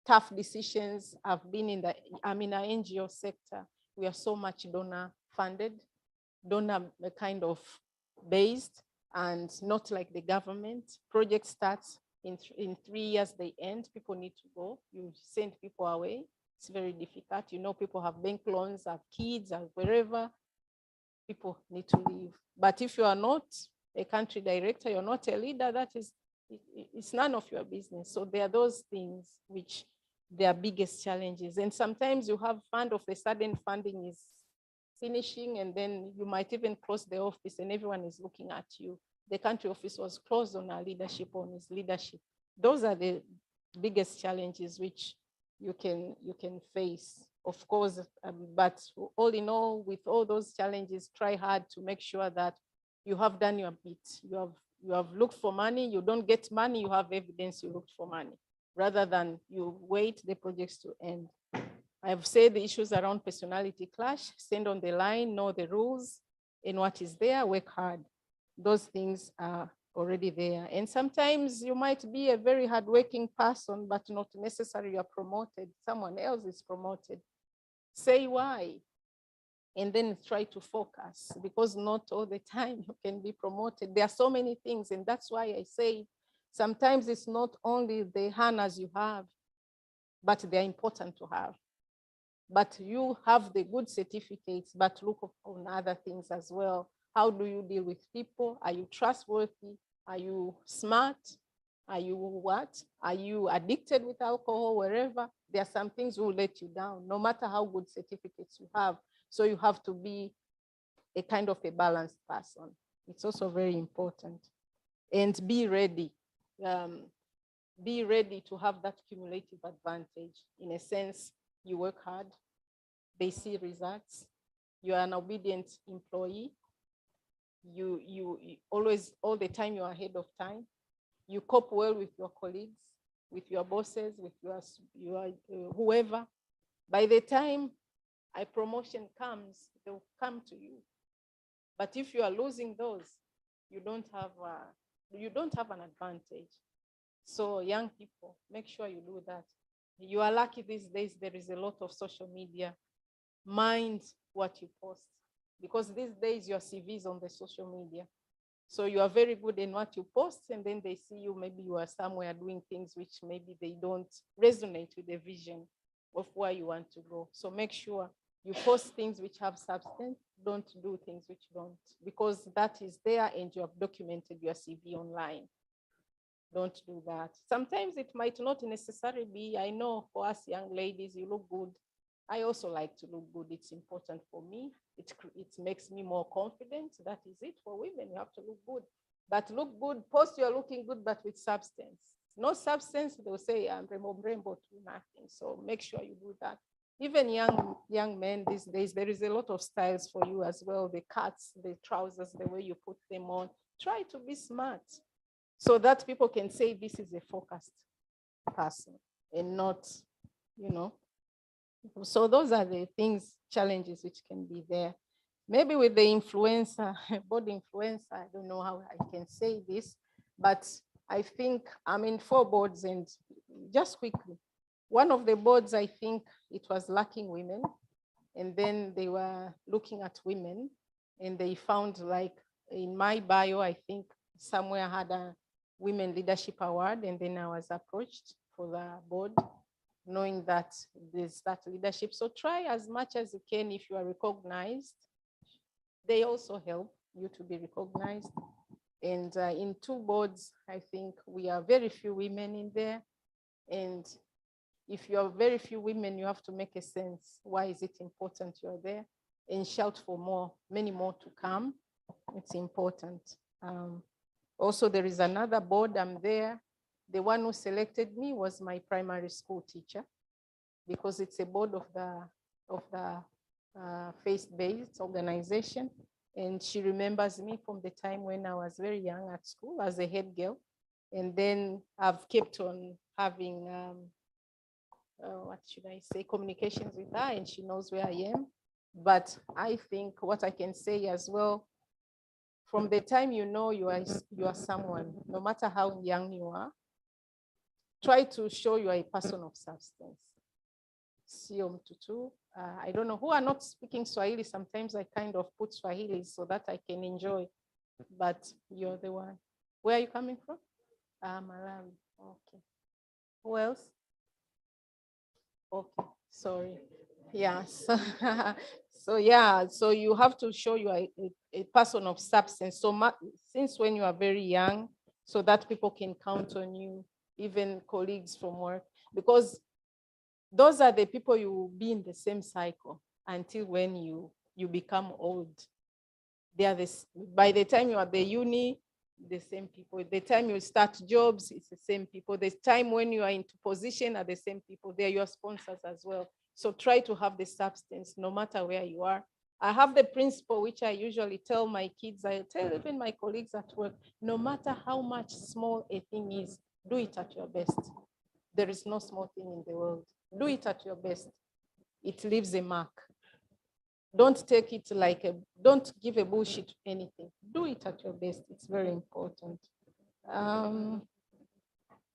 tough decisions. I've been I'm in an NGO sector. We are so much donor funded, donor kind of based, and not like the government. Project starts in 3 years, they end, people need to go. You send people away. It's very difficult. You know, people have bank loans, have kids, have wherever. People need to leave. But if you are not a country director, you're not a leader, it's none of your business. So there are those things which they are biggest challenges. And sometimes you have fund, of a sudden funding is finishing, and then you might even close the office and everyone is looking at you. The country office was closed on our leadership, on his leadership. Those are the biggest challenges which you can face, of course. But all in all, with all those challenges, try hard to make sure that you have done your bit. You have looked for money. You don't get money, you have evidence you looked for money, rather than you wait the projects to end. I've said the issues around personality clash, stand on the line, know the rules, and what is there, work hard. Those things are already there. And sometimes you might be a very hardworking person, but not necessarily you are promoted. Someone else is promoted. Say why, and then try to focus, because not all the time you can be promoted. There are so many things, and that's why I say sometimes it's not only the honors you have, but they're important to have. But you have the good certificates, but look on other things as well. How do you deal with people? Are you trustworthy? Are you smart? Are you what? Are you addicted with alcohol, wherever? There are some things will let you down, no matter how good certificates you have. So you have to be a kind of a balanced person. It's also very important. And be ready. Be ready to have that cumulative advantage. In a sense, you work hard, they see results. You are an obedient employee. You always, all the time, you are ahead of time. You cope well with your colleagues. with your bosses, with your whoever. By the time a promotion comes, they'll come to you. But if you are losing those, you don't have an advantage. So young people, make sure you do that. You are lucky these days, there is a lot of social media. Mind what you post, because these days your CV is on the social media. So you are very good in what you post, and then they see you, maybe you are somewhere doing things which maybe they don't resonate with the vision of where you want to go. So make sure you post things which have substance, don't do things which don't, because that is there and you have documented your CV online. Don't do that. Sometimes it might not necessarily be, I know for us young ladies, you look good. I also like to look good. It's important for me. It makes me more confident. That is it. For women, you have to look good. But look good, post you're looking good, but with substance. No substance, they'll say, I'm rainbow to nothing. So make sure you do that. Even young men these days, there is a lot of styles for you as well. The cuts, the trousers, the way you put them on. Try to be smart so that people can say this is a focused person and not, you know. So those are the things, challenges which can be there. Maybe with the influencer, board influencer, I don't know how I can say this, but I think I'm in 4 boards, and just quickly, one of the boards, I think it was lacking women, and then they were looking at women, and they found, like in my bio, I think somewhere I had a Women Leadership Award, and then I was approached for the board, knowing that there's that leadership. So try as much as you can. If you are recognized, they also help you to be recognized. And in 2 boards, I think we are very few women in there. And if you are very few women, you have to make a sense. Why is it important you're there? And shout for more, many more to come. It's important. Also, there is another board, I'm there. The one who selected me was my primary school teacher, because it's a board of the faith-based organization. And she remembers me from the time when I was very young at school as a head girl. And then I've kept on having, what should I say, communications with her, and she knows where I am. But I think what I can say as well, from the time you know you are someone, no matter how young you are, try to show you are a person of substance. Sio mtutu. I don't know who are not speaking Swahili. Sometimes I kind of put Swahili so that I can enjoy, but you're the one. Where are you coming from? Malawi. Okay. Who else? Okay, sorry. Yeah, so yeah, so you have to show you are a person of substance. So since when you are very young, so that people can count on you, even colleagues from work, because those are the people you will be in the same cycle until when you become old. They are by the time you are the uni, the same people. The time you start jobs, it's the same people. The time when you are into position are the same people. They are your sponsors as well. So try to have the substance no matter where you are. I have the principle which I usually tell my kids, I tell even my colleagues at work, no matter how much small a thing is, do it at your best. There is no small thing in the world. Do it at your best. It leaves a mark. Don't take it like don't give a bullshit to anything. Do it at your best. It's very important.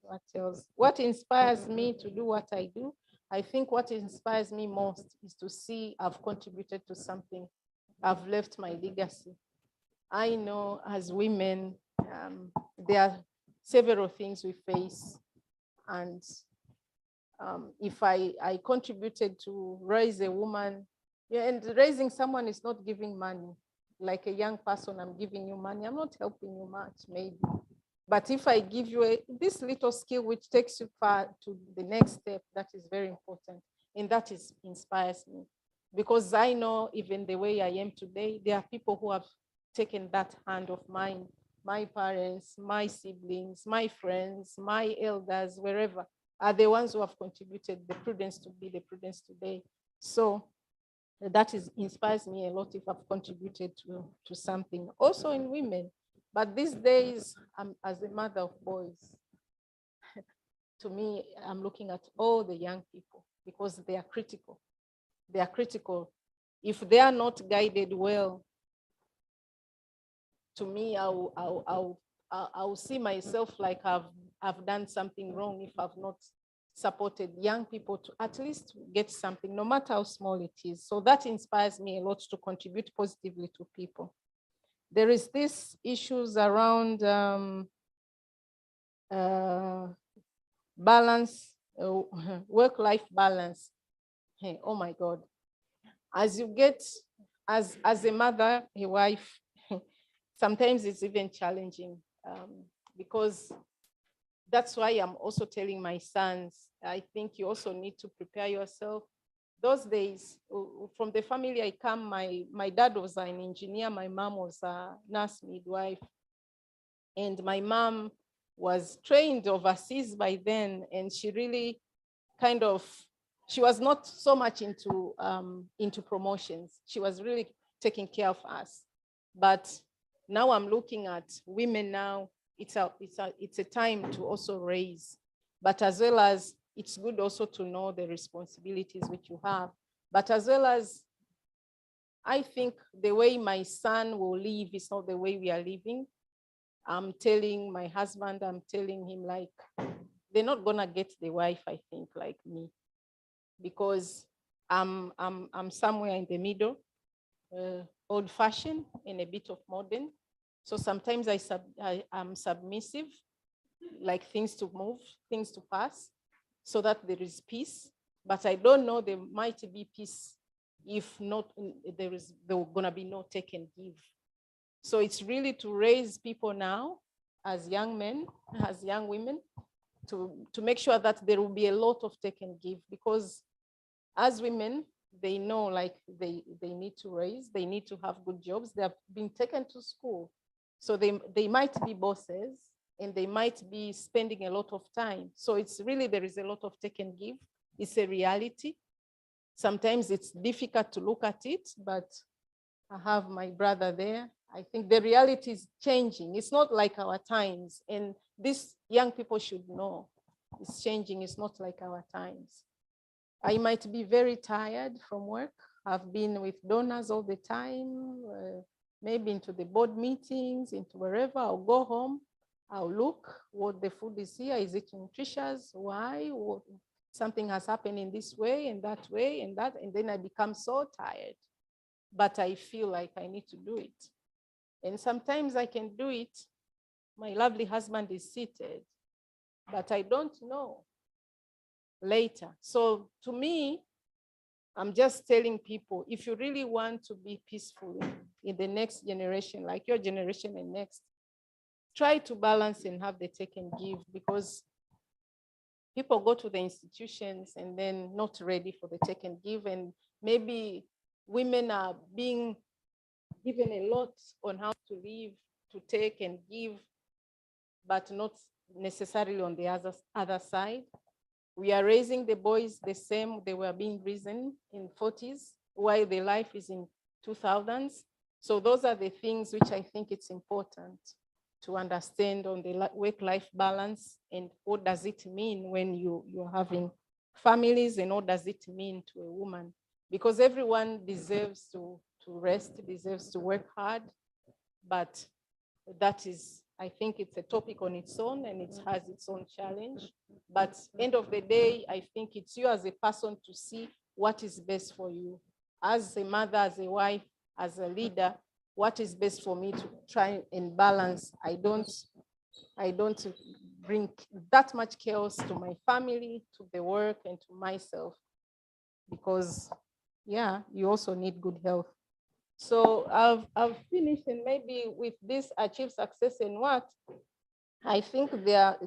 What else? What inspires me to do what I do? I think what inspires me most is to see I've contributed to something. I've left my legacy. I know as women, there are several things we face. And if I contributed to raise a woman, yeah, and raising someone is not giving money. Like a young person, I'm giving you money. I'm not helping you much, maybe. But if I give you this little skill which takes you far to the next step, that is very important. And that inspires me. Because I know even the way I am today, there are people who have taken that hand of mine, my parents, my siblings, my friends, my elders, wherever, are the ones who have contributed the prudence to be the prudence today. So that inspires me a lot if I've contributed to something. Also in women. But these days, I'm as a mother of boys. to me, I'm looking at all the young people because they are critical. They are critical. If they are not guided well, to me, I'll see myself like I've done something wrong if I've not supported young people to at least get something, no matter how small it is. So that inspires me a lot to contribute positively to people. There is this issues around balance, work-life balance. Hey, oh my God. As you get, as a mother, a wife, sometimes it's even challenging because that's why I'm also telling my sons, I think you also need to prepare yourself. Those days, from the family I come, my dad was an engineer, my mom was a nurse midwife, and my mom was trained overseas by then, and she really kind of, she was not so much into promotions. She was really taking care of us. But now I'm looking at women now, it's a time to also raise, but as well as it's good also to know the responsibilities which you have, but as well as I think the way my son will live is not the way we are living. I'm telling my husband, I'm telling him like, they're not gonna get the wife, I think, like me, because I'm somewhere in the middle, old fashioned and a bit of modern. So sometimes I'm submissive, like things to move, things to pass, so that there is peace. But I don't know, there might be peace if not, there gonna be no take and give. So it's really to raise people now as young men, as young women, to make sure that there will be a lot of take and give, because as women, they know like they need to raise, they need to have good jobs. They have been taken to school. So they might be bosses and they might be spending a lot of time. So it's really, there is a lot of take and give. It's a reality. Sometimes it's difficult to look at it, but I have my brother there. I think the reality is changing. It's not like our times. And these young people should know it's changing. It's not like our times. I might be very tired from work. I've been with donors all the time, maybe into the board meetings, into wherever. I'll go home. I'll look what the food is here. Is it nutritious? Why? What, something has happened in this way and that way and that. And then I become so tired. But I feel like I need to do it. And sometimes I can do it. My lovely husband is seated, but I don't know later. So to me, I'm just telling people, if you really want to be peaceful in the next generation, like your generation and next, try to balance and have the take and give, because people go to the institutions and then not ready for the take and give. And maybe women are being given a lot on how to live, to take and give, but not necessarily on the other side. We are raising the boys the same they were being raised in 40s, while their life is in 2000s. So those are the things which I think it's important to understand on the work-life balance, and what does it mean when you're having families, and what does it mean to a woman? Because everyone deserves to rest, deserves to work hard, but that is, I think it's a topic on its own and it has its own challenge. But end of the day, I think it's you as a person to see what is best for you. As a mother, as a wife, as a leader, what is best for me to try and balance. I don't bring that much chaos to my family, to the work, and to myself, because yeah, you also need good health. So I've finished, and maybe with this achieve success in what? I think there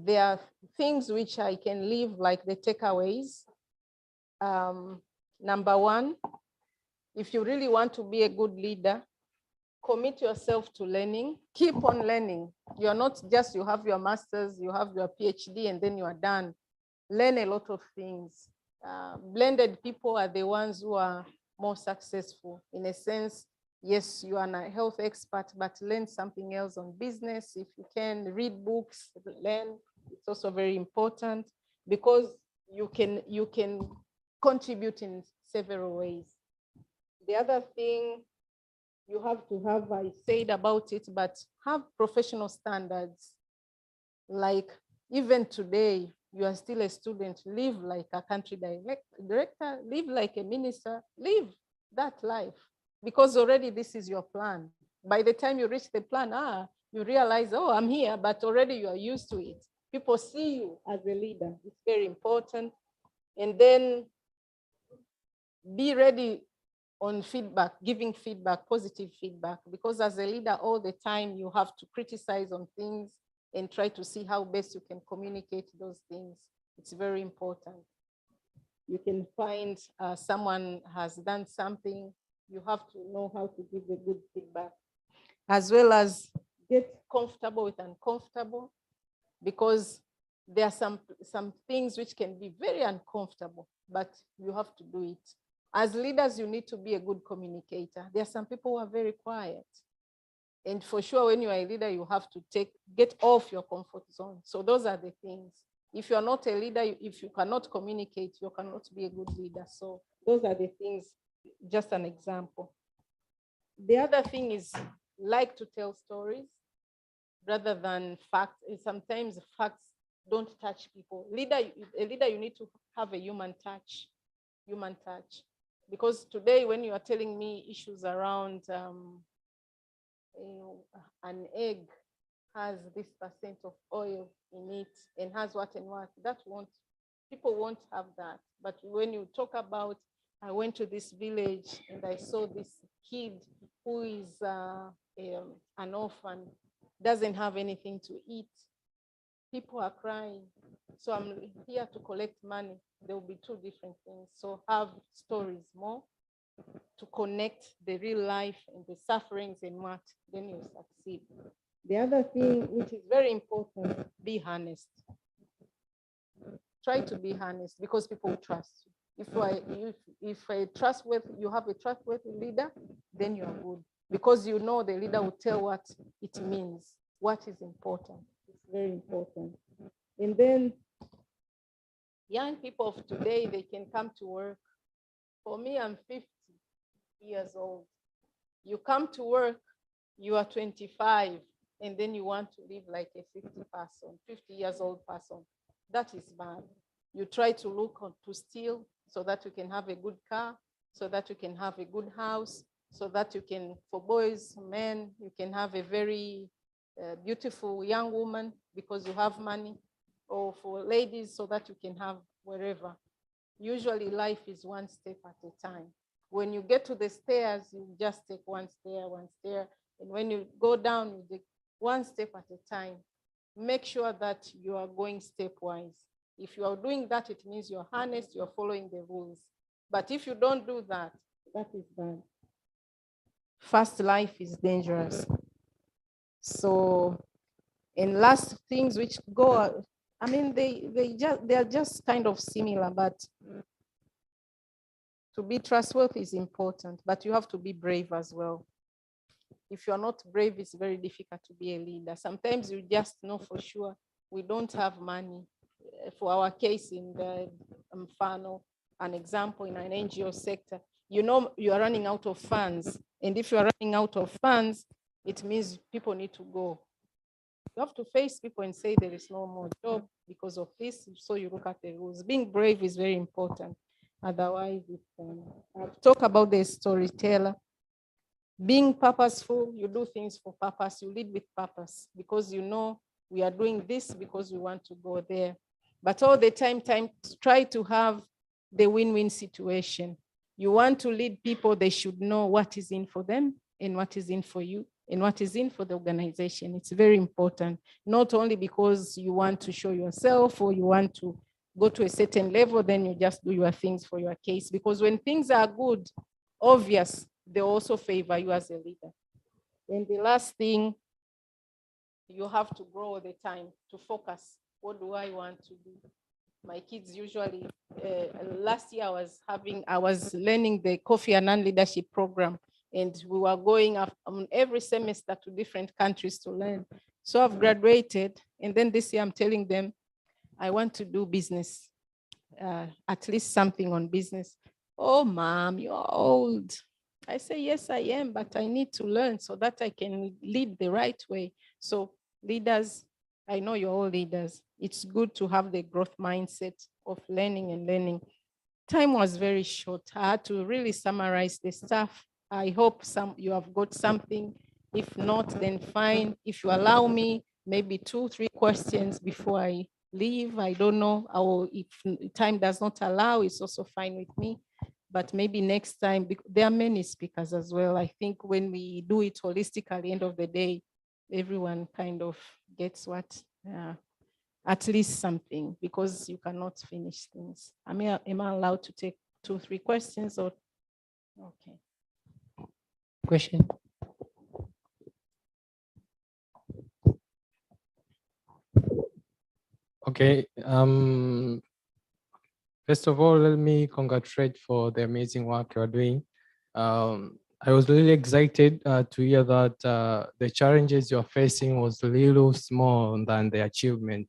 are things which I can leave, like the takeaways. Number one, if you really want to be a good leader, commit yourself to learning, keep on learning. You're not just, you have your master's, you have your PhD, and then you are done. Learn a lot of things. Blended people are the ones who are more successful. In a sense, yes, you are a health expert, but learn something else on business. If you can, read books, learn. It's also very important because you can contribute in several ways. The other thing you have to have, I said about it, but have professional standards. Like even today, you are still a student, live like a country director, live like a minister, live that life. Because already this is your plan. By the time you reach the plan, you realize, oh, I'm here, but already you are used to it. People see you as a leader. It's very important. And then be ready on feedback, giving feedback, positive feedback, because as a leader all the time you have to criticize on things and try to see how best you can communicate those things. It's very important. You can find someone has done something, you have to know how to give a good feedback, as well as get comfortable with uncomfortable, because there are some things which can be very uncomfortable, but you have to do it. As leaders, you need to be a good communicator. There are some people who are very quiet. And for sure, when you are a leader, you have to get off your comfort zone. So those are the things. If you're not a leader, if you cannot communicate, you cannot be a good leader. So those are the things, just an example. The other thing is like to tell stories rather than facts. And sometimes facts don't touch people. A leader, you need to have a human touch. Because today, when you are telling me issues around an egg has this percent of oil in it and has what and what, people won't have that. But when you talk about, I went to this village and I saw this kid who is an orphan, doesn't have anything to eat. People are crying. So I'm here to collect money. There will be two different things. So have stories more to connect the real life and the sufferings and what, then you succeed. The other thing, which is very important, be honest. Try to be honest because people trust you. If you have a trustworthy leader, then you are good because you know the leader will tell what it means, what is important. It's very important. And then young people of today, they can come to work. For me, I'm 50 years old. You come to work, you are 25, and then you want to live like a 50 years old person. That is bad. You try to look to steal so that you can have a good car, so that you can have a good house, so that you can, for boys, men, you can have a very beautiful young woman because you have money, or for ladies so that you can have wherever. Usually life is one step at a time. When you get to the stairs, you just take one stair. And when you go down, you take one step at a time. Make sure that you are going stepwise. If you are doing that, it means you're honest, you're following the rules. But if you don't do that, that is bad. Fast life is dangerous. So, and last things which go, I mean, they are just kind of similar, but to be trustworthy is important, but you have to be brave as well. If you're not brave, it's very difficult to be a leader. Sometimes you just know for sure we don't have money. For our case in the Mfano, an example in an NGO sector, you know you are running out of funds. And if you are running out of funds, it means people need to go. You have to face people and say there is no more job because of this. So you look at the rules. Being brave is very important. Otherwise, I've talked about the storyteller. Being purposeful, you do things for purpose, you lead with purpose because you know we are doing this because we want to go there. But all the time, try to have the win-win situation. You want to lead people, they should know what is in for them and what is in for you and what is in for the organization. It's very important, not only because you want to show yourself or you want to go to a certain level, then you just do your things for your case. Because when things are good, obvious, they also favor you as a leader. And the last thing, you have to grow all the time to focus. What do I want to do? My kids usually, last year I was learning the Kofi Annan leadership program, and we were going up every semester to different countries to learn. So I've graduated, and then this year I'm telling them, I want to do business, at least something on business. Oh, mom, you're old. I say, yes, I am, but I need to learn so that I can lead the right way. So leaders, I know you're all leaders. It's good to have the growth mindset of learning and learning. Time was very short. I had to really summarize the stuff. I hope you have got something. If not, then fine. If you allow me, maybe 2-3 questions before I leave. I don't know. Or if time does not allow, it's also fine with me. But maybe next time, there are many speakers as well. I think when we do it holistically, at the end of the day, everyone kind of gets what, at least something, because you cannot finish things. Am I allowed to take 2-3 questions or? Okay. Question. Okay. First of all, let me congratulate for the amazing work you're doing. I was really excited to hear that the challenges you're facing was a little small than the achievement.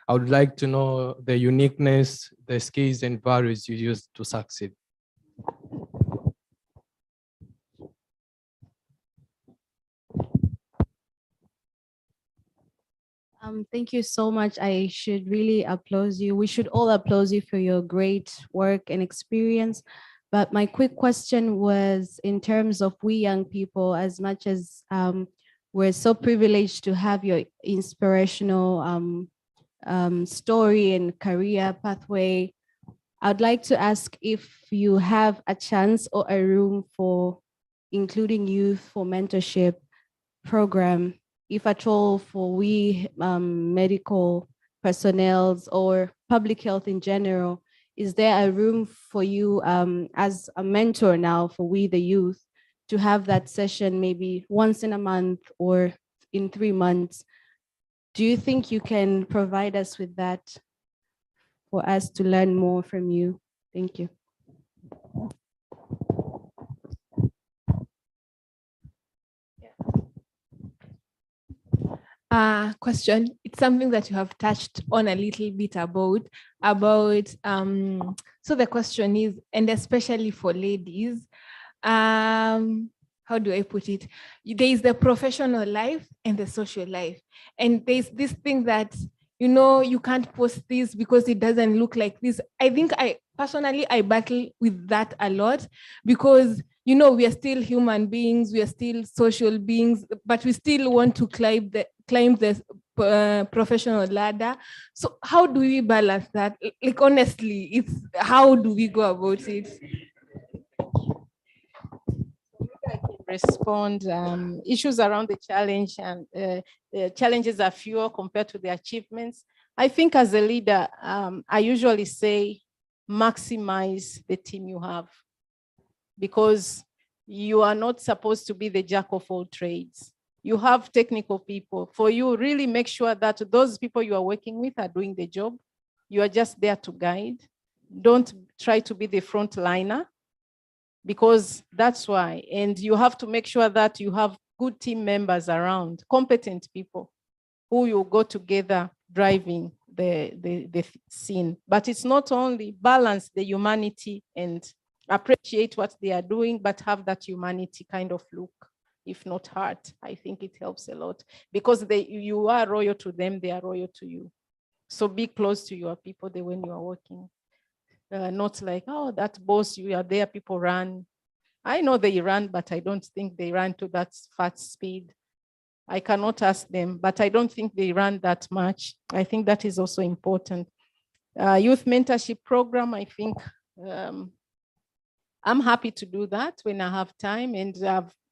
I would like to know the uniqueness, the skills and values you used to succeed. Thank you so much. I should really applaud you. We should all applaud you for your great work and experience. But my quick question was in terms of we young people, as much as we're so privileged to have your inspirational story and career pathway, I'd like to ask if you have a chance or a room for including youth for mentorship program, if at all, for we medical personnel or public health in general. Is there a room for you as a mentor now for we the youth to have that session maybe once in a month or in 3 months? Do you think you can provide us with that for us to learn more from you? Thank you. Question. It's something that you have touched on a little bit about so the question is, and especially for ladies, how do I put it? There is the professional life and the social life, and there's this thing that you can't post this because it doesn't look like this. I think I personally battle with that a lot, because we are still human beings, we are still social beings, but we still want to climb the professional ladder. So how do we balance that? Like, honestly, it's how do we go about it? Respond. Issues around the challenge, and the challenges are fewer compared to the achievements. I think as a leader, I usually say maximize the team you have, because you are not supposed to be the jack of all trades. You have technical people. For you, really make sure that those people you are working with are doing the job. You are just there to guide. Don't try to be the front liner, because that's why. And you have to make sure that you have good team members around, competent people who you go together driving the scene. But it's not only balance the humanity and appreciate what they are doing, but have that humanity kind of look, if not heart. I think it helps a lot, because you are loyal to them, they are loyal to you. So be close to your people when you are working. Not like, oh, that boss, you are there, people run. I know they run, but I don't think they run to that fast speed. I cannot ask them, but I don't think they run that much. I think that is also important. Youth mentorship program, I think I'm happy to do that when I have time, and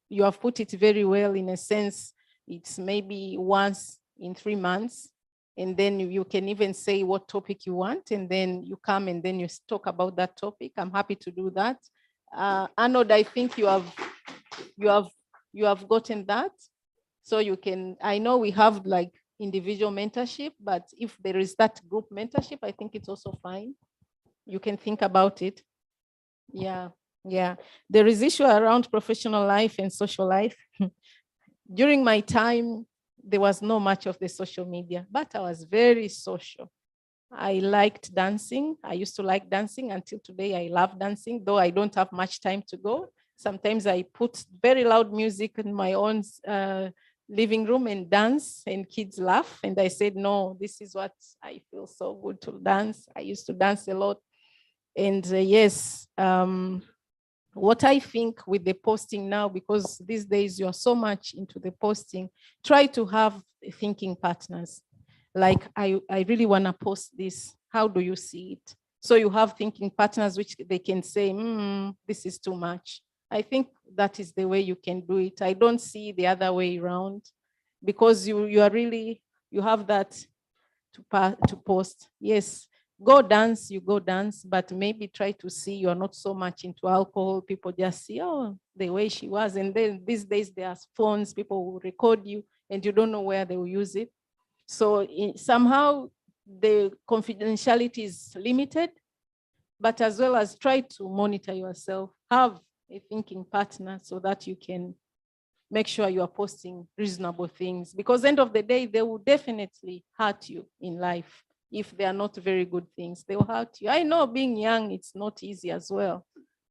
you have put it very well in a sense. It's maybe once in 3 months, and then you can even say what topic you want, and then you come and then you talk about that topic. I'm happy to do that. Arnold, I think you have gotten that. So you can, I know we have like individual mentorship, but if there is that group mentorship, I think it's also fine. You can think about it. Yeah. There is issue around professional life and social life. During my time, there was not much of the social media, but I was very social. I liked dancing. I used to like dancing until today. I love dancing, though I don't have much time to go. Sometimes I put very loud music in my own living room and dance, and kids laugh. And I said, no, this is what I feel so good to dance. I used to dance a lot. And yes, what I think with the posting now, because these days you're so much into the posting, try to have thinking partners. Like, I really want to post this. How do you see it? So you have thinking partners which they can say, this is too much. I think that is the way you can do it. I don't see the other way around, because you are really, you have that to post. Yes, go dance, you go dance, but maybe try to see you're not so much into alcohol. People just see, oh, the way she was. And then these days there's phones, people will record you and you don't know where they will use it. So somehow the confidentiality is limited, but as well as try to monitor yourself, have a thinking partner so that you can make sure you are posting reasonable things, because end of the day, they will definitely hurt you in life. If they are not very good things, they will hurt you. I know being young, it's not easy as well,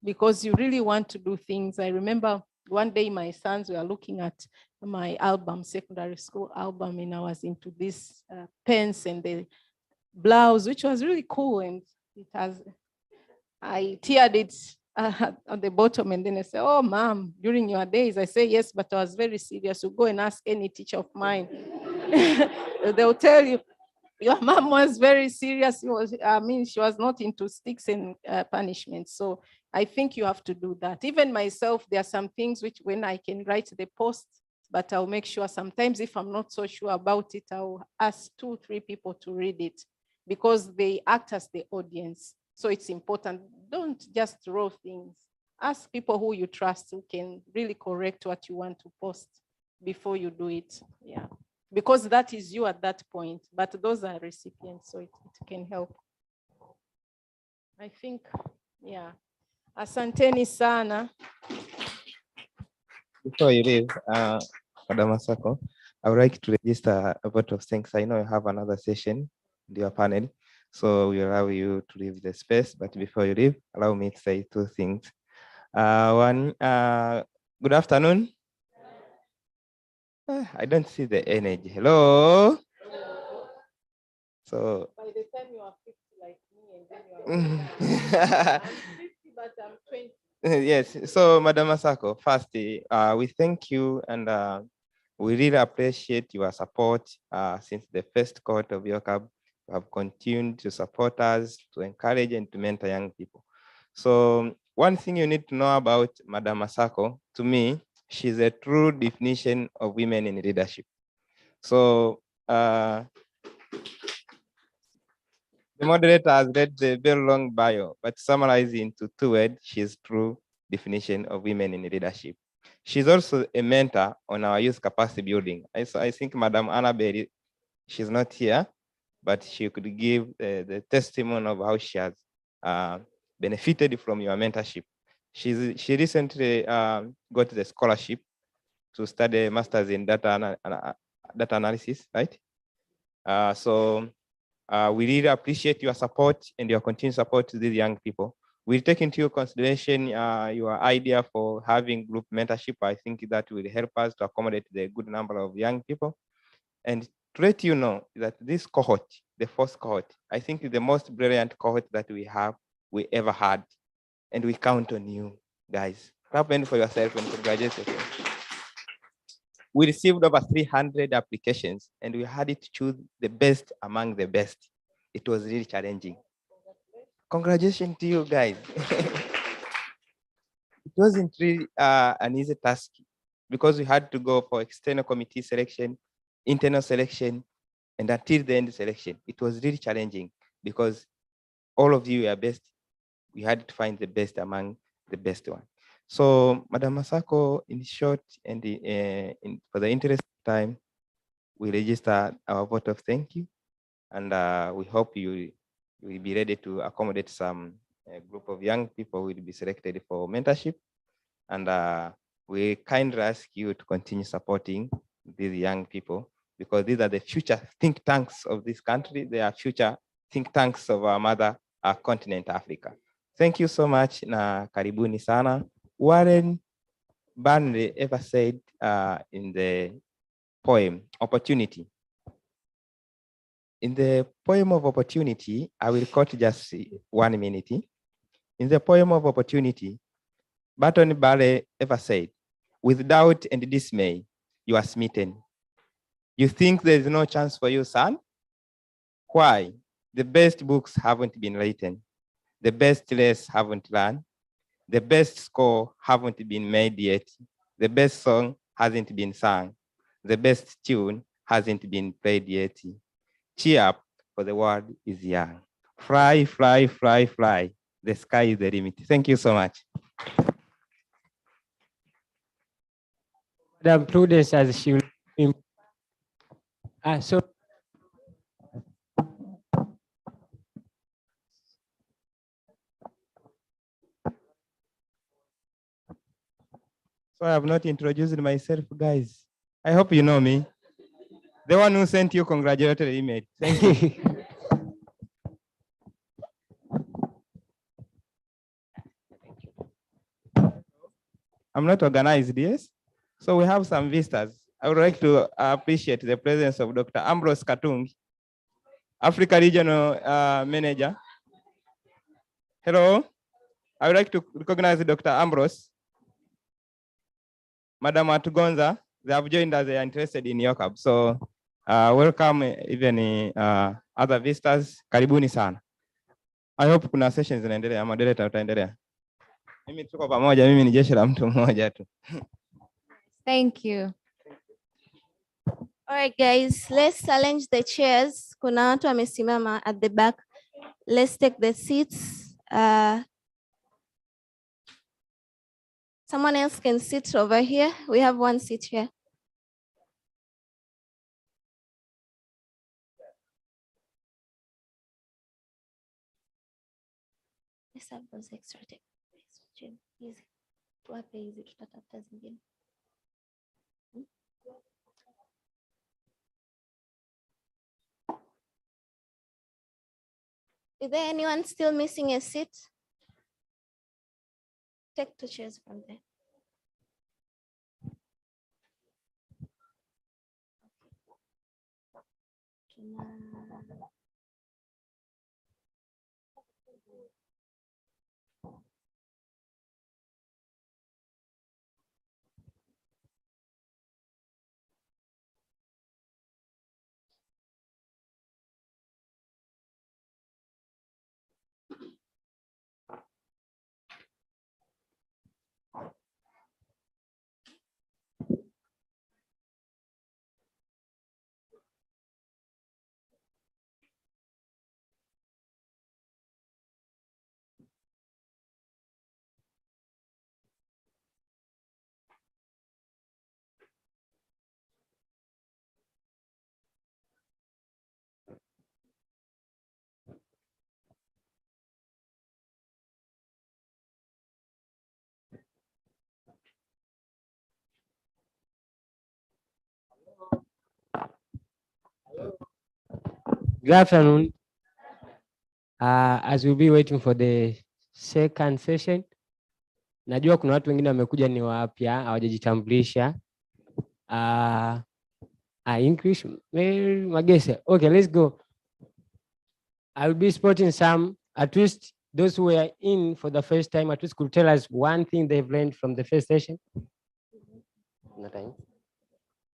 because you really want to do things. I remember one day my sons were looking at my album, secondary school album, and I was into this pants and the blouse, which was really cool. And it has, I teared it at the bottom, and then I say, oh, mom, during your days, I say, yes, but I was very serious. You go and ask any teacher of mine. They'll tell you, your mom was very serious. She was not into sticks and punishment. So I think you have to do that. Even myself, there are some things which when I can write the post, but I'll make sure sometimes if I'm not so sure about it, I'll ask 2, 3 people to read it, because they act as the audience. So it's important. Don't just throw things. Ask people who you trust who can really correct what you want to post before you do it. Yeah. Because that is you at that point, but those are recipients, so it can help. I think, yeah. Asanteni sana. Before you leave, Madam Masako, I would like to register a vote of thanks. I know you have another session in your panel, so we allow you to leave the space. But before you leave, allow me to say 2 things. One, good afternoon. I don't see the energy. Hello. So. By the time you are 50 like me, and then you are I'm 50, but I'm 20. Yes. So, Madam Masako, first, we thank you, and we really appreciate your support since the first cohort of Yocab. You have continued to support us, to encourage and to mentor young people. So one thing you need to know about Madam Masako, to me, she's a true definition of women in leadership. So the moderator has read the very long bio, but summarizing into 2 words, she's true definition of women in leadership. She's also a mentor on our youth capacity building. I think Madam Annabelle, she's not here, but she could give the testimony of how she has benefited from your mentorship. She recently got the scholarship to study masters in data analysis, right? So we really appreciate your support and your continued support to these young people. We'll take into consideration your idea for having group mentorship. I think that will help us to accommodate the good number of young people. And to let you know that this cohort, the first cohort, I think is the most brilliant cohort that we ever had. And we count on you guys. Clap hand for yourself and congratulations. We received over 300 applications and we had to choose the best among the best. It was really challenging. Congratulations to you guys. It wasn't really an easy task because we had to go for external committee selection, internal selection, and until the end selection. It was really challenging because all of you are best. We had to find the best among the best one. So, Madam Masako, in short, and for the interest of time, we register our vote of thank you, and we hope you will be ready to accommodate some group of young people who will be selected for mentorship, and we kindly ask you to continue supporting these young people because these are the future think tanks of this country. They are future think tanks of our mother continent, Africa. Thank you so much na karibuni sana. Warren Barney ever said in the poem, Opportunity. In the poem of Opportunity, I will quote just 1 minute. In the poem of Opportunity, Barton Barley ever said, with doubt and dismay, you are smitten. You think there is no chance for you, son? Why? The best books haven't been written. The best lessons haven't learned. The best score haven't been made yet. The best song hasn't been sung. The best tune hasn't been played yet. Cheer up, for the world is young. Fly, fly, fly, fly. The sky is the limit. Thank you so much. Madam Prudence, as she will. So I have not introduced myself, guys. I hope you know me. The one who sent you congratulatory email. Thank you. I'm not organized, yes? So we have some visitors. I would like to appreciate the presence of Dr. Ambrose Katung, Africa Regional Manager. Hello. I would like to recognize Dr. Ambrose. Madam Atugonza, they have joined us, they are interested in Yocab. So welcome even other visitors. Karibuni sana. I hope kuna sessions zinaendelea, moderator utaendelea. Mimi tuko pamoja, mimi ni jeshi la mtu mmoja tu. Thank you. All right, guys, let's challenge the chairs. Kuna watu wamesimama at the back. Let's take the seats. Someone else can sit over here. We have one seat here. Let's have those extra easy. Tuwape hizi, tutatafuta zingine. Is there anyone still missing a seat? Take 2 chairs from there. good afternoon. As we'll be waiting for the second session, najua kuna watu wengine wamekuja ni wapya hawajajitambulisha. English, magese. Okay, let's go. I will be spotting some, at least those who were in for the first time, at least could tell us one thing they've learned from the first session. No time.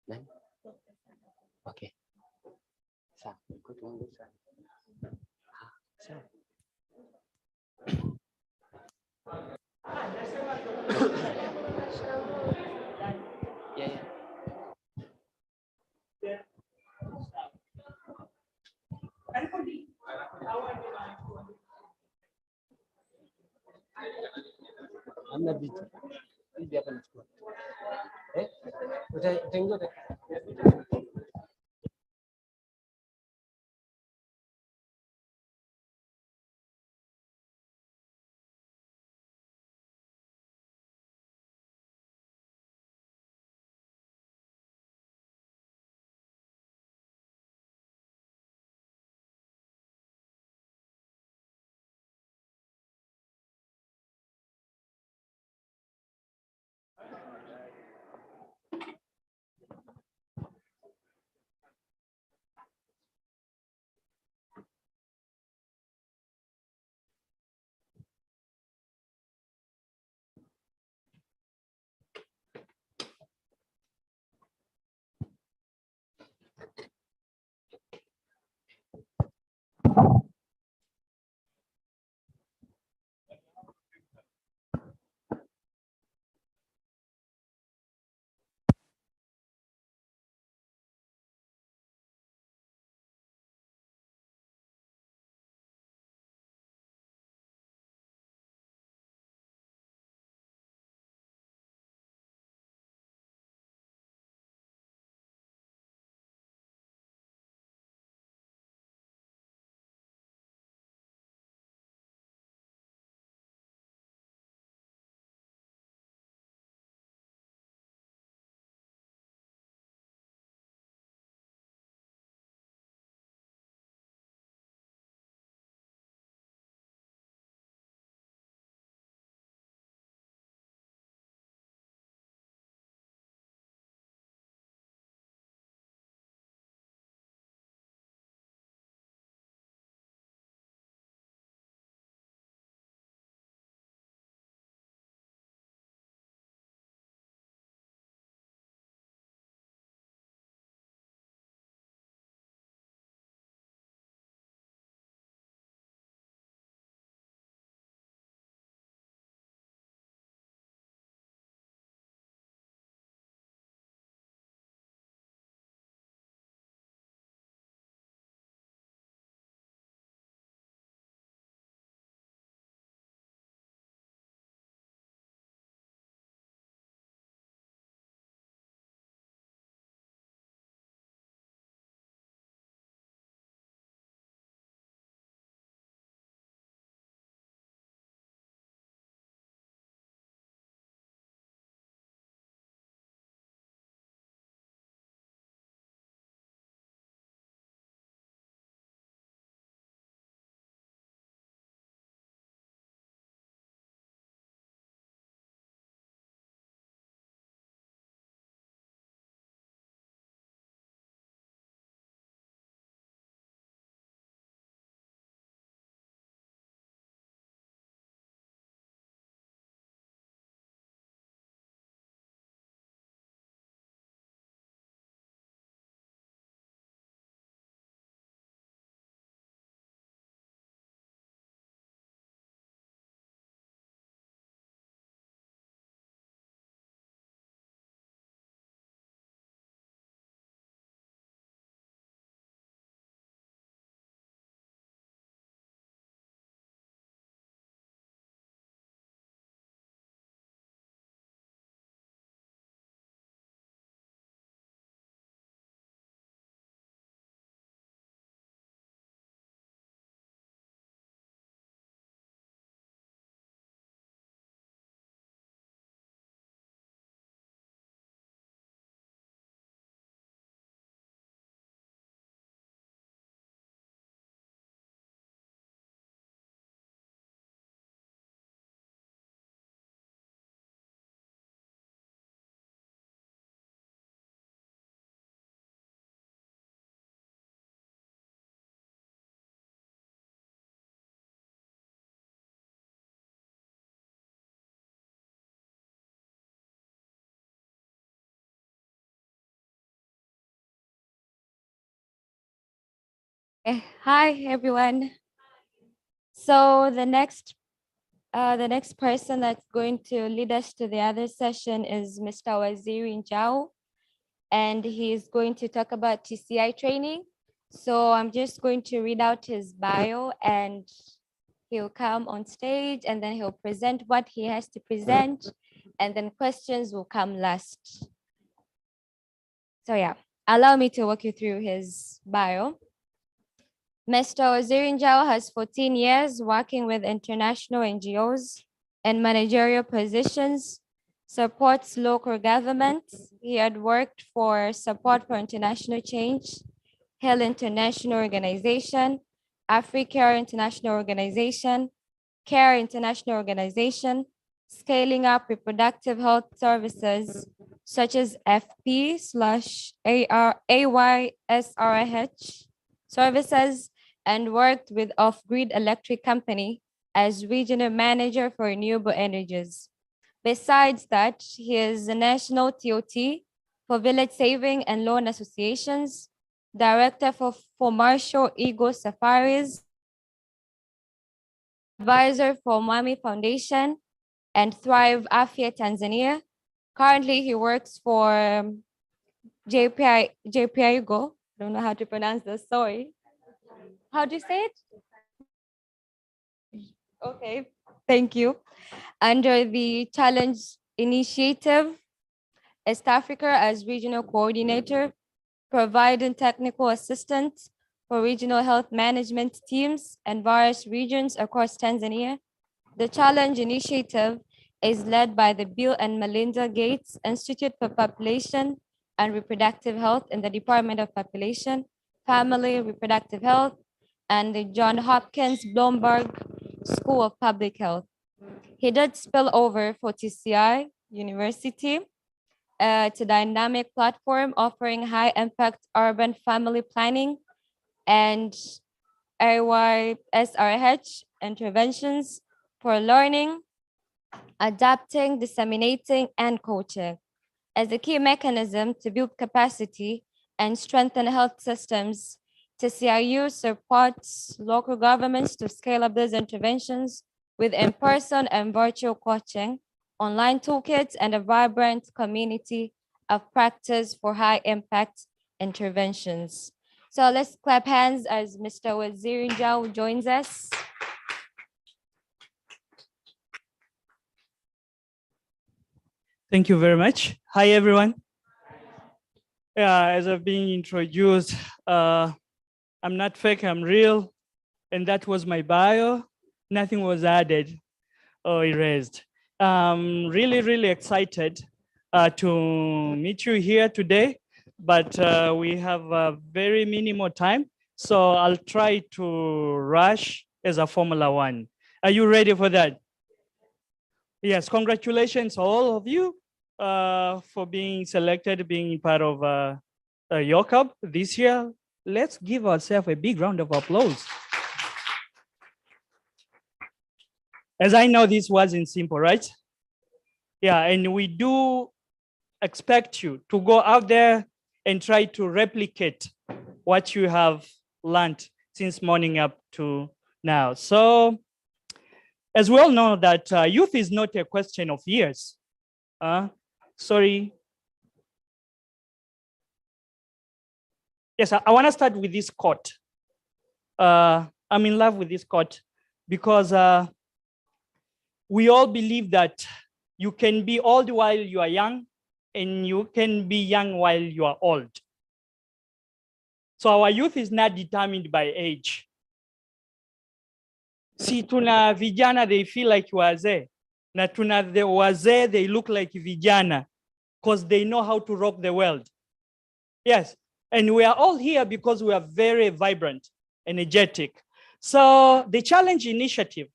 None? Okay. Sir, go to one side. Sir. Yeah. Hamna vitu. Hivi hapa nachukua. Utaingia Hi, everyone. So the next person that's going to lead us to the other session is Mr. Waziri Njau, and he's going to talk about TCI training. So I'm just going to read out his bio, and he'll come on stage, and then he'll present what he has to present, and then questions will come last. So yeah, allow me to walk you through his bio. Mr. Waziri Njau has 14 years working with international NGOs in managerial positions, supports local governments. He had worked for Support for International Change, Hill International Organization, Africa International Organization, CARE International Organization, scaling up reproductive health services such as FP/AYSRH services, and worked with Off-Grid Electric Company as regional manager for renewable energies. Besides that, he is a national TOT for Village Saving and Loan Associations, director for Marshall Eagle Safaris, advisor for Mwami Foundation and Thrive Afya Tanzania. Currently, he works for JPI Go. I don't know how to pronounce this, sorry. How do you say it? Okay, thank you. Under the Challenge Initiative, East Africa as regional coordinator, providing technical assistance for regional health management teams and various regions across Tanzania. The Challenge Initiative is led by the Bill and Melinda Gates Institute for Population and Reproductive Health in the Department of Population, Family, Reproductive Health, and the Johns Hopkins Bloomberg School of Public Health. He did spill over for TCI University. It's a dynamic platform offering high-impact urban family planning and AYSRH interventions for learning, adapting, disseminating, and coaching. As a key mechanism to build capacity and strengthen health systems, TCIU supports local governments to scale up these interventions with in-person and virtual coaching, online toolkits, and a vibrant community of practice for high-impact interventions. So let's clap hands as Mr. Waziri Njau joins us. Thank you very much. Hi, everyone. Yeah, as I've been introduced, I'm not fake, I'm real. And that was my bio. Nothing was added or erased. Really, really excited to meet you here today, but we have a very minimal time. So I'll try to rush as a Formula One. Are you ready for that? Yes, congratulations all of you for being selected, being part of Yocab this year. Let's give ourselves a big round of applause. As I know, this wasn't simple, right? Yeah, and we do expect you to go out there and try to replicate what you have learned since morning up to now. So, as we all know that youth is not a question of years. Sorry. Yes, I want to start with this quote. I'm in love with this quote because we all believe that you can be old while you are young and you can be young while you are old. So our youth is not determined by age. Si tuna vijana, they feel like wazee. Na tuna the wazee, they look like vijana because they know how to rock the world. Yes, and we are all here because we are very vibrant, energetic. So the Challenge Initiative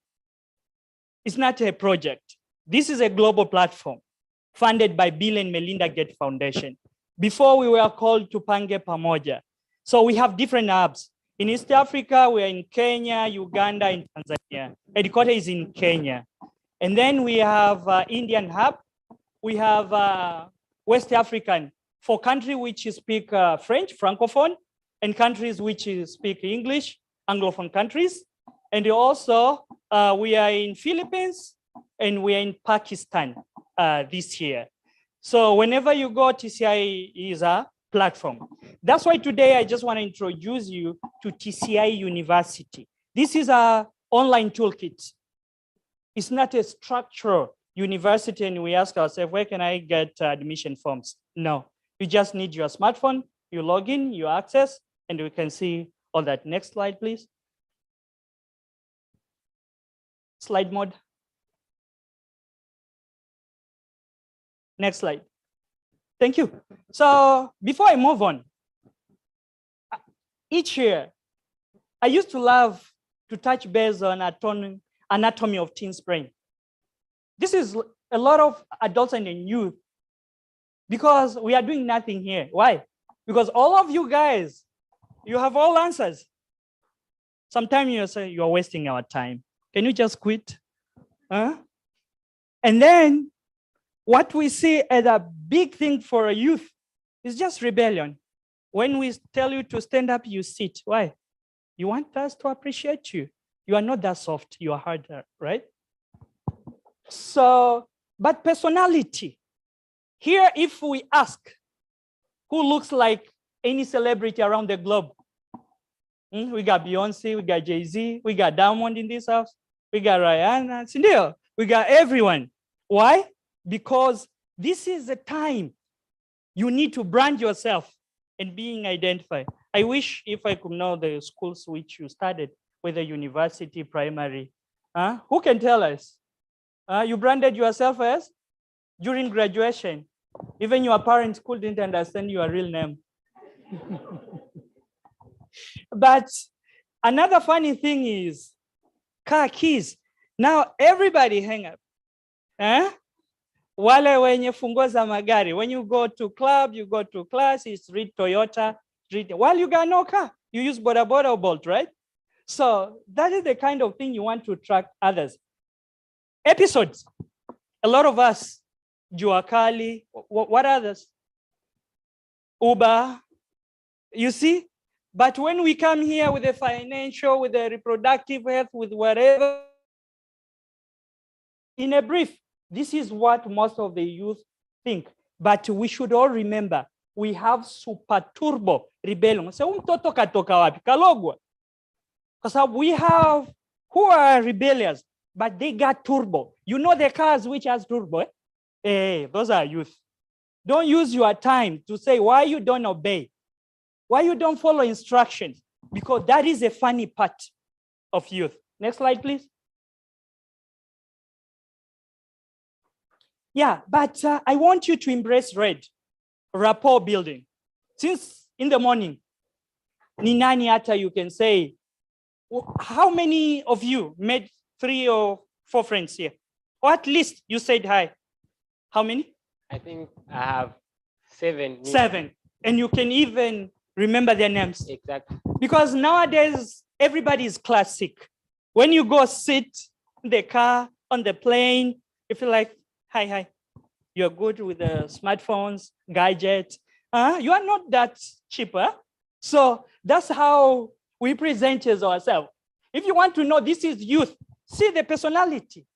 is not a project. This is a global platform funded by Bill and Melinda Gates Foundation. Before we were called Tupange Pamoja. So we have different hubs. In East Africa, we are in Kenya, Uganda, and Tanzania. Headquarters is in Kenya. And then we have Indian hub. We have West African for country which speak French, Francophone. and countries which speak English, Anglophone countries. And also we are in Philippines and we are in Pakistan this year. So whenever you go, TCI is a platform. That's why today I just want to introduce you to TCI University. This is our online toolkit. It's not a structural university and we ask ourselves, where can I get admission forms? No, you just need your smartphone, you log in, you access, and we can see all that. Next slide, please. Slide mode. Next slide. Thank you. So before I move on, each year, I used to love to touch base on anatomy of teen's brain. This is a lot of adults and youth because we are doing nothing here. Why? Because all of you guys, you have all answers. Sometimes you say, you're wasting our time. Can you just quit? Huh? And then what we see as a big thing for a youth is just rebellion. When we tell you to stand up, you sit. Why? You want us to appreciate you. You are not that soft, you are harder, right? So, but personality. Here, if we ask who looks like any celebrity around the globe, we got Beyonce, we got Jay-Z, we got Diamond in this house, we got Rihanna, Cindy, we got everyone. Why? Because this is the time you need to brand yourself and being identified. I wish if I could know the schools which you studied, whether university, primary. Who can tell us? You branded yourself as? During graduation. Even your parents couldn't understand your real name. But another funny thing is car keys. Now everybody hang up. Wale wenye funguo za magari. When you go to club, you go to class, it's read Toyota. Well, you got no car. You use Boda Boda or Bolt, right? So that is the kind of thing you want to attract others. Episodes. A lot of us, Jua Kali, what others? Uber, you see? But when we come here with the financial, with the reproductive health, with whatever, in a brief, this is what most of the youth think. But we should all remember, we have super turbo rebellion. So mtoto katoka wapi? Kalogwa. Because we have who are rebellious, but they got turbo. You know the cars which has turbo? Hey, those are youth. Don't use your time to say why you don't obey, why you don't follow instructions, because that is a funny part of youth. Next slide, please. Yeah, but I want you to embrace red, rapport building. Since in the morning, ni nani hata you can say, how many of you made 3 or 4 friends here? Or at least you said hi. How many? I think I have 7. 7. And you can even remember their names. Exactly. Because nowadays, everybody is classic. When you go sit in the car, on the plane, you feel like, hi. You're good with the smartphones, gadgets. You are not that cheap. So that's how we present ourselves. If you want to know this is youth, see the personality.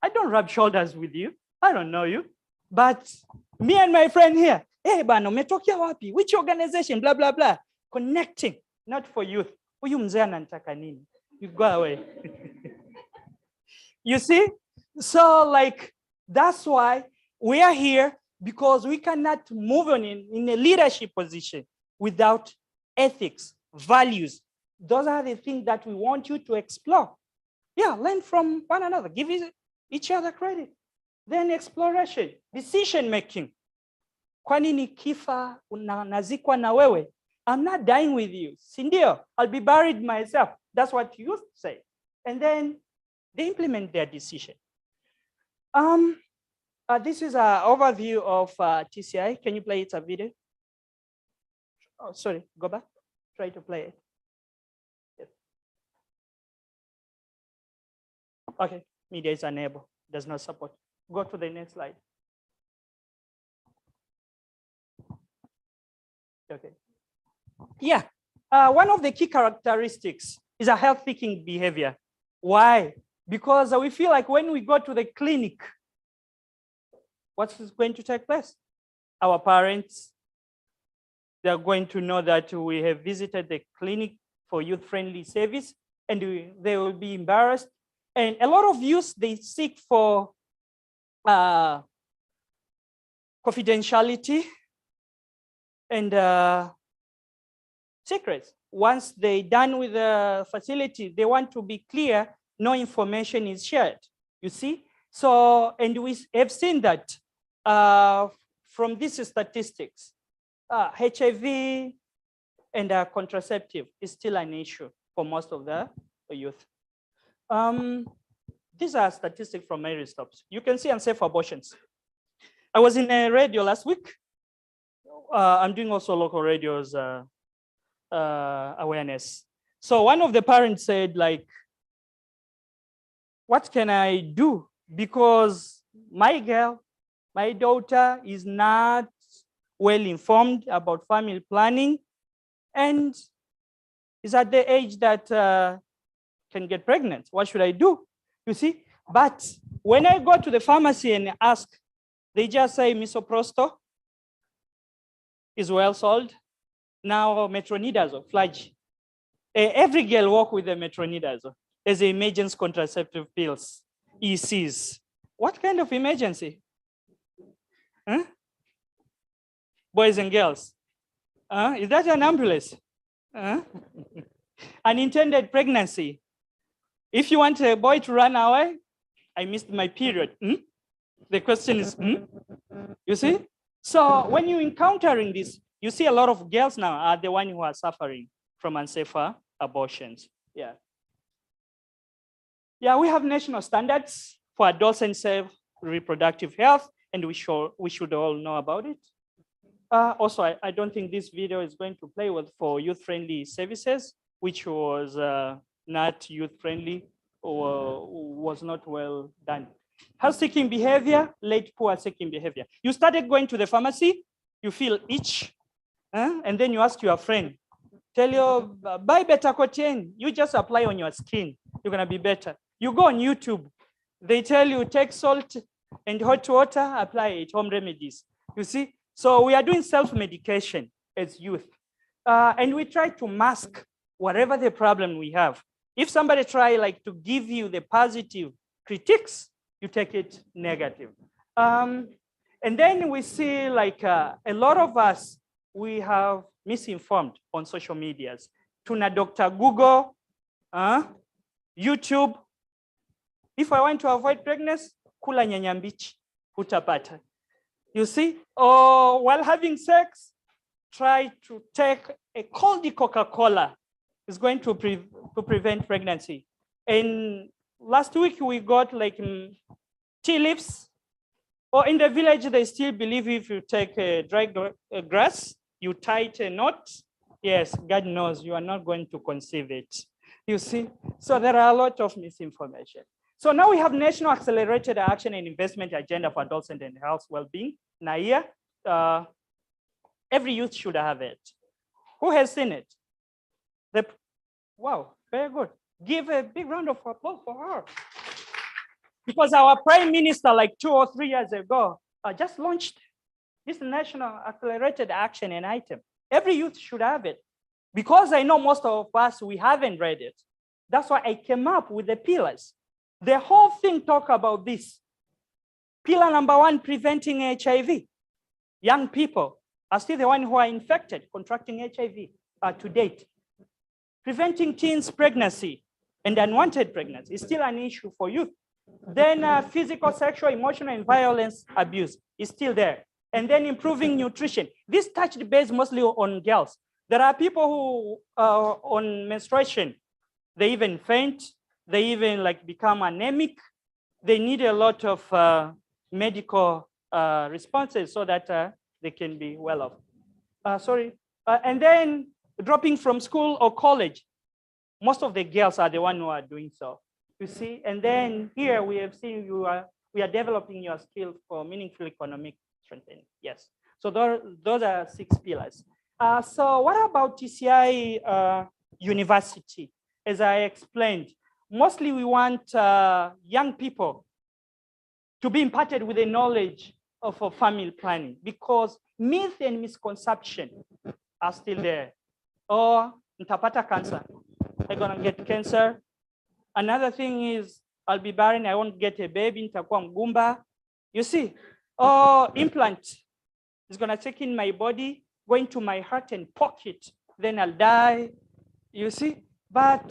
I don't rub shoulders with you. I don't know you. But me and my friend here, hey, bano, umetokea wapi? Which organization? Blah, blah, blah. Connecting, not for youth. Huyu mzee anataka nini? You go away. You see? So like, that's why we are here, because we cannot move on in a leadership position without ethics, values. Those are the things that we want you to explore. Yeah, learn from one another, give each other credit. Then exploration, decision making. Kwani nikifa nazikwa na wewe? I'm not dying with you. Sindio, I'll be buried myself. That's what you say. And then they implement their decision. This is an overview of TCI. Can you play it a video? Oh, sorry, go back. Try to play it. Yes. Okay, media is unable, does not support. Go to the next slide. Okay. Yeah, one of the key characteristics is a health-seeking behavior. Why? Because we feel like when we go to the clinic, what's going to take place? Our parents, they're going to know that we have visited the clinic for youth-friendly service, and they will be embarrassed. And a lot of youth, they seek for confidentiality and secrets. Once they're done with the facility, they want to be clear, no information is shared, you see? So, and we have seen that from these statistics, HIV and contraceptive is still an issue for most of the youth. These are statistics from Mary Stops. You can see unsafe abortions. I was in a radio last week. I'm doing also local radios awareness. So one of the parents said, like, what can I do? Because my girl, my daughter is not well informed about family planning and is at the age that can get pregnant. What should I do? You see? But when I go to the pharmacy and ask, they just say misoprostol is well sold. Now metronidazole, Flagy. Every girl walk with the metronidazole as an emergency contraceptive pills, ECs. What kind of emergency? Huh? Boys and girls. Is that an ambulance? Unintended pregnancy. If you want a boy to run away, I missed my period. The question is, you see? So when you're encountering this, you see a lot of girls now are the ones who are suffering from unsafe abortions. Yeah. Yeah, we have national standards for adults and safe reproductive health, and we should all know about it. Also, I don't think this video is going to play with for youth-friendly services, which was not youth-friendly or was not well done. Health-seeking behavior, late poor seeking behavior. You started going to the pharmacy, you feel itch, and then you ask your friend, tell you, buy beta-carotene, you just apply on your skin, you're gonna be better. You go on YouTube, they tell you take salt and hot water, apply it, home remedies, you see? So we are doing self-medication as youth. And we try to mask whatever the problem we have. If somebody try like to give you the positive critiques, you take it negative. And then we see like a lot of us, we have misinformed on social medias. Tuna Dr. Google, YouTube. If I want to avoid pregnancy, kula nyanyambichi, utapata. You see, or while having sex, try to take a cold Coca-Cola. It's going to prevent pregnancy. And last week we got like tea leaves, or in the village, they still believe if you take a dry grass, you tie it a knot, yes, God knows you are not going to conceive it. You see, so there are a lot of misinformation. So now we have National Accelerated Action and Investment Agenda for Adolescent and Health Wellbeing, NAIA. Every youth should have it. Who has seen it? Wow, very good. Give a big round of applause for her. Because our Prime Minister, like 2 or 3 years ago, just launched this National Accelerated Action and Item. Every youth should have it. Because I know most of us, we haven't read it. That's why I came up with the pillars. The whole thing talk about this. Pillar number 1, preventing HIV. Young people are still the ones who are infected, contracting HIV to date. Preventing teens pregnancy and unwanted pregnancy is still an issue for youth. Then physical, sexual, emotional, and violence abuse is still there. And then improving nutrition. This touched base mostly on girls. There are people who on menstruation, they even faint, they even like become anemic. They need a lot of medical responses so that they can be well off. And then dropping from school or college. Most of the girls are the ones who are doing so, you see. And then here we have seen we are developing your skills for meaningful economic strengthening. Yes. So those are 6 pillars. So what about TCI University? As I explained, mostly we want young people to be imparted with the knowledge of family planning, because myth and misconception are still there. Or nitapata cancer, I'm gonna get cancer. Another thing is I'll be barren, I won't get a baby, nitakuwa mgumba. You see, or implant is gonna take in my body, go into my heart and poke it, then I'll die. You see, but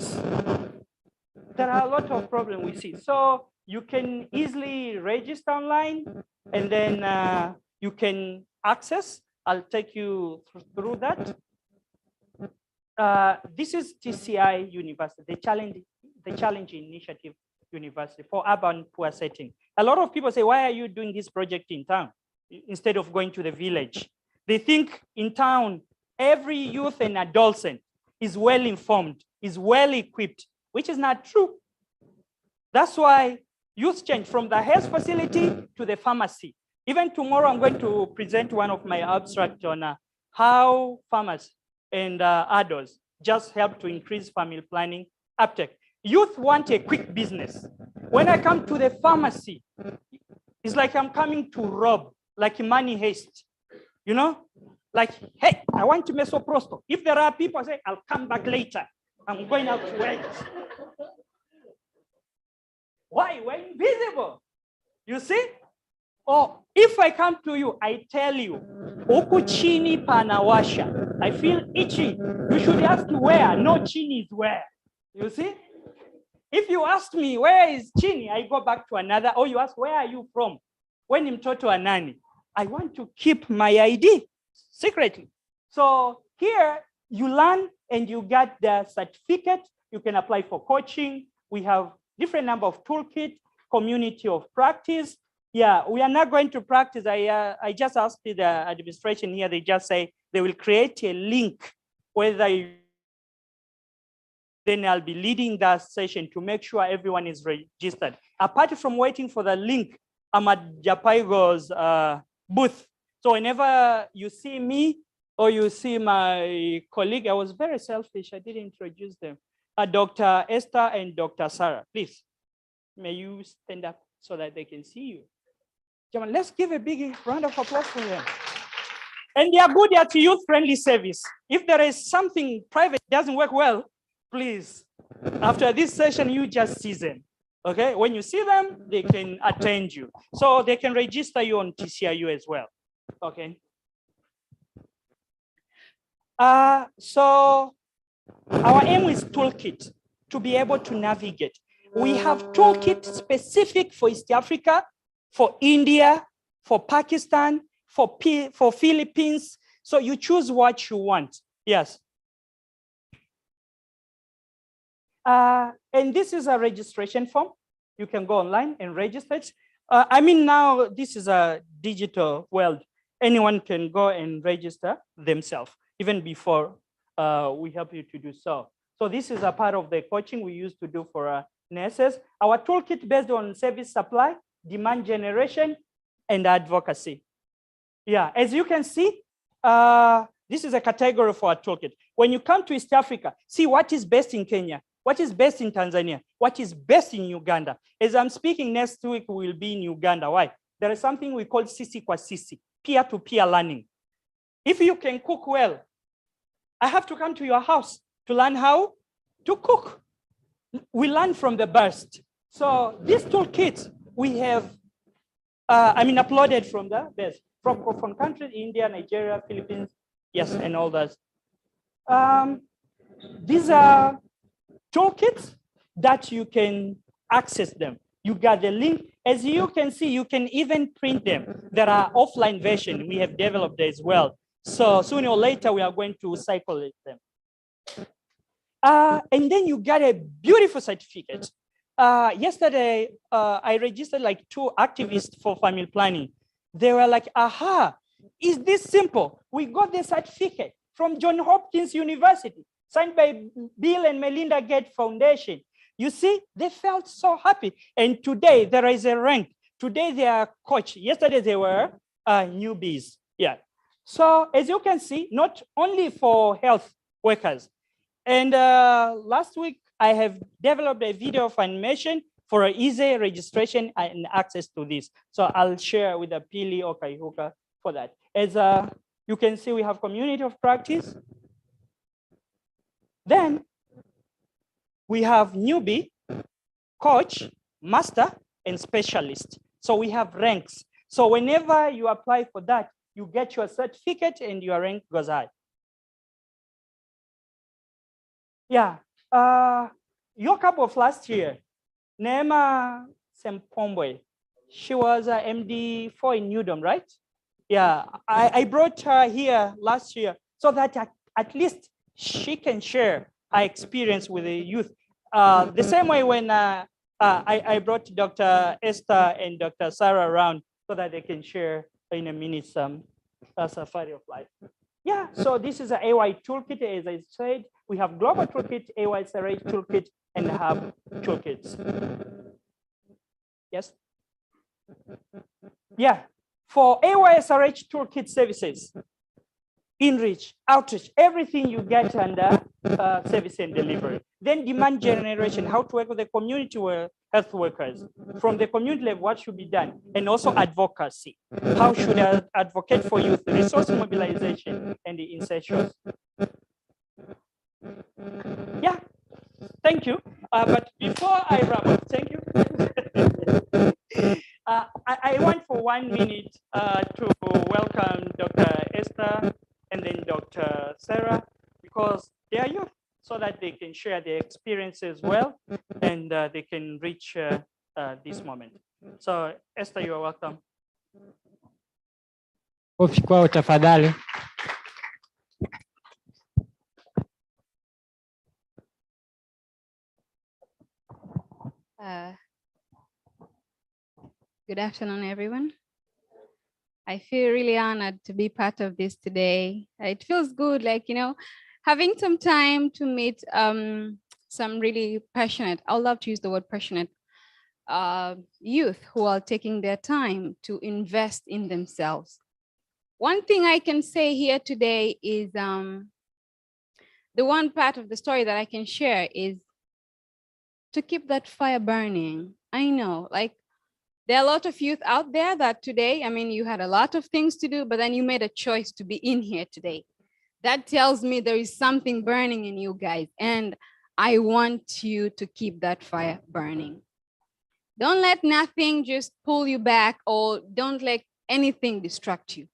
there are a lot of problems we see. So you can easily register online, and then you can access. I'll take you through that. This is TCI University, the Challenge Initiative University for urban poor setting. A lot of people say, why are you doing this project in town instead of going to the village? They think in town, every youth and adolescent is well informed, is well equipped, which is not true. That's why youth change from the health facility to the pharmacy. Even tomorrow, I'm going to present one of my abstracts on how farmers and adults just help to increase family planning uptake. Youth want a quick business. When I come to the pharmacy, it's like I'm coming to rob, like money haste. You know, like, hey, I want to mesoprosto. If there are people say, I'll come back later. I'm going out to wait. Why? We're invisible. You see? Or if I come to you, I tell you, huku chini panawasha. I feel itchy. You should ask where. No, chini is where. You see? If you ask me, where is chini? I go back to another. Or you ask, where are you from? When mtoto wa nani? I want to keep my ID secretly. So here you learn and you get the certificate. You can apply for coaching. We have different number of toolkit, community of practice. Yeah, we are not going to practice. I just asked the administration here. They just say they will create a link, whether you, then I'll be leading that session to make sure everyone is registered. Apart from waiting for the link, I'm at Japaigo's booth. So whenever you see me or you see my colleague, I was very selfish. I didn't introduce them. Dr. Esther and Dr. Sarah, please, may you stand up so that they can see you. Come on, let's give a big round of applause for them. And they are good at youth-friendly service. If there is something private doesn't work well, please, after this session, you just see them. Okay, when you see them, they can attend you. So they can register you on TCIU as well. Okay. So our aim is toolkit to be able to navigate. We have toolkit specific for East Africa, for India, for Pakistan, for Philippines. So you choose what you want. Yes. And this is a registration form. You can go online and register it. I mean, now this is a digital world. Anyone can go and register themselves, even before we help you to do so. So this is a part of the coaching we used to do for nurses. Our toolkit based on service supply, demand generation, and advocacy. Yeah, as you can see, this is a category for a toolkit. When you come to East Africa, see what is best in Kenya, what is best in Tanzania, what is best in Uganda. As I'm speaking next week, we will be in Uganda. Why? There is something we call sisi kwa sisi, peer-to-peer learning. If you can cook well, I have to come to your house to learn how to cook. We learn from the best. So this toolkit we have, uploaded from the best, from countries, India, Nigeria, Philippines, yes, and all that. These are toolkits that you can access them. You got the link. As you can see, you can even print them. There are offline versions we have developed as well. So sooner or later, we are going to circulate them. And then you got a beautiful certificate. Yesterday, I registered like 2 activists for family planning. They were like, aha, is this simple? We got the certificate from Johns Hopkins University, signed by Bill and Melinda Gates Foundation. You see, they felt so happy. And today there is a rank. Today they are coach. Yesterday they were newbies. Yeah. So as you can see, not only for health workers. And last week, I have developed a video of animation for easy registration and access to this. So I'll share with Pili or Kaihuka for that. As you can see, we have community of practice. Then we have newbie, coach, master, and specialist. So we have ranks. So whenever you apply for that, you get your certificate and your rank goes high. Yeah, Yocab of last year, Neema Sempombwe, she was a MD4 in Newdom, right? Yeah, I brought her here last year so that at least she can share her experience with the youth. The same way when I brought Dr. Esther and Dr. Sarah around so that they can share in a minute some safari of life. Yeah, so this is an AY toolkit. As I said, we have global toolkit, AY SRH toolkit, and hub toolkits. Yes? Yeah, for AY SRH toolkit services, inreach, outreach, everything you get under service and delivery. Then demand generation, how to work with the community health workers. From the community level, what should be done? And also advocacy. How should I advocate for youth? Resource mobilization and the insertions. Yeah, thank you. But before I wrap up, thank you. I want for 1 minute to welcome Dr. Esther and then Dr. Sarah, because they are youth, so that they can share their experiences well and they can reach this moment. So Esther, you are welcome. Kofi kwao tafadhali. Good afternoon, everyone. I feel really honored to be part of this today. It feels good, like, having some time to meet some really passionate, I would love to use the word passionate, youth who are taking their time to invest in themselves. One thing I can say here today is the one part of the story that I can share is to keep that fire burning. I know, like, there are a lot of youth out there that today, I mean, you had a lot of things to do, but then you made a choice to be in here today. That tells me there is something burning in you guys, and I want you to keep that fire burning. Don't let nothing just pull you back, or don't let anything distract you.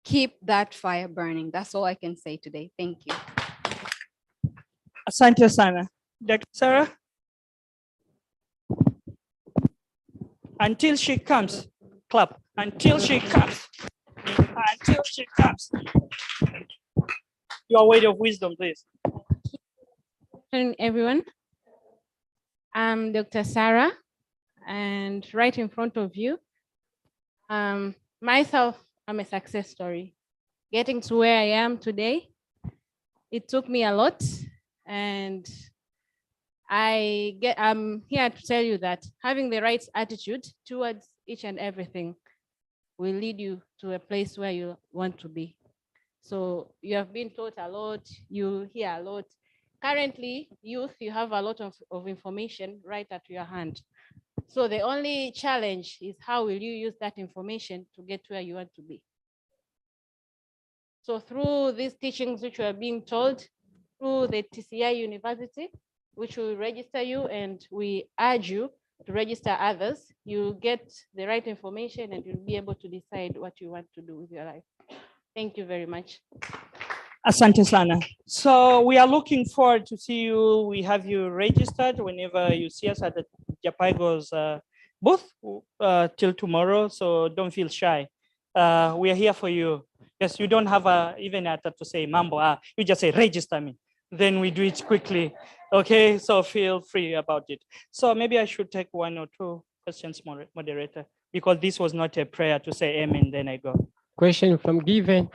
Keep that fire burning. That's all I can say today. Thank you. Asante sana. Dr. Sarah? Until she comes, clap. Until she comes. Until she comes. Your word of wisdom, please. Good afternoon, everyone. I'm Dr. Sarah, and right in front of you, myself, I'm a success story. Getting to where I am today, it took me a lot, and I'm here to tell you that having the right attitude towards each and everything will lead you to a place where you want to be. So you have been taught a lot, you hear a lot. Currently, youth, you have a lot of information right at your hand. So the only challenge is how will you use that information to get where you want to be. So through these teachings which you are being told, through the TCI University, which will register you, and we urge you to register others, you get the right information and you'll be able to decide what you want to do with your life. Thank you very much. Asante sana. So we are looking forward to see you. We have you registered whenever you see us at the Japaigo's booth till tomorrow. So don't feel shy. We are here for you. Yes, you don't have even to say mambo. You just say register me. Then we do it quickly. Okay, so feel free about it. So maybe I should take 1 or 2 questions, moderator, because this was not a prayer to say amen, then I go. Question from Given.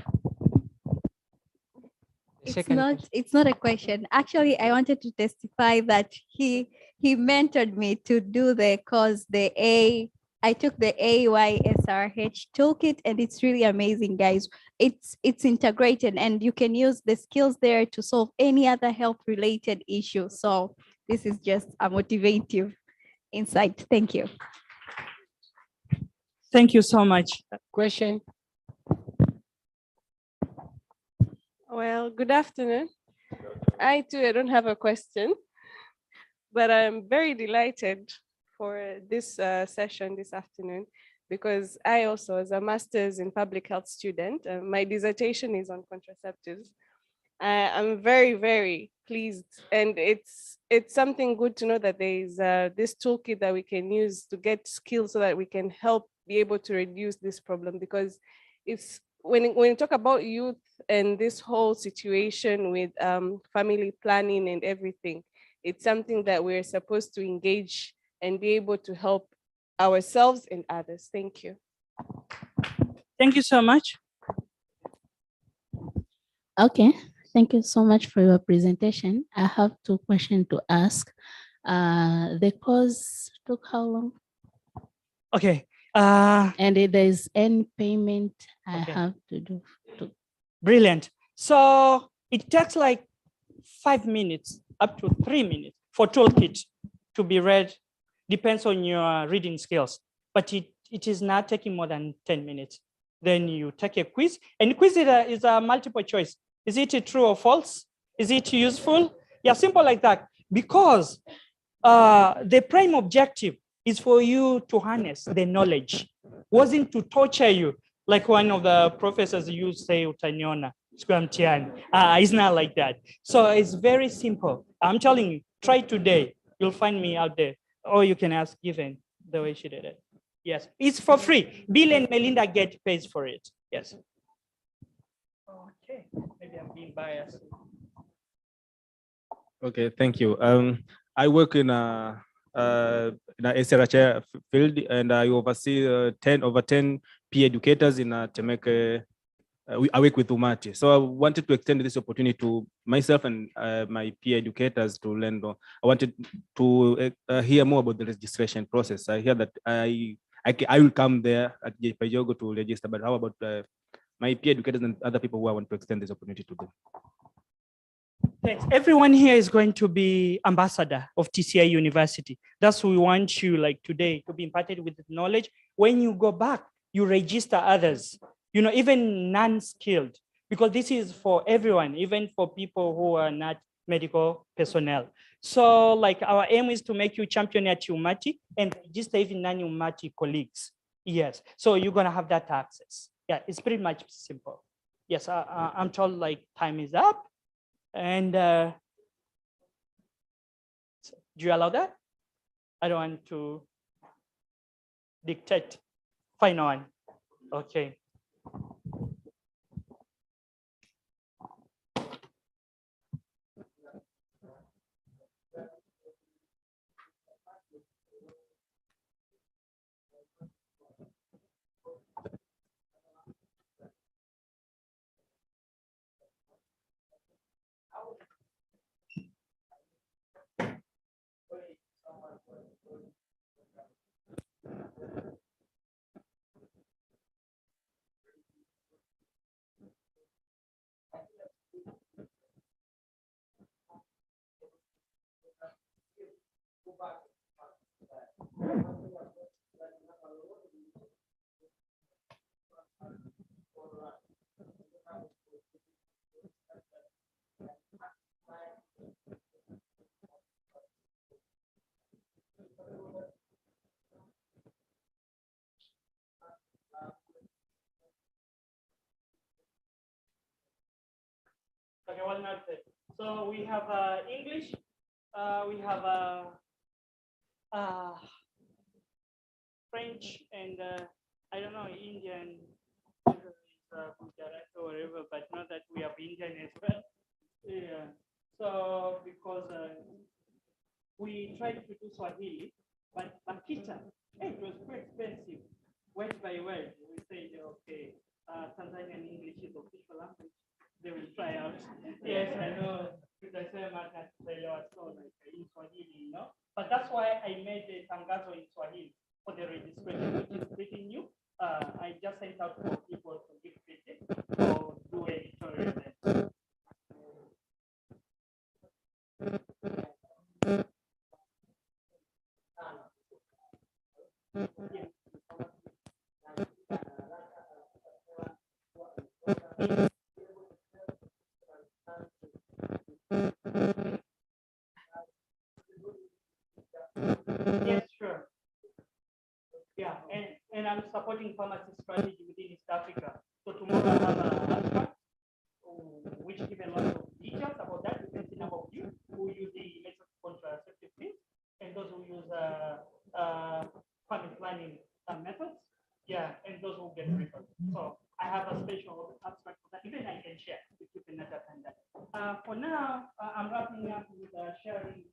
It's not a question. Actually, I wanted to testify that he mentored me to do the course, the I took the AYSRH toolkit, and it's really amazing, guys. It's integrated, and you can use the skills there to solve any other health-related issue. So this is just a motivative insight. Thank you. Thank you so much. Question? Well, good afternoon. I too, I don't have a question, but I'm very delighted for this session this afternoon, because I also, as a master's in public health student, my dissertation is on contraceptives. I'm very, very pleased, and it's something good to know that there is this toolkit that we can use to get skills so that we can help be able to reduce this problem. Because it's when you talk about youth and this whole situation with family planning and everything, it's something that we're supposed to engage and be able to help ourselves and others. Thank you. Thank you so much. Okay, thank you so much for your presentation. I have 2 questions to ask. The course took how long? Okay. And if there's any payment I have to do. Brilliant. So it takes like 5 minutes up to 3 minutes for toolkit to be read. Depends on your reading skills, but it is not taking more than 10 minutes. Then you take a quiz, and the quiz is a multiple choice. Is it true or false? Is it useful? Yeah, simple like that. Because the prime objective is for you to harness the knowledge, wasn't to torture you. Like one of the professors used say, utaniona, it's not like that. So it's very simple. I'm telling you, try today. You'll find me out there. Or you can ask Given the way she did it. Yes, it's for free. Bill and Melinda Gates pays for it. Yes. Okay, maybe I'm being biased. Okay, thank you. I work in a SRH field, and I oversee over 10 peer educators in Temeke. I work with Umati. So I wanted to extend this opportunity to myself and my peer educators to learn more. I wanted to hear more about the registration process. I hear that I will come there at JPayogo to register, but how about my peer educators and other people who I want to extend this opportunity to them? Thanks. Everyone here is going to be ambassador of TCI University. That's what we want you like today to be imparted with knowledge. When you go back, you register others, you know, even non-skilled, because this is for everyone, even for people who are not medical personnel. So like our aim is to make you champion at Umati and register even non-Umati colleagues. Yes, so you're gonna have that access. Yeah, it's pretty much simple. Yes, I'm told like time is up. And do you allow that? I don't want to dictate. Final one. Okay. Okay, well noted. So we have English, we have French, and I don't know, Indian, Gujarati or whatever, but not that we have Indian as well. Yeah. So because we tried to do Swahili, but Bakita, it was quite expensive. Word by word, we said, okay, Tanzanian English is official language. They will try out. Yes, I know. So like in Swahili, you know. But that's why I made the tangazo in Swahili, for the registration, which is pretty new. I just sent out for people to give credit or do editorial there. Yes, sure. Yeah, and I'm supporting pharmacy strategy within East Africa. So tomorrow I have a abstract which give a lot of details about that. You can see number of you who use the method contraceptive pills and those who use family planning methods. Yeah, and those who get referred. So I have a special abstract for that. Even I can share if you can understand that. For now, I'm wrapping up with sharing.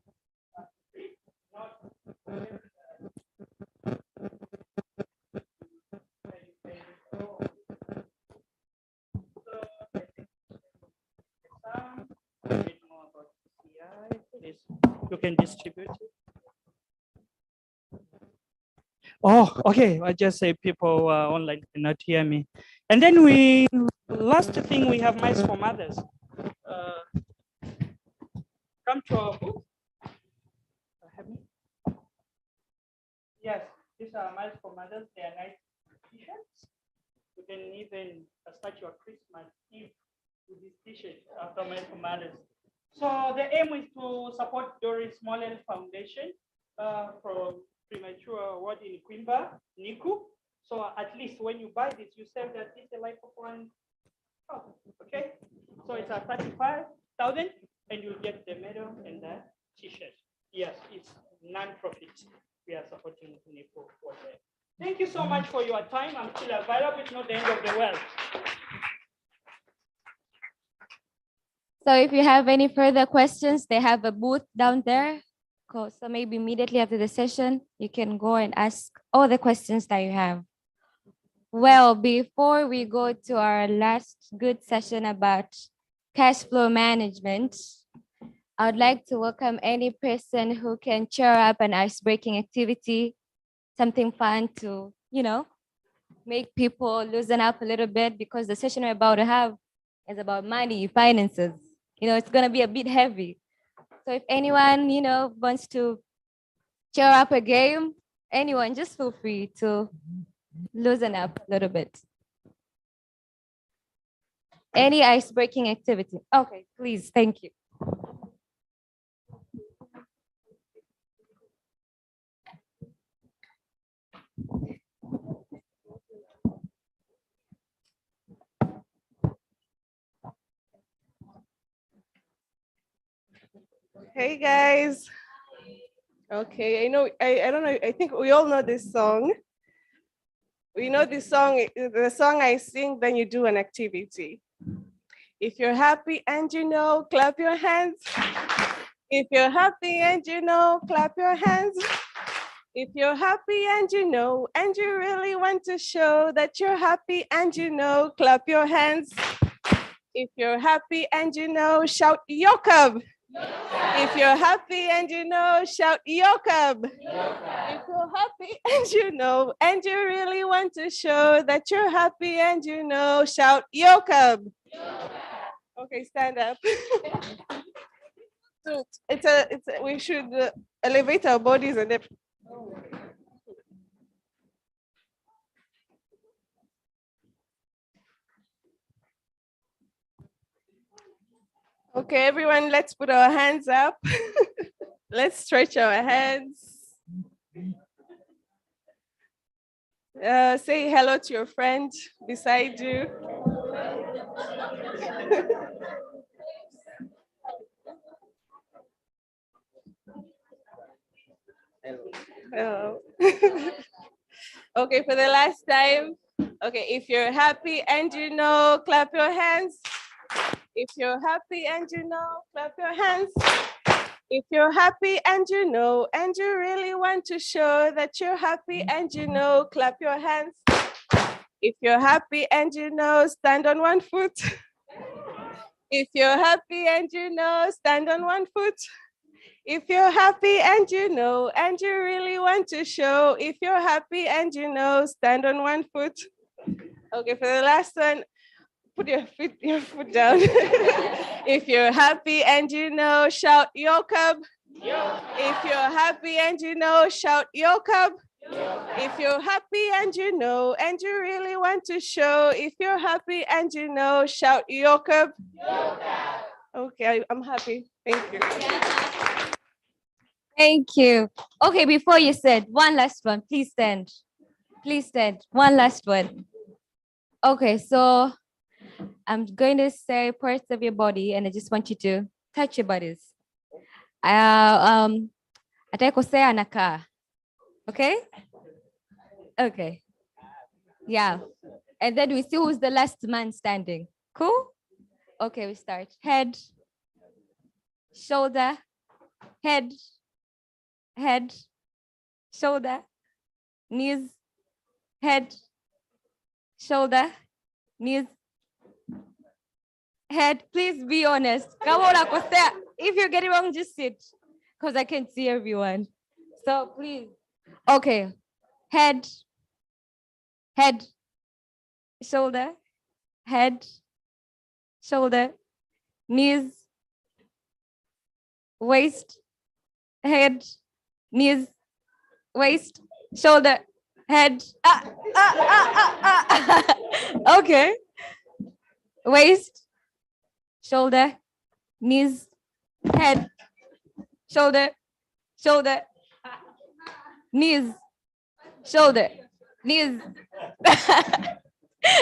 You can distribute it. Oh, okay. I just say people online cannot hear me. And then last thing, we have mice for mothers. Come to our booth. Yes, these are mice for mothers. They are nice t-shirts. You can even start your Christmas Eve with this t-shirt after mice for mothers. So the aim is to support Doris Mollel Foundation from premature ward in Quimba, Niku. So at least when you buy this, you save that it's a life of one. Oh, okay. So it's a 35,000 and you'll get the medal and the t-shirt. Yes, it's non-profit. We are supporting Niku for that. Thank you so much for your time. I'm still available. It's not the end of the world. So if you have any further questions, they have a booth down there. Cool. So maybe immediately after the session, you can go and ask all the questions that you have. Well, before we go to our last good session about cash flow management, I would like to welcome any person who can cheer up an ice-breaking activity, something fun to, make people loosen up a little bit, because the session we're about to have is about money, finances. It's going to be a bit heavy. So if anyone, wants to cheer up a game, anyone, just feel free to loosen up a little bit. Any ice-breaking activity. Okay, please, thank you. Hey guys. Okay, I don't know, I think we all know this song. We know this song, the song I sing, then you do an activity. If you're happy and clap your hands. If you're happy and clap your hands. If you're happy and and you really want to show that you're happy and clap your hands. If you're happy and shout Yocab. If you're happy and shout Yocab. If you're happy and and you really want to show that you're happy and shout Yocab. Okay, stand up. So we should elevate our bodies and then. Okay, everyone, let's put our hands up. Let's stretch our hands. Say hello to your friend beside you. Hello. Okay, for the last time. Okay, if you're happy and clap your hands. If you're happy and clap your hands. If you're happy and and you really want to show that you're happy and clap your hands. If you're happy and stand on one foot. If you're happy and stand on one foot. If you're happy and you know, and you really want to show, if you're happy and you know, stand on one foot. Okay, for the last one, put your foot down. If you're happy and you know, shout Yocab. If you're happy and you know, shout Yocab. If you're happy and you know, and you really want to show, if you're happy and you know, shout Yocab. Okay, I'm happy. Thank you. Thank you. Okay, before you said one last one, please stand. Please stand. One last one. Okay, so I'm going to say parts of your body, and I just want you to touch your bodies. Atakosea anakaa. Okay? Okay. Yeah. And then we see who's the last man standing. Cool? Okay, we start. Head, shoulder, head, head, shoulder, knees, head, shoulder, knees, head. Please be honest. Come on, Akosea. If you get it wrong, just sit, because I can't see everyone. So please. Okay. Head, head, shoulder, head, shoulder, knees, waist, head, knees, waist, shoulder, head. Okay. Waist, shoulder, knees, head, shoulder, shoulder, knees, shoulder, knees,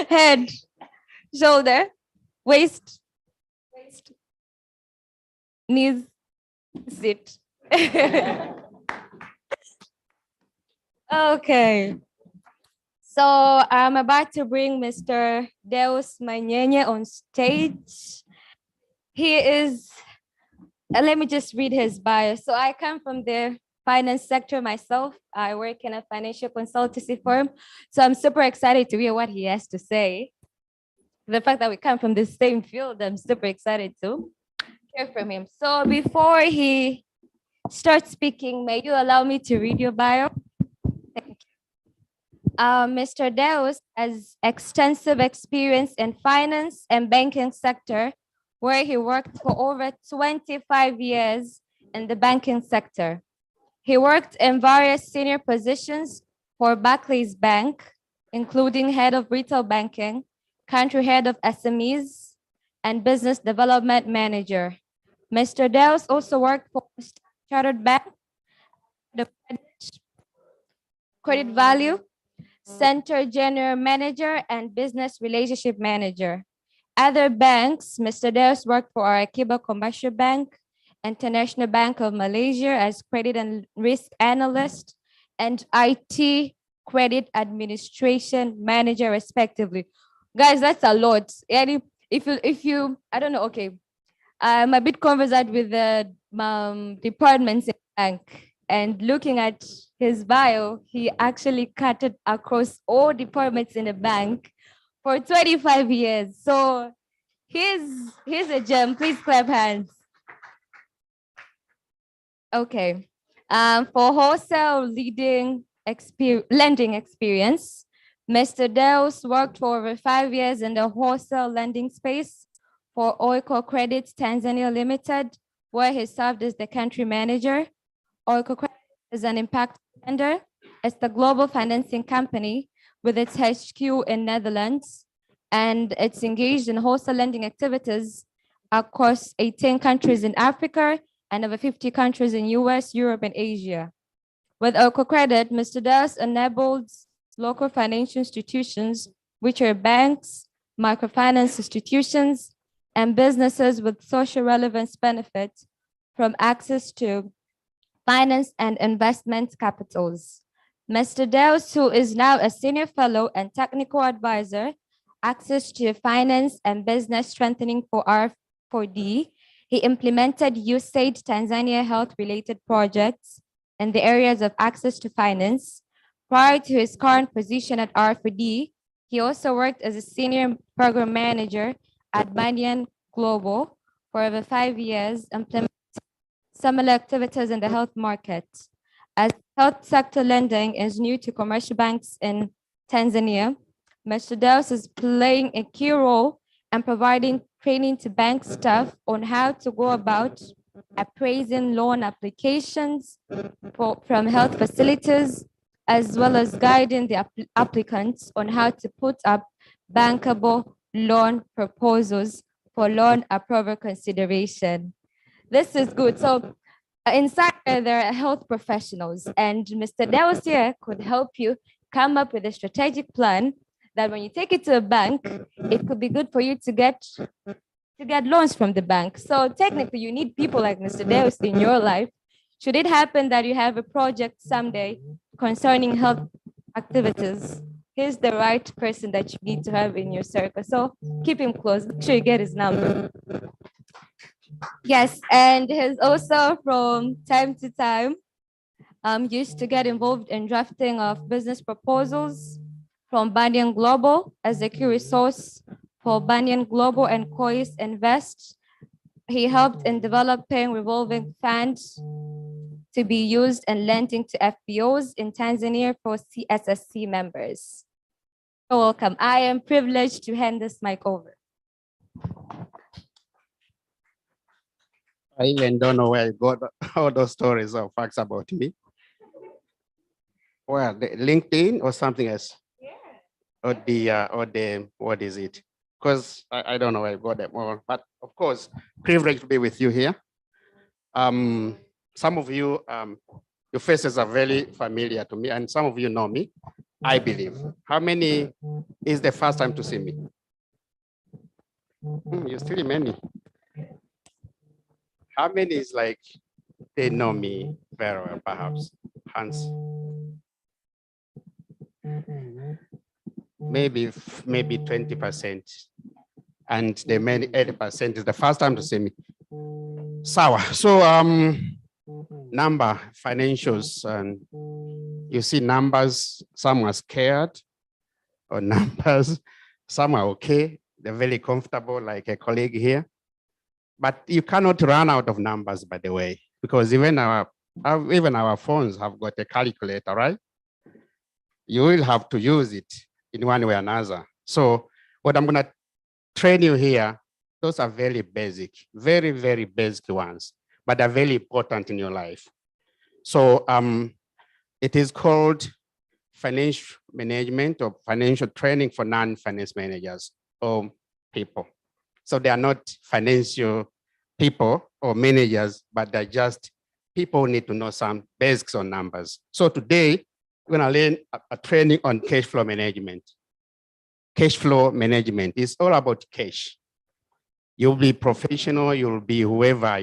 head, shoulder, waist, knees, sit. Okay. So I'm about to bring Mr. Deus Manyenye on stage. He is, let me just read his bio. So I come from the finance sector myself. I work in a financial consultancy firm. So I'm super excited to hear what he has to say. The fact that we come from the same field, I'm super excited to hear from him. So before he starts speaking, may you allow me to read your bio? Thank you. Mr. Deus has extensive experience in finance and banking sector, where he worked for over 25 years in the banking sector. He worked in various senior positions for Barclays Bank, including head of retail banking, country head of SMEs, and business development manager. Mr. Deus also worked for Chartered Bank, the Credit Value Center General Manager, and Business Relationship Manager. Other banks, Mr. Deus worked for Arakiba Commercial Bank, International Bank of Malaysia as Credit and Risk Analyst, and IT Credit Administration Manager, respectively. Guys, that's a lot. And if you, I don't know, okay. I'm a bit conversant with the departments in the bank, and looking at his bio, he actually cut it across all departments in the bank for 25 years. So here's a gem. Please clap hands. Okay. For wholesale lending experience, Mr. Deus worked for over 5 years in the wholesale lending space for Oiko Credit Tanzania Limited, where he served as the country manager. Oiko Credit is an impact lender. It's the global financing company with its HQ in Netherlands, and it's engaged in wholesale lending activities across 18 countries in Africa and over 50 countries in US, Europe, and Asia. With Oiko Credit, Mr. Deus enables local financial institutions, which are banks, microfinance institutions, and businesses with social relevance benefits from access to finance and investment capitals. Mr. Deus, who is now a senior fellow and technical advisor, access to finance and business strengthening for R4D. He implemented USAID Tanzania health-related projects in the areas of access to finance. Prior to his current position at R4D, he also worked as a senior program manager at Banyan Global for over 5 years, implementing similar activities in the health market. As health sector lending is new to commercial banks in Tanzania, Mr. Deus is playing a key role and providing training to bank staff on how to go about appraising loan applications from health facilities, as well as guiding the applicants on how to put up bankable loan proposals for loan approval consideration. This is good. So inside there are health professionals, and Mr. Deus here could help you come up with a strategic plan that when you take it to a bank, it could be good for you to get loans from the bank. So technically, you need people like Mr. Deus in your life. Should it happen that you have a project someday concerning health activities, he's the right person that you need to have in your circle. So keep him close. Make sure you get his number. Yes, and he's also from time to time used to get involved in drafting of business proposals from Banyan Global as a key resource for Banyan Global and Kois Invest. He helped in developing revolving funds to be used and lending to FPOs in Tanzania for CSSC members. You're welcome. I am privileged to hand this mic over. I even don't know where you got all those stories or facts about me. Well, the LinkedIn or something else? Yeah. Or the what is it? Because I don't know where you got them all, but of course, privileged to be with you here. Some of you, your faces are very familiar to me, and some of you know me, I believe. How many is the first time to see me? You still many. How many is like they know me very well, perhaps? Hands. Maybe 20%, and the many 80% is the first time to see me. Sawa. So number financials, and you see numbers. Some are scared, or numbers. Some are okay. They're very comfortable, like a colleague here. But you cannot run out of numbers, by the way, because even our phones have got a calculator, right? You will have to use it in one way or another. So what I'm going to train you here, those are very basic, very, very basic ones, but they're very important in your life. So it is called financial management or financial training for non-finance managers or people. So they are not financial people or managers, but they're just people who need to know some basics on numbers. So today, we're going to learn a training on cash flow management. Cash flow management is all about cash. You'll be professional, you'll be whoever,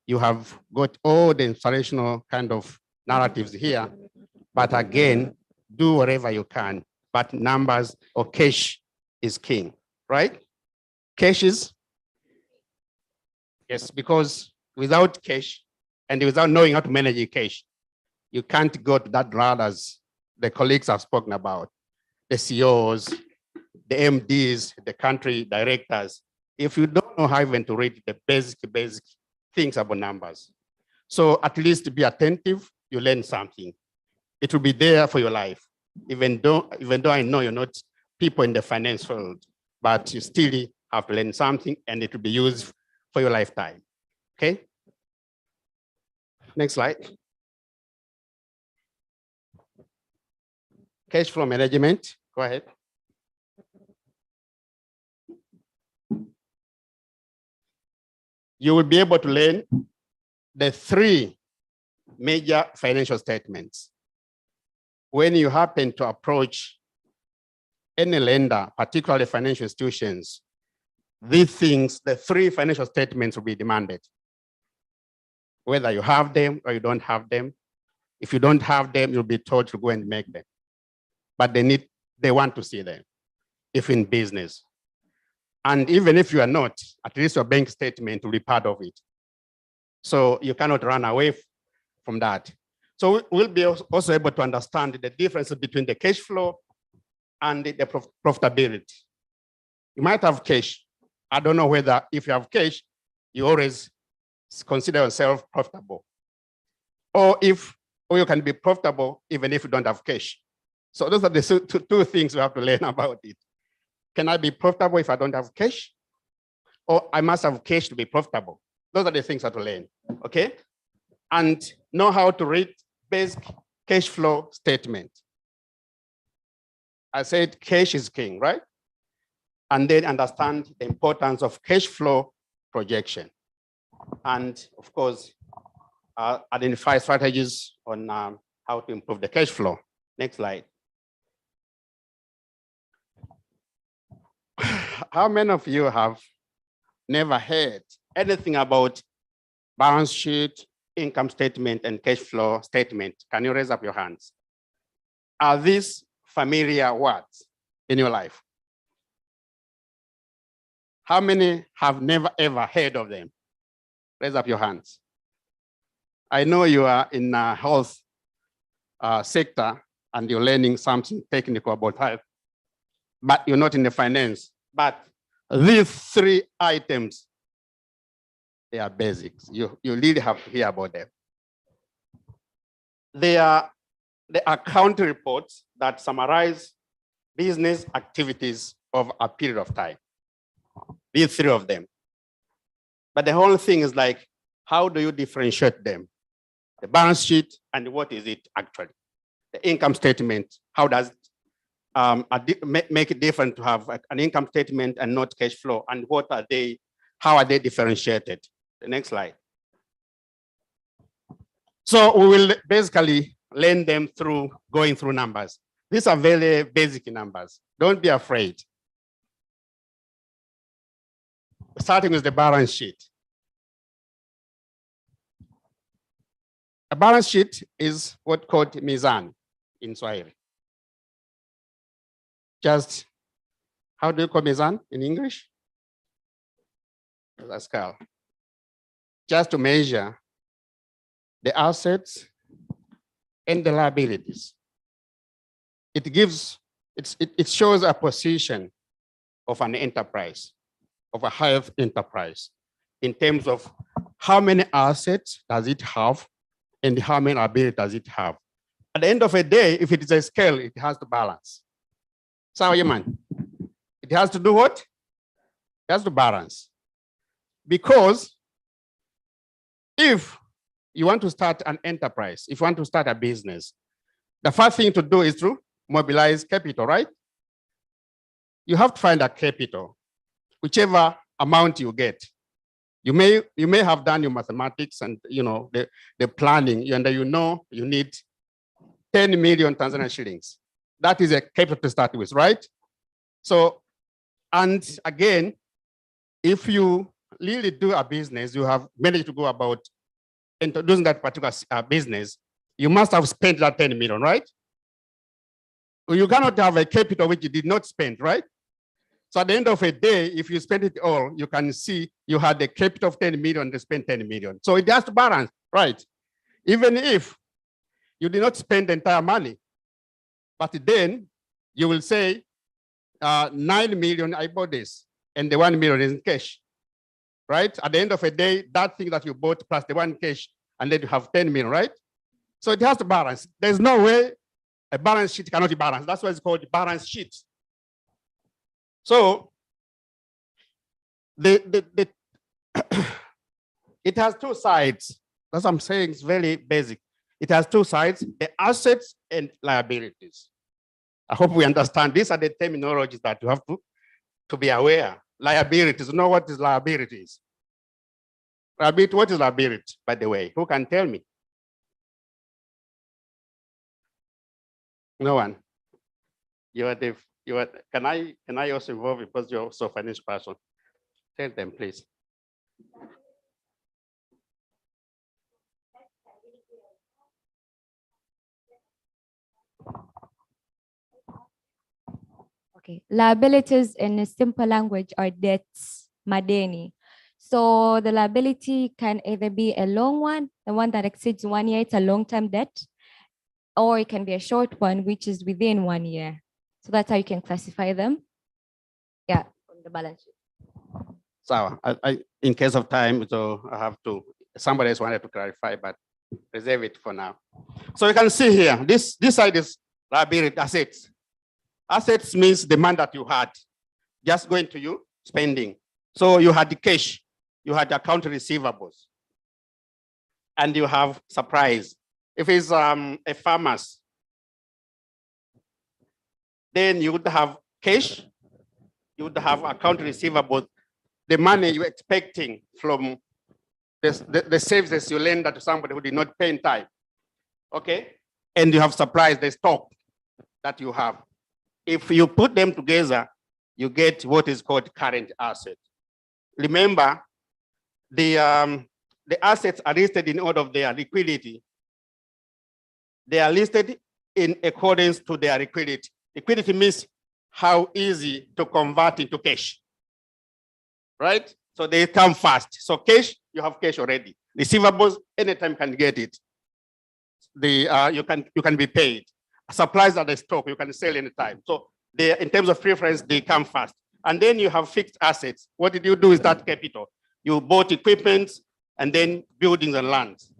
you have got all the inspirational kind of narratives here. But again, do whatever you can. But numbers or cash is king, right? Cash is? Yes, because without cash and without knowing how to manage your cash, you can't go to that route as the colleagues have spoken about, the CEOs, the MDs, the country directors, if you don't know how even to read the basic things about numbers. So at least be attentive, you learn something. It will be there for your life. Even though I know you're not people in the finance field, but you still have to learn something and it will be used for your lifetime, okay? Next slide. Cash flow management, go ahead. You will be able to learn the 3 major financial statements. When you happen to approach any lender, particularly financial institutions, these things, the 3 financial statements will be demanded. Whether you have them or you don't have them. If you don't have them, you'll be told to go and make them. But they want to see them, if in business. And even if you are not, at least your bank statement will be part of it. So you cannot run away from that. So we'll be also able to understand the difference between the cash flow and the profitability. You might have cash. I don't know whether if you have cash, you always consider yourself profitable. Or you can be profitable even if you don't have cash. So those are the two things you have to learn about it. Can I be profitable if I don't have cash? Or I must have cash to be profitable. Those are the things I have to learn, okay? And know how to read basic cash flow statement. I said cash is king, right? And then understand the importance of cash flow projection. And of course, identify strategies on how to improve the cash flow. Next slide. How many of you have never heard anything about balance sheet, income statement, and cash flow statement? Can you raise up your hands? Are these familiar words in your life? How many have never ever heard of them? Raise up your hands. I know you are in the health sector and you're learning something technical about health, but you're not in the finance. But these three items, they are basics. You really have to hear about them. They are the account reports that summarize business activities of a period of time. These three of them. But the whole thing is like, how do you differentiate them? The balance sheet and what is it actually? The income statement, how does it make it different to have an income statement and not cash flow? And what are they, how are they differentiated? The next slide. So we will basically learn them through going through numbers. These are very basic numbers. Don't be afraid. Starting with the balance sheet. A balance sheet is what's called mizan in Swahili. Just, how do you call mizan in English? A scale. Just to measure the assets and the liabilities. It shows a position of an enterprise, of a health enterprise, in terms of how many assets does it have and how many liabilities does it have. At the end of the day, if it is a scale, it has to balance. So, man, it has to do what? It has to balance. Because if you want to start an enterprise, if you want to start a business, the first thing to do is to mobilize capital, right? You have to find a capital, whichever amount you get. You may have done your mathematics and the planning, and you know you need 10 million Tanzanian shillings. That is a capital to start with, right? So, and again, if you really do a business, you have managed to go about introducing that particular business, you must have spent that 10 million, right? You cannot have a capital which you did not spend, right? So at the end of the day, if you spend it all, you can see you had a capital of 10 million to spend 10 million. So it has to balance, right? Even if you did not spend the entire money, but then you will say 9 million I bought this and the 1 million is in cash, right? At the end of the day, that thing that you bought plus the 1 cash, and then you have 10 million, right? So it has to balance. There's no way a balance sheet cannot be balanced. That's why it's called the balance sheet. So it has two sides. That's what I'm saying, it's very basic. It has two sides, the assets and liabilities. I hope we understand. These are the terminologies that you have to be aware. Liabilities, know what is liabilities? Liability, what is liability, by the way? Who can tell me? No one. Can I also involve because you're also a financial person? Tell them, please. Okay, liabilities in a simple language are debts, madeni. So the liability can either be a long one, the one that exceeds 1 year, it's a long-term debt, or it can be a short one, which is within 1 year. So that's how you can classify them. Yeah, on the balance sheet. So in case of time, so I have to somebody else wanted to clarify, but reserve it for now. So you can see here, this side is liability assets. Assets means the money that you had just going to you spending. So you had the cash, you had account receivables, and you have supplies. If it's a farmer's, then you would have cash, you would have account receivables, the money you're expecting from the services you lend to somebody who did not pay in time. Okay? And you have supplies, the stock that you have. If you put them together, you get what is called current asset. Remember, the assets are listed in order of their liquidity. They are listed in accordance to their liquidity. Liquidity means how easy to convert into cash, right? So they come fast. So cash, you have cash already. Receivables, anytime can get it. You can be paid. Supplies are the stock, you can sell anytime. So they, in terms of preference, they come fast. And then you have fixed assets. What did you do with that capital? You bought equipment and then buildings and lands.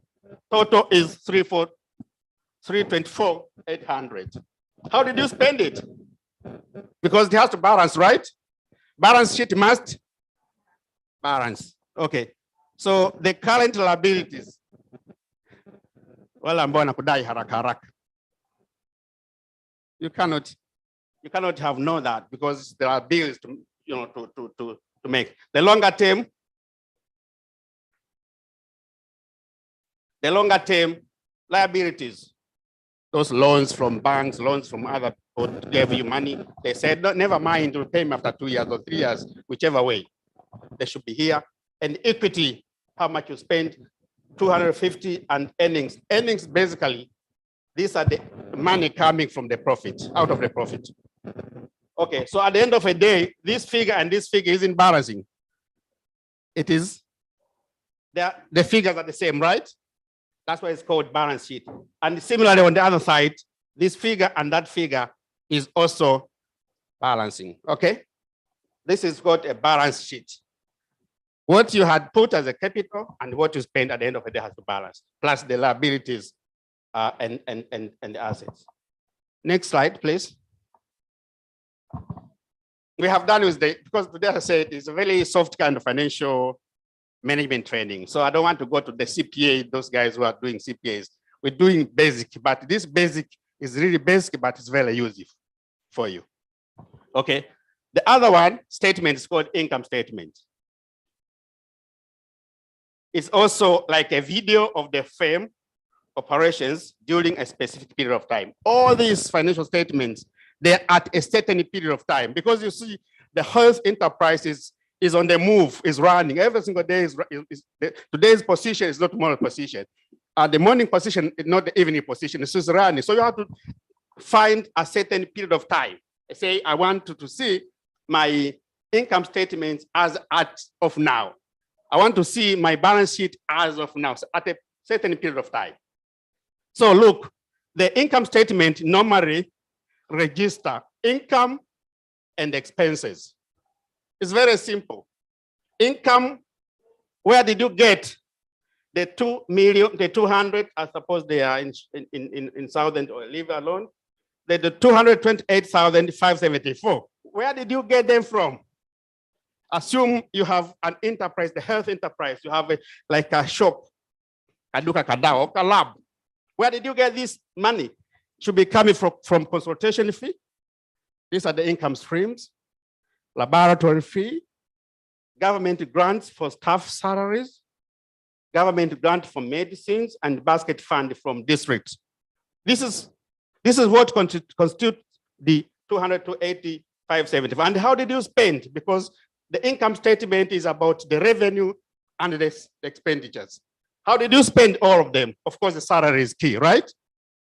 Total is 324,800. How did you spend it? Because it has to balance, right? Balance sheet must balance. Okay. So the current liabilities. Well, I'm going to kudai haraka haraka. You cannot have known that because there are bills to make. The longer term liabilities, those loans from banks, loans from other people to give you money. They said, no, never mind, to pay me after 2 years or 3 years, whichever way. They should be here. And equity, how much you spend, 250, and earnings. Earnings, basically, these are the money coming from the profit, out of the profit. Okay, so at the end of a day, this figure and this figure isn't balancing. It is, the figures are the same, right? That's why it's called balance sheet. And similarly, on the other side, this figure and that figure is also balancing, okay? This is called a balance sheet. What you had put as a capital and what you spend at the end of the day has to balance, plus the liabilities and the assets. Next slide, please. We have done with because today I said it's a very soft kind of financial management training. So I don't want to go to the CPA, those guys who are doing CPAs. We're doing basic, but this basic is really basic, but it's very useful for you. Okay. The other one, statement, is called income statement. It's also like a video of the firm operations during a specific period of time. All these financial statements, they're at a certain period of time because you see the health enterprise is on the move, is running. Every single day today's position is not tomorrow's position. The morning position is not the evening position, it's just running. So you have to find a certain period of time. Say, I want to see my income statements as of now. I want to see my balance sheet as of now, so at a certain period of time. So look, the income statement normally register income and expenses. It's very simple. Income, where did you get the 2 million, the 200, I suppose they are in Southern, or leave alone, the 228,574. Where did you get them from? Assume you have an enterprise, the health enterprise, you have like a shop, a duka kadao, a lab. Where did you get this money? Should be coming from consultation fee. These are the income streams. Laboratory fee, government grants for staff salaries, government grant for medicines, and basket fund from districts. This is what constitutes the 280,575. And how did you spend? Because the income statement is about the revenue and the expenditures. How did you spend all of them? Of course, the salary is key, right?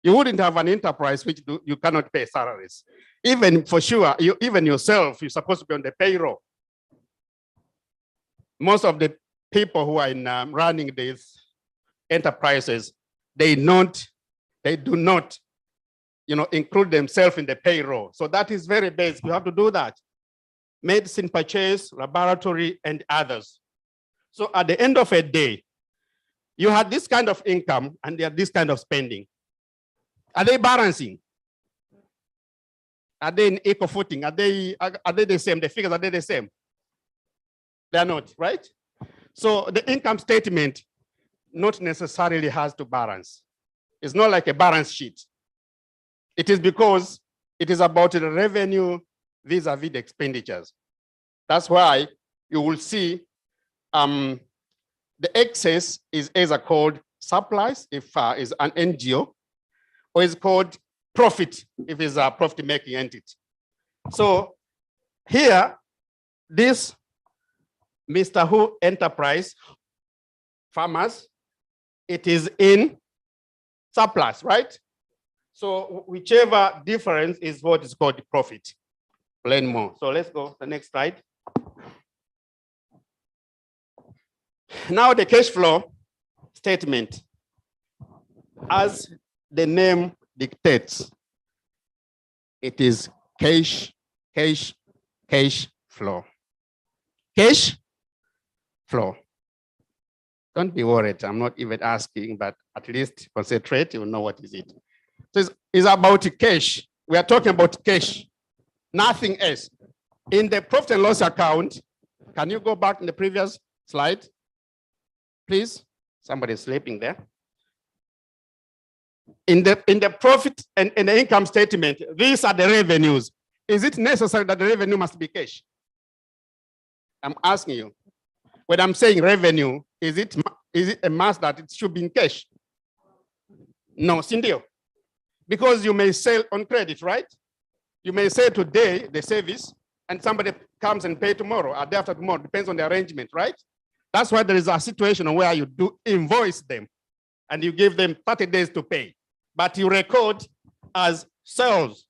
You wouldn't have an enterprise which you cannot pay salaries. Even for sure, even yourself, you're supposed to be on the payroll. Most of the people who are in running these enterprises, they do not, include themselves in the payroll. So that is very basic. You have to do that. Medicine purchase, laboratory, and others. So at the end of a day, You had this kind of income and they had this kind of spending. Are they balancing? Are they in equal footing? Are they the same? The figures, are they the same? They are not, right? So the income statement not necessarily has to balance. It's not like a balance sheet. It is because it is about the revenue vis-a-vis the expenditures. That's why you will see the excess is either called surplus if is an NGO, or is called profit if it's a profit-making entity. So here, this Mr. Who enterprise farmers, it is in surplus, right? So whichever difference is what is called profit. Learn more. So let's go to the next slide. Now the cash flow statement, as the name dictates, it is cash flow. Cash flow. Don't be worried. I'm not even asking, but at least concentrate. You know what is it. So it's about cash. We are talking about cash, nothing else. In the profit and loss account, can you go back in the previous slide, please? Somebody's sleeping there. In the profit and in the income statement, these are the revenues. Is it necessary that the revenue must be cash? I'm asking you. When I'm saying revenue, is it a must that it should be in cash? No, Cindy. Because you may sell on credit, right? You may sell today the service and somebody comes and pay tomorrow or day after tomorrow, depends on the arrangement, right? That's why there is a situation where you do invoice them and you give them 30 days to pay, but you record as sales,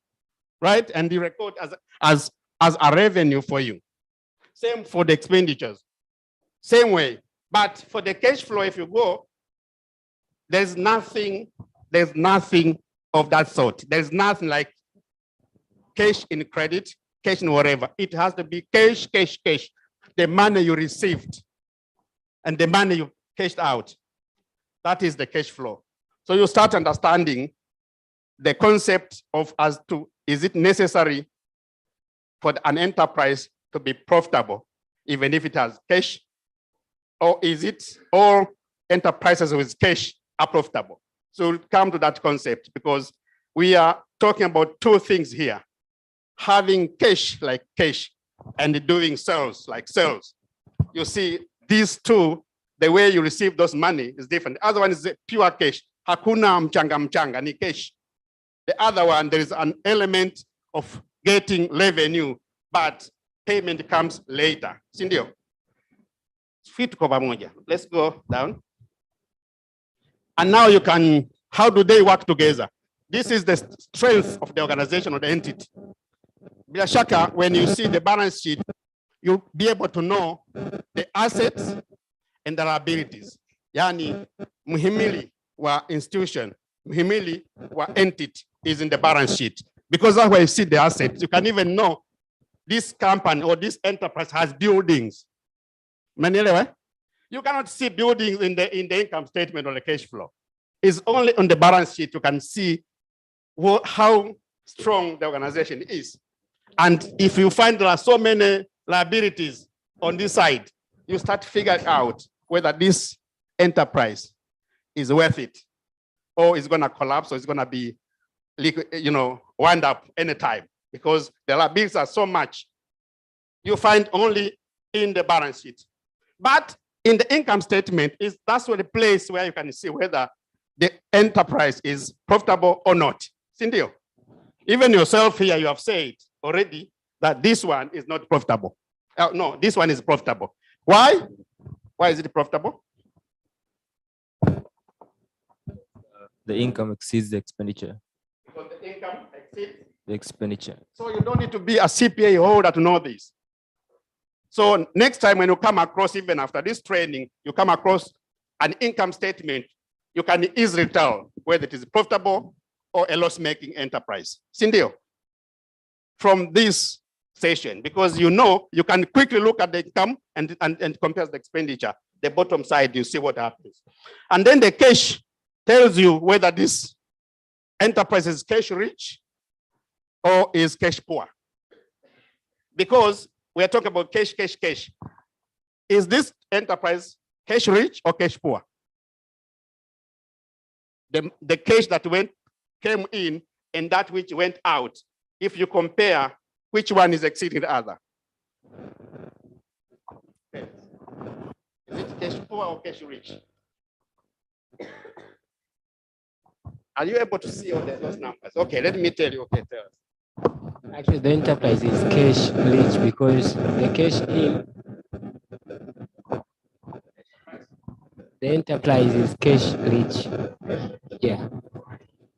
right? And you record as a revenue for you. Same for the expenditures, same way. But for the cash flow, if you go, there's nothing of that sort. There's nothing like cash in credit, cash in whatever. It has to be cash. The money you received and the money you cashed out. That is the cash flow. So you start understanding the concept of as to, is it necessary for an enterprise to be profitable, even if it has cash? Or is it all enterprises with cash are profitable? So we'll come to that concept because we are talking about two things here. Having cash like cash and doing sales like sales. You see, these two, the way you receive those money is different. The other one is pure cash. Hakuna mchanga ni cash. The other one, there is an element of getting revenue, but payment comes later. Sindio? Let's go down. And now you can, how do they work together? This is the strength of the organization or the entity. Bila shaka, when you see the balance sheet, you'll be able to know the assets and the liabilities. Yani, muhimili wa institution, muhimili wa entity is in the balance sheet. Because that's where you see the assets. You can even know this company or this enterprise has buildings. You cannot see buildings in the income statement or the cash flow. It's only on the balance sheet you can see how strong the organization is. And if you find there are so many liabilities on this side, you start figuring out whether this enterprise is worth it, or it's going to collapse, or it's going to be, wind up anytime, because the liabilities are so much. You find only in the balance sheet. But in the income statement, that's the place where you can see whether the enterprise is profitable or not. Cindy, even yourself here, you have said already that this one is not profitable. No, this one is profitable. Why? Why is it profitable? The income exceeds the expenditure. Because the income exceeds the expenditure. So you don't need to be a CPA holder to know this. So next time when you come across, even after this training, you come across an income statement, you can easily tell whether it is profitable or a loss-making enterprise. Cindy, from this session, because you can quickly look at the income and compare the expenditure the bottom side, you see what happens. And then the cash tells you whether this enterprise is cash rich or is cash poor. Because we are talking about cash. Is this enterprise cash rich or cash poor? The cash that came in and that which went out, if you compare, which one is exceeding the other? Is it cash poor or cash rich? Are you able to see all those numbers? Okay, let me tell you. Okay, tell us. Actually, the enterprise is cash rich because the cash in, the enterprise is cash rich. Yeah,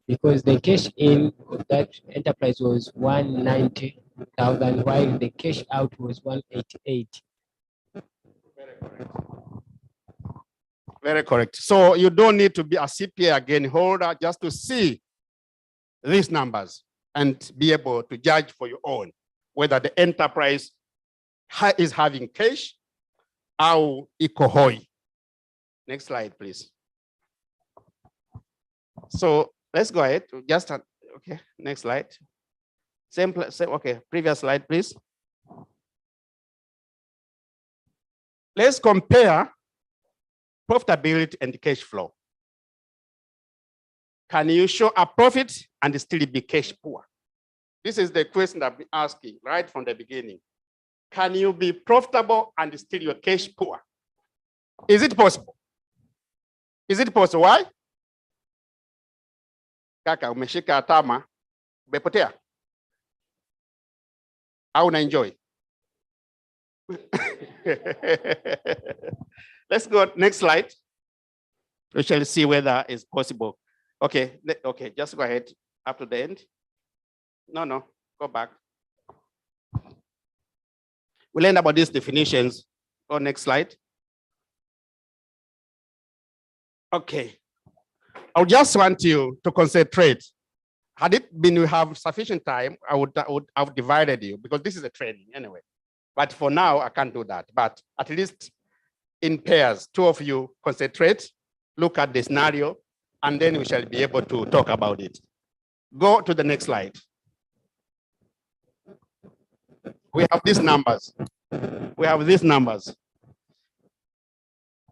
because the cash in of that enterprise was 190,000, while the cash out was 188. Very correct. So you don't need to be a CPA again holder just to see these numbers and be able to judge for your own whether the enterprise is having cash or ikohoi. Next slide, please. So let's go ahead. Just okay. Next slide. Same. Okay. Previous slide, please. Let's compare profitability and cash flow. Can you show a profit and still be cash poor? This is the question I've been asking right from the beginning. Can you be profitable and still your cash poor? Is it possible? Is it possible? Why? Kaka, umeshika tama, umepotea? Au na enjoy? Let's go next slide. We shall see whether it's possible. Okay, okay, just go ahead up to the end. No, go back. We learned about these definitions. Go next slide. Okay, I just want you to concentrate. Had it been we have sufficient time, I would have divided you because this is a training anyway. But for now, I can't do that. But at least in pairs, two of you concentrate, look at the scenario, and then we shall be able to talk about it. Go to the next slide. We have these numbers. We have these numbers.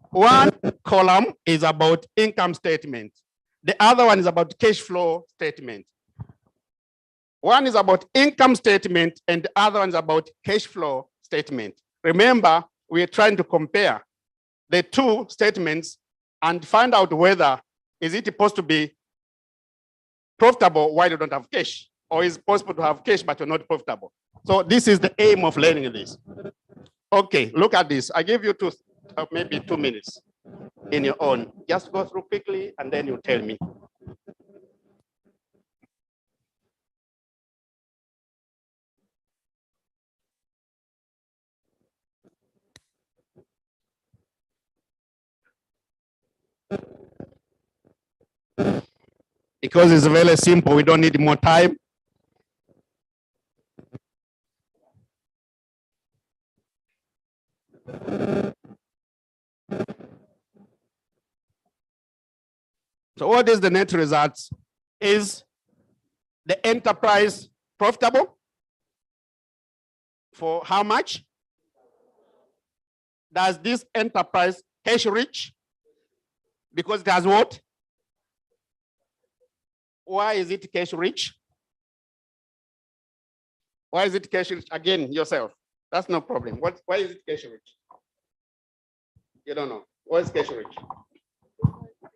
One column is about income statement. The other one is about cash flow statement. One is about income statement and the other one is about cash flow statement. Remember, we're trying to compare the two statements and find out whether is it supposed to be profitable while you don't have cash, or is it possible to have cash but you're not profitable. So this is the aim of learning this. Okay, look at this. I give you maybe 2 minutes in your own. Just go through quickly and then you tell me. Because it's very simple, we don't need more time. So what is the net results? Is the enterprise profitable? For how much? Does this enterprise cash rich? Because it has what? Why is it cash rich? Why is it cash rich? Again, yourself. That's no problem. Why is it cash rich? You don't know. Why is cash rich?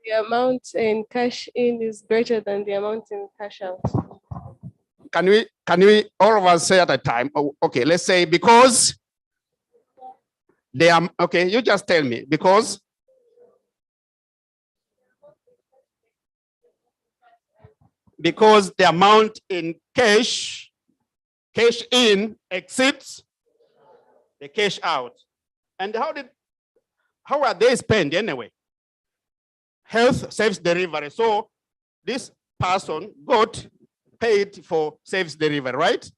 The amount in cash in is greater than the amount in cash out. Can we all of us say at a time? Oh, okay, let's say because they are, okay, you just tell me, because the amount in cash in exceeds the cash out. And how are they spent anyway? Health service delivery. So this person got paid for service delivery, right?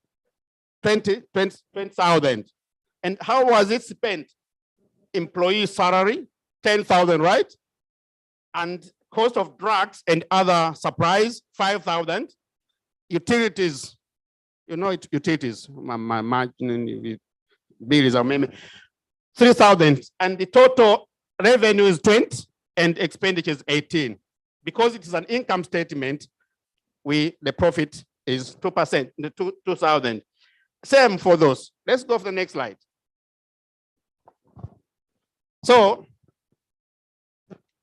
20,000. And how was it spent? Employee salary, 10,000, right? And cost of drugs and other supplies, 5,000. Utilities, you know, utilities, my margin bills are maybe 3,000. And the total revenue is 20 and expenditure is 18. Because it is an income statement, the profit is 2%, 2,000. Same for those. Let's go for the next slide. So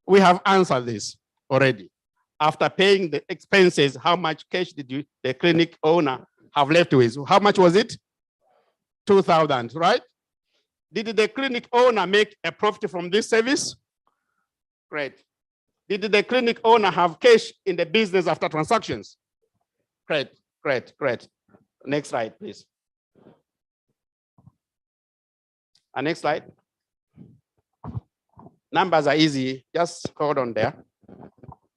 we have answered this already. After paying the expenses, how much cash did the clinic owner have left with? How much was it? 2,000, right? Did the clinic owner make a profit from this service? Great. Did the clinic owner have cash in the business after transactions? Great, great, great. Next slide, please. Next slide. Numbers are easy. Just hold on there.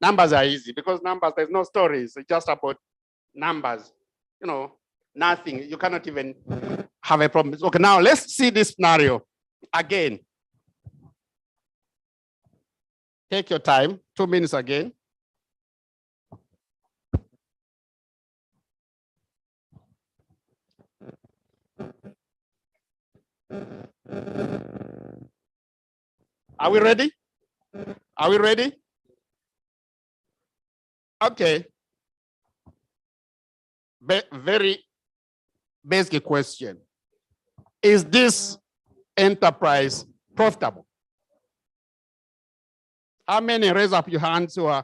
Numbers are easy because numbers, there's no stories. It's just about numbers. You know, nothing. You cannot even have a problem. Okay, now let's see this scenario again. Take your time, 2 minutes again. Are we ready? Are we ready? Okay. Very basic question. Is this enterprise profitable? How many raise up your hands who are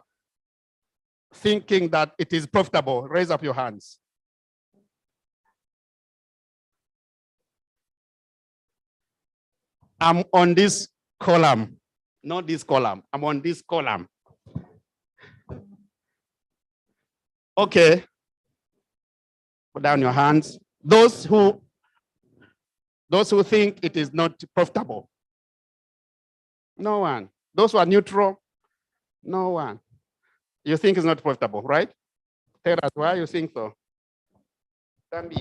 thinking that it is profitable? Raise up your hands. I'm on this column, not this column. I'm on this column. Okay. Put down your hands. Those who think it is not profitable. No one. Those who are neutral. No one. You think it's not profitable, right? Tell us why you think so. Sawa.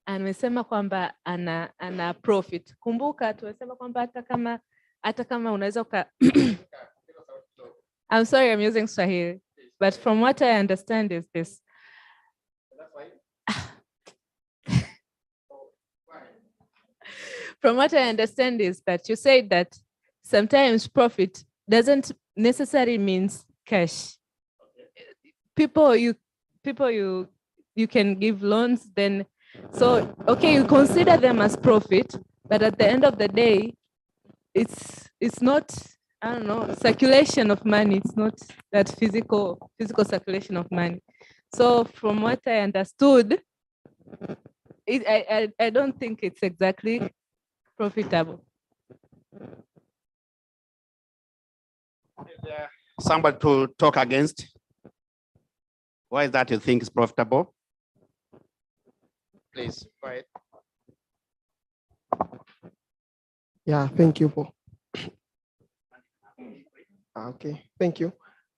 Amesema kwamba ana profit. Kumbuka tumesema kwamba hata kama unaweza uka I'm sorry, I'm using Swahili, but from what I understand is this. From what I understand is that you said that sometimes profit doesn't necessarily means cash. People you can give loans, then so okay, you consider them as profit, but at the end of the day, it's not, I don't know, circulation of money. It's not that physical circulation of money. So from what I understood, I don't think it's exactly profitable. Is there somebody to talk against? Why is that you think is profitable? Please, go ahead. Yeah, thank you, Paul. Okay, thank you.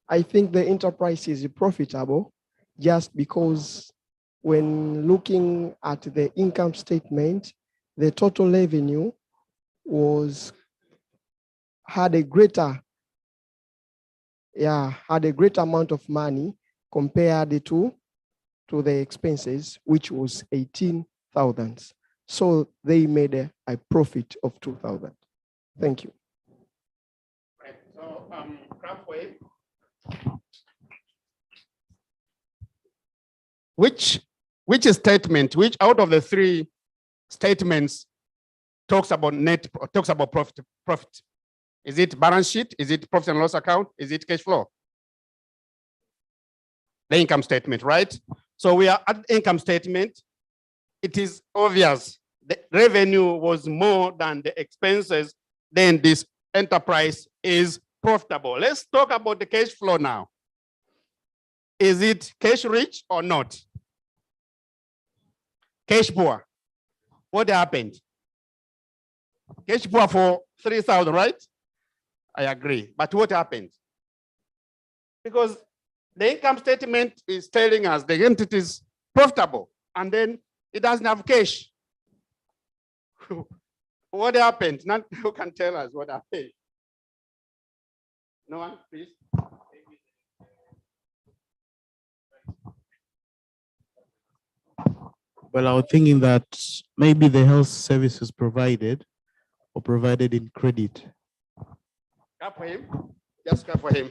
I think the enterprise is profitable just because when looking at the income statement, the total revenue had a greater amount of money compared to the expenses, which was 18,000. So they made a profit of 2,000. Thank you. Right. So, Craftway, which statement, which out of the three statements talks about profit? Is it balance sheet? Is it profit and loss account? Is it cash flow? The income statement, right? So we are at income statement. It is obvious the revenue was more than the expenses, then this enterprise is profitable. Let's talk about the cash flow now. Is it cash rich or not? Cash poor. What happened? Cash poor for 3,000, right? I agree. But what happened? Because the income statement is telling us the entity is profitable, and then it doesn't have cash. What happened? Not who can tell us what happened? No one, please. Well, I was thinking that maybe the health services provided or provided in credit. Clap for him. Just clap for him.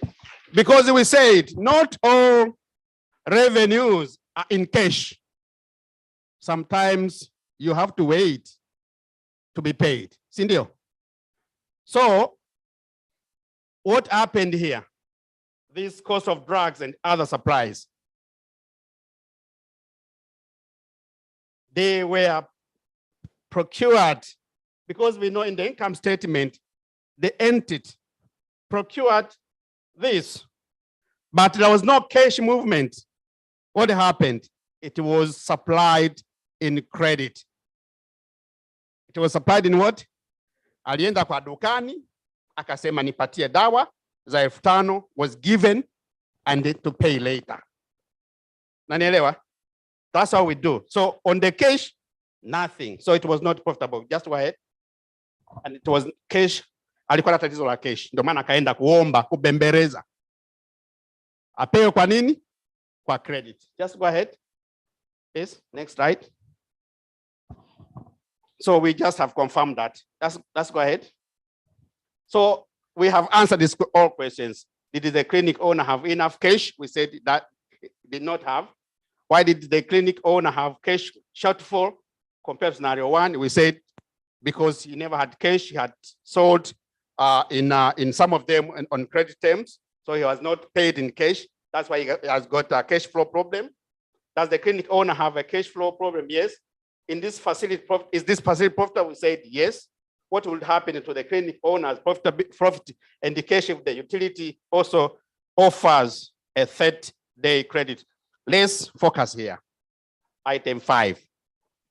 Because we said not all revenues are in cash. Sometimes you have to wait to be paid. Cindy. So what happened here? This cost of drugs and other supplies. They were procured because we know in the income statement, the entity procured this, but there was no cash movement. What happened? It was supplied in credit. It was supplied in what? Alienda kwa dukani, akasema nipatie dawa za 5,000 was given and to pay later. Nanielewa? That's how we do. So on the cash, nothing. So it was not profitable. Just go ahead. And it was cash. Alikuwa na tatizo la cash. Ndio maana akaenda kuomba, kubembereza. Apewe kwa nini? Kwa credit. Just go ahead. Yes, next slide. So we just have confirmed that. Let's go ahead. So we have answered these all questions. Did the clinic owner have enough cash? We said that it did not have. Why did the clinic owner have cash shortfall compared to scenario 1? We said because he never had cash, he had sold in some of them on credit terms, so he was not paid in cash. That's why he has got a cash flow problem. Does the clinic owner have a cash flow problem? Yes. In this facility, is this facility profitable? We said yes. What will happen to the clinic owner's profit and the cash if the utility also offers a 30-day credit? Let's focus here. Item 5.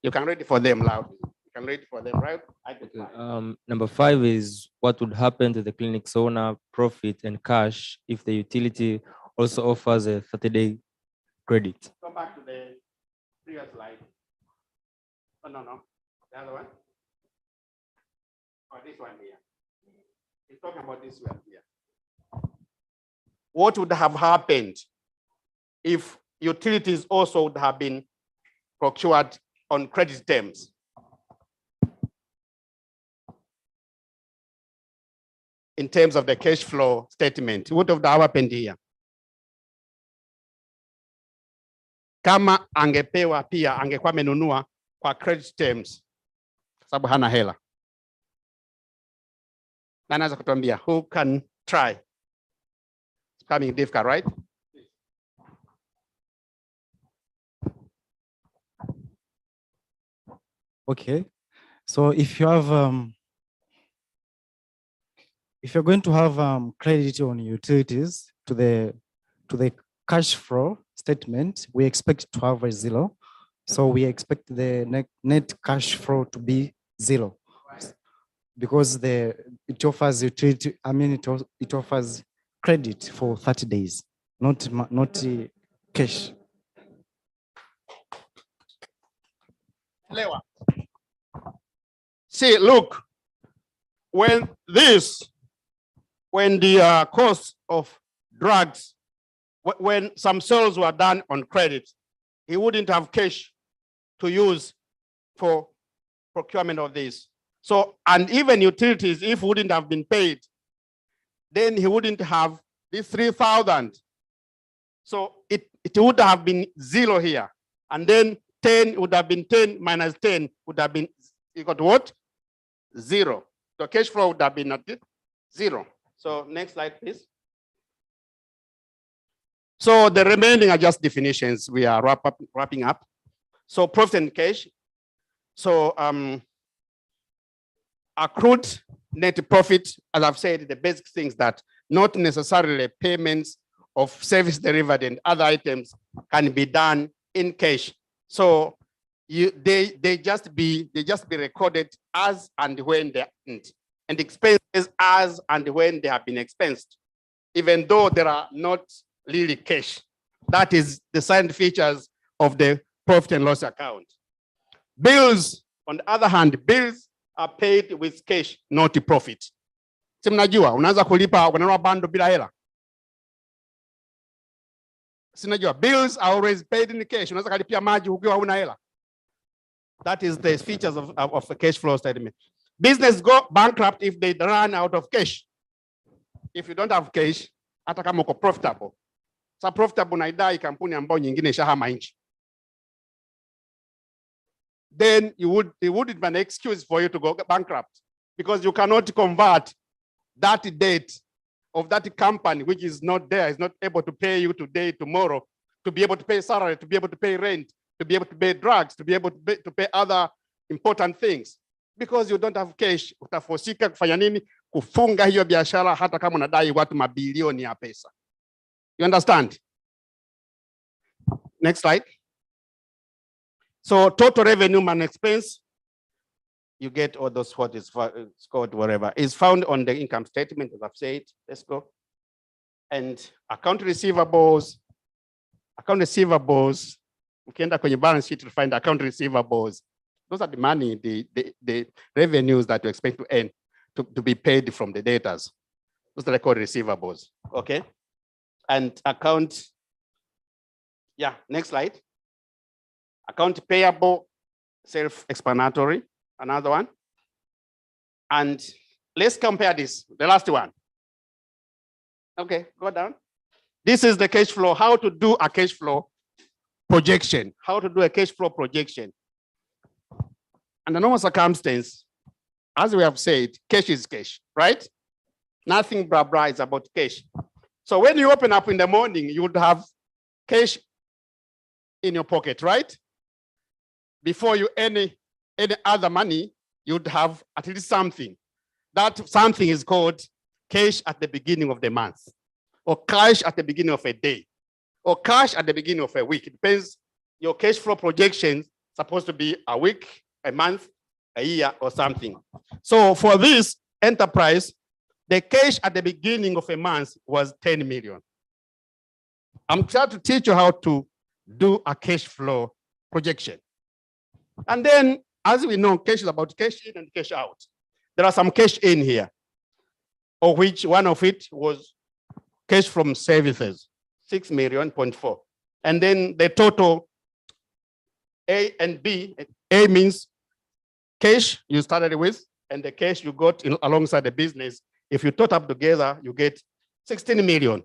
You can read it for them loud. You can read it for them, right? Item 5. Number 5 is what would happen to the clinic's owner, profit and cash if the utility also offers a 30-day credit. Go back to the previous slide. Oh, no. The other one? Oh, this one here. He's talking about this one here. What would have happened if utilities also would have been procured on credit terms? In terms of the cash flow statement, what would have happened here? Kama angepewa pia, angekuwa amenunua kwa credit terms, sababu hana hela. Na anaweza kutuambia, who can try? It's coming difficult, right? Okay, so if you have, if you're going to have credit on utilities to the cash flow statement, we expect to have a 0. So we expect the net cash flow to be 0 because it offers utility. I mean, it offers credit for 30 days, not cash. See, look, when the cost of drugs, when some sales were done on credit, he wouldn't have cash to use for procurement of this. So, and even utilities, if wouldn't have been paid, then he wouldn't have this 3,000. So it would have been 0 here. And then 10 would have been 10 minus 10 would have been equal to what? 0. So cash flow would have been at 0. So next slide, please. So the remaining are just definitions. We are wrapping up. So profit and cash. So accrued net profit, as I've said, the basic things that not necessarily payments of service delivered and other items can be done in cash. So they just be recorded as and when they end, and expenses as and when they have been expensed, even though there are not really cash. That is the silent features of the profit and loss account. Bills, on the other hand, bills are paid with cash, not profit. Si mnajua unaweza kulipa unanunua bando bila hela. Sinajua bills are always paid in cash. Unaweza kalipia maji ukiwa huna hela. That is the features of a cash flow statement. Business go bankrupt if they run out of cash. If you don't have cash, hata kama uko profitable. Sa profitable unaidai kampuni ambayo nyingine ishahama nchi. Then it wouldn't be an excuse for you to go bankrupt because you cannot convert that debt of that company which is not there, is not able to pay you today, tomorrow, to be able to pay salary, to be able to pay rent, to be able to pay drugs, to be able to pay other important things. Because you don't have cash, utafosika kufanya nini? Kufunga hiyo biashara hata kama unadai watu mabilioni ya pesa. You understand? Next slide. So total revenue minus expense, you get all those what is scored, whatever, is found on the income statement, as I've said. Let's go. And account receivables, ukienda kwenye balance sheet to find account receivables. Those are the money, the revenues that you expect to earn, to be paid from the debtors. Those are called receivables, okay? And account, yeah, next slide. Account payable, self-explanatory, another one. And let's compare this, the last one. Okay, go down. This is the cash flow, how to do a cash flow projection, how to do a cash flow projection. Under normal circumstance, as we have said, cash is cash, right? Nothing blah blah is about cash. So when you open up in the morning, you would have cash in your pocket, right? Before you any other money, you'd have at least something. That something is called cash at the beginning of the month, or cash at the beginning of a day, or cash at the beginning of a week. It depends. Your cash flow projections supposed to be a week, a month, a year, or something. So for this enterprise, the cash at the beginning of a month was 10 million. I'm trying to teach you how to do a cash flow projection. And then, as we know, cash is about cash in and cash out. There are some cash in here, of which one of it was cash from services, 6.4 million. And then the total A and B, A means cash you started with, and the cash you got alongside the business. If you total up together, you get 16 million.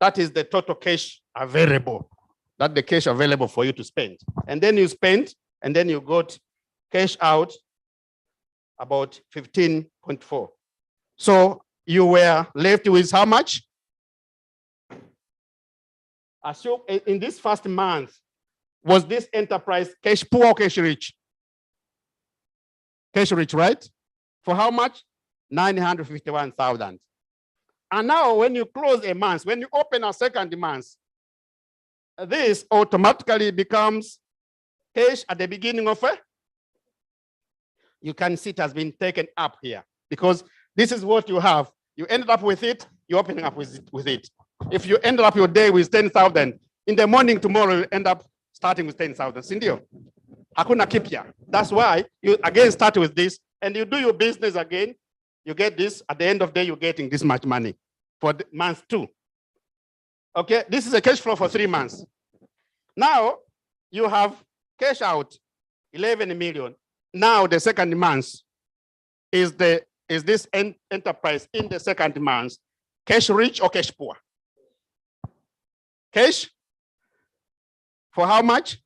That is the total cash available. That's the cash available for you to spend. And then you spend, and then you got cash out about 15.4. So you were left with how much? Assume in this first month, was this enterprise cash poor or cash rich? Cash rich, right? For how much? 951,000. And now when you close a month, when you open a second month, this automatically becomes cash at the beginning of a, you can see it has been taken up here because this is what you have. You ended up with it, you're opening up with it. If you ended up your day with 10,000, in the morning tomorrow, you end up starting with 10,000. Sindio? Hakuna kipya. That's why you again start with this and you do your business again. You get this, at the end of the day, you're getting this much money for the month 2. Okay, this is a cash flow for 3 months. Now you have cash out, 11 million. Now the second month is this enterprise in the second month, cash rich or cash poor? Cash for how much?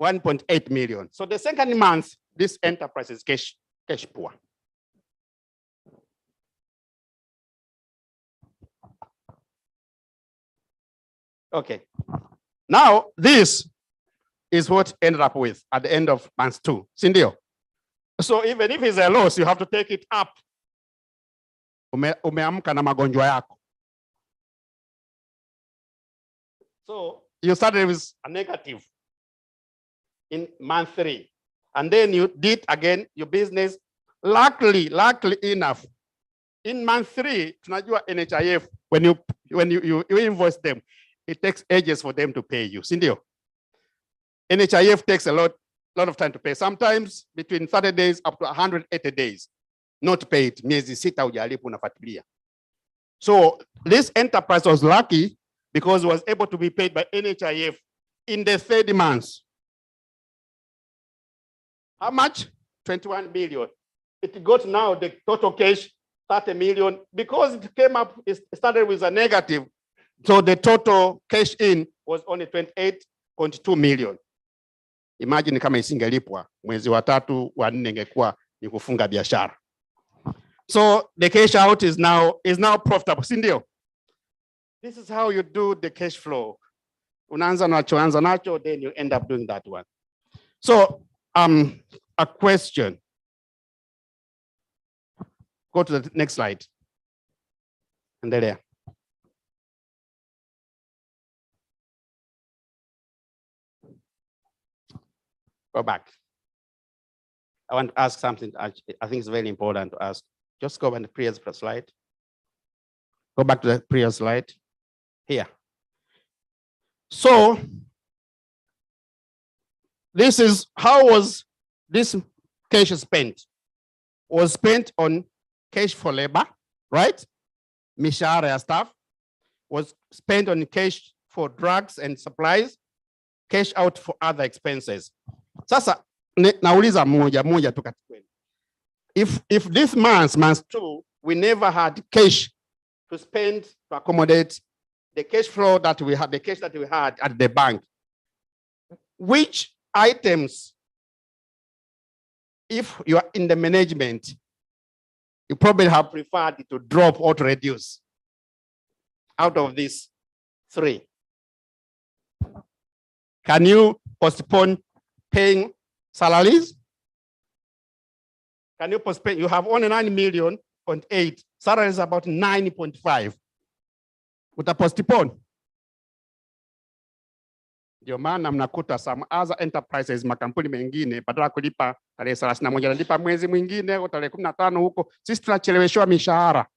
1.8 million. So the second month, this enterprise is cash poor. Okay. Now this is what ended up with at the end of month 2. Sindio? So even if it's a loss, you have to take it up. Umeamka na magonjwa yako. So you started with a negative in month 3. And then you did again your business. Luckily enough, in month 3, tunajua NHIF, when you invoice them, it takes ages for them to pay you. Sindio? NHIF takes a lot lot of time to pay. Sometimes between 30 days up to 180 days not paid. Miezi sita hujalipa unafuatilia. So this enterprise was lucky because it was able to be paid by NHIF in the 3rd month. How much? 21 million. It got now the total cash 30 million because it came up, it started with a negative. So the total cash in was only 28.2 million. Imagine kama isingelipwa mwezi wa 3 wa 4 ingekuwa ni kufunga biashara. So the cash out is now profitable. Si ndio? This is how you do the cash flow. Unaanza nacho, then you end up doing that one. So a question. Go to the next slide. And there. Go back. I want to ask something. I think it's very important to ask. Just go on the previous slide. Go back to the previous slide. Here. So this is how was this cash spent? Was spent on cash for labor, right? Mishahara staff. Was spent on cash for drugs and supplies. Cash out for other expenses. Sasa nauliza moja tu katika. If this month 2, we never had cash to spend to accommodate the cash flow that we had, the cash that we had at the bank, which items, if you are in the management, you probably have preferred to drop or to reduce out of these 3? Can you postpone paying salaries? Can you postpone? You have only 9.8 million. Salary is about 9.5. Uta postpone. Ndio maana mnakuta some other enterprises, makampuni mengine badala kulipa tarehe 31 nalipa mwezi mwingine au tarehe 15 huko. Sisi tunacheleweshwa mishahara.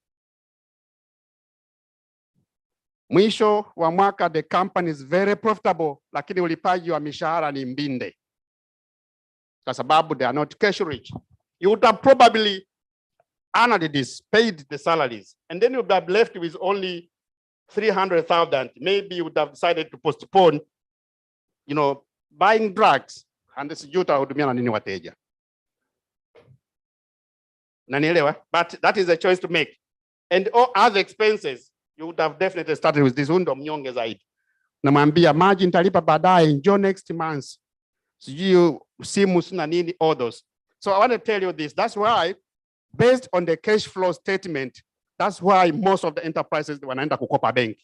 Mwisho wa mwaka the company is very profitable, lakini ulipaji wa mishahara ni mbinde. Kwa sababu they are not cash rich. You would have probably honored this, paid the salaries, and then you would have left with only 300,000. Maybe you would have decided to postpone, buying drugs, and this utahudumia na nini wateja. Nanielewa? But that is a choice to make. And all other expenses, you would have definitely started with this undo mnyonge zaidi. Namwambia maji nitalipa baadaye, njoo next month. Sijui simu sina nini, all those. So I want to tell you this. That's why, based on the cash flow statement, that's why most of the enterprises wanaenda kukopa bank.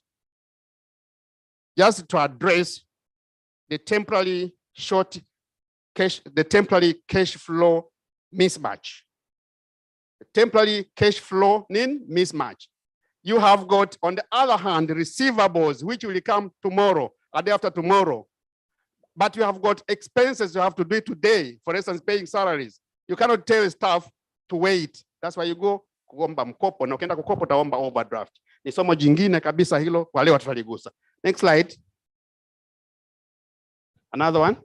Just to address the temporary cash flow mismatch. The temporary cash flow mismatch. You have got, on the other hand, receivables, which will come tomorrow, or day after tomorrow. But you have got expenses you have to do today. For instance, paying salaries. You cannot tell staff to wait. That's why you go kuomba mkopo, na ukienda kukopa utaomba overdraft. Ni somo jingine kabisa hilo, kwa leo tutaligusa. Next slide. Another one.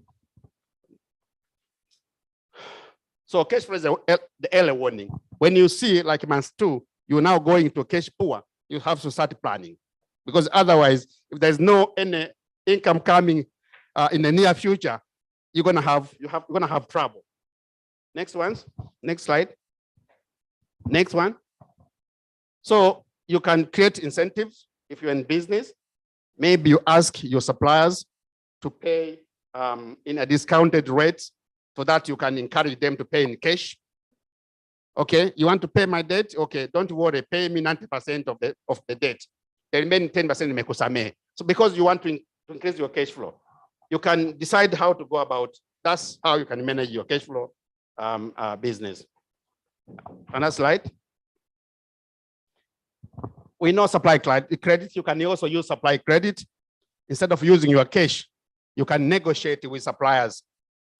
So cash flow is the early warning. When you see like month 2, you're now going to cash poor, you have to start planning. Because otherwise, if there's no any income coming in the near future, you're gonna have trouble. Next slide. Next one. So you can create incentives if you're in business. Maybe you ask your suppliers to pay in a discounted rate so that you can encourage them to pay in cash. Okay, you want to pay my debt? Okay, don't worry, pay me 90% of the debt. The remaining 10% nimekusamehe. So because you want to increase your cash flow, you can decide how to go about. That's how you can manage your cash flow business. Another slide. We know supply credit. You can also use supply credit. Instead of using your cash, you can negotiate with suppliers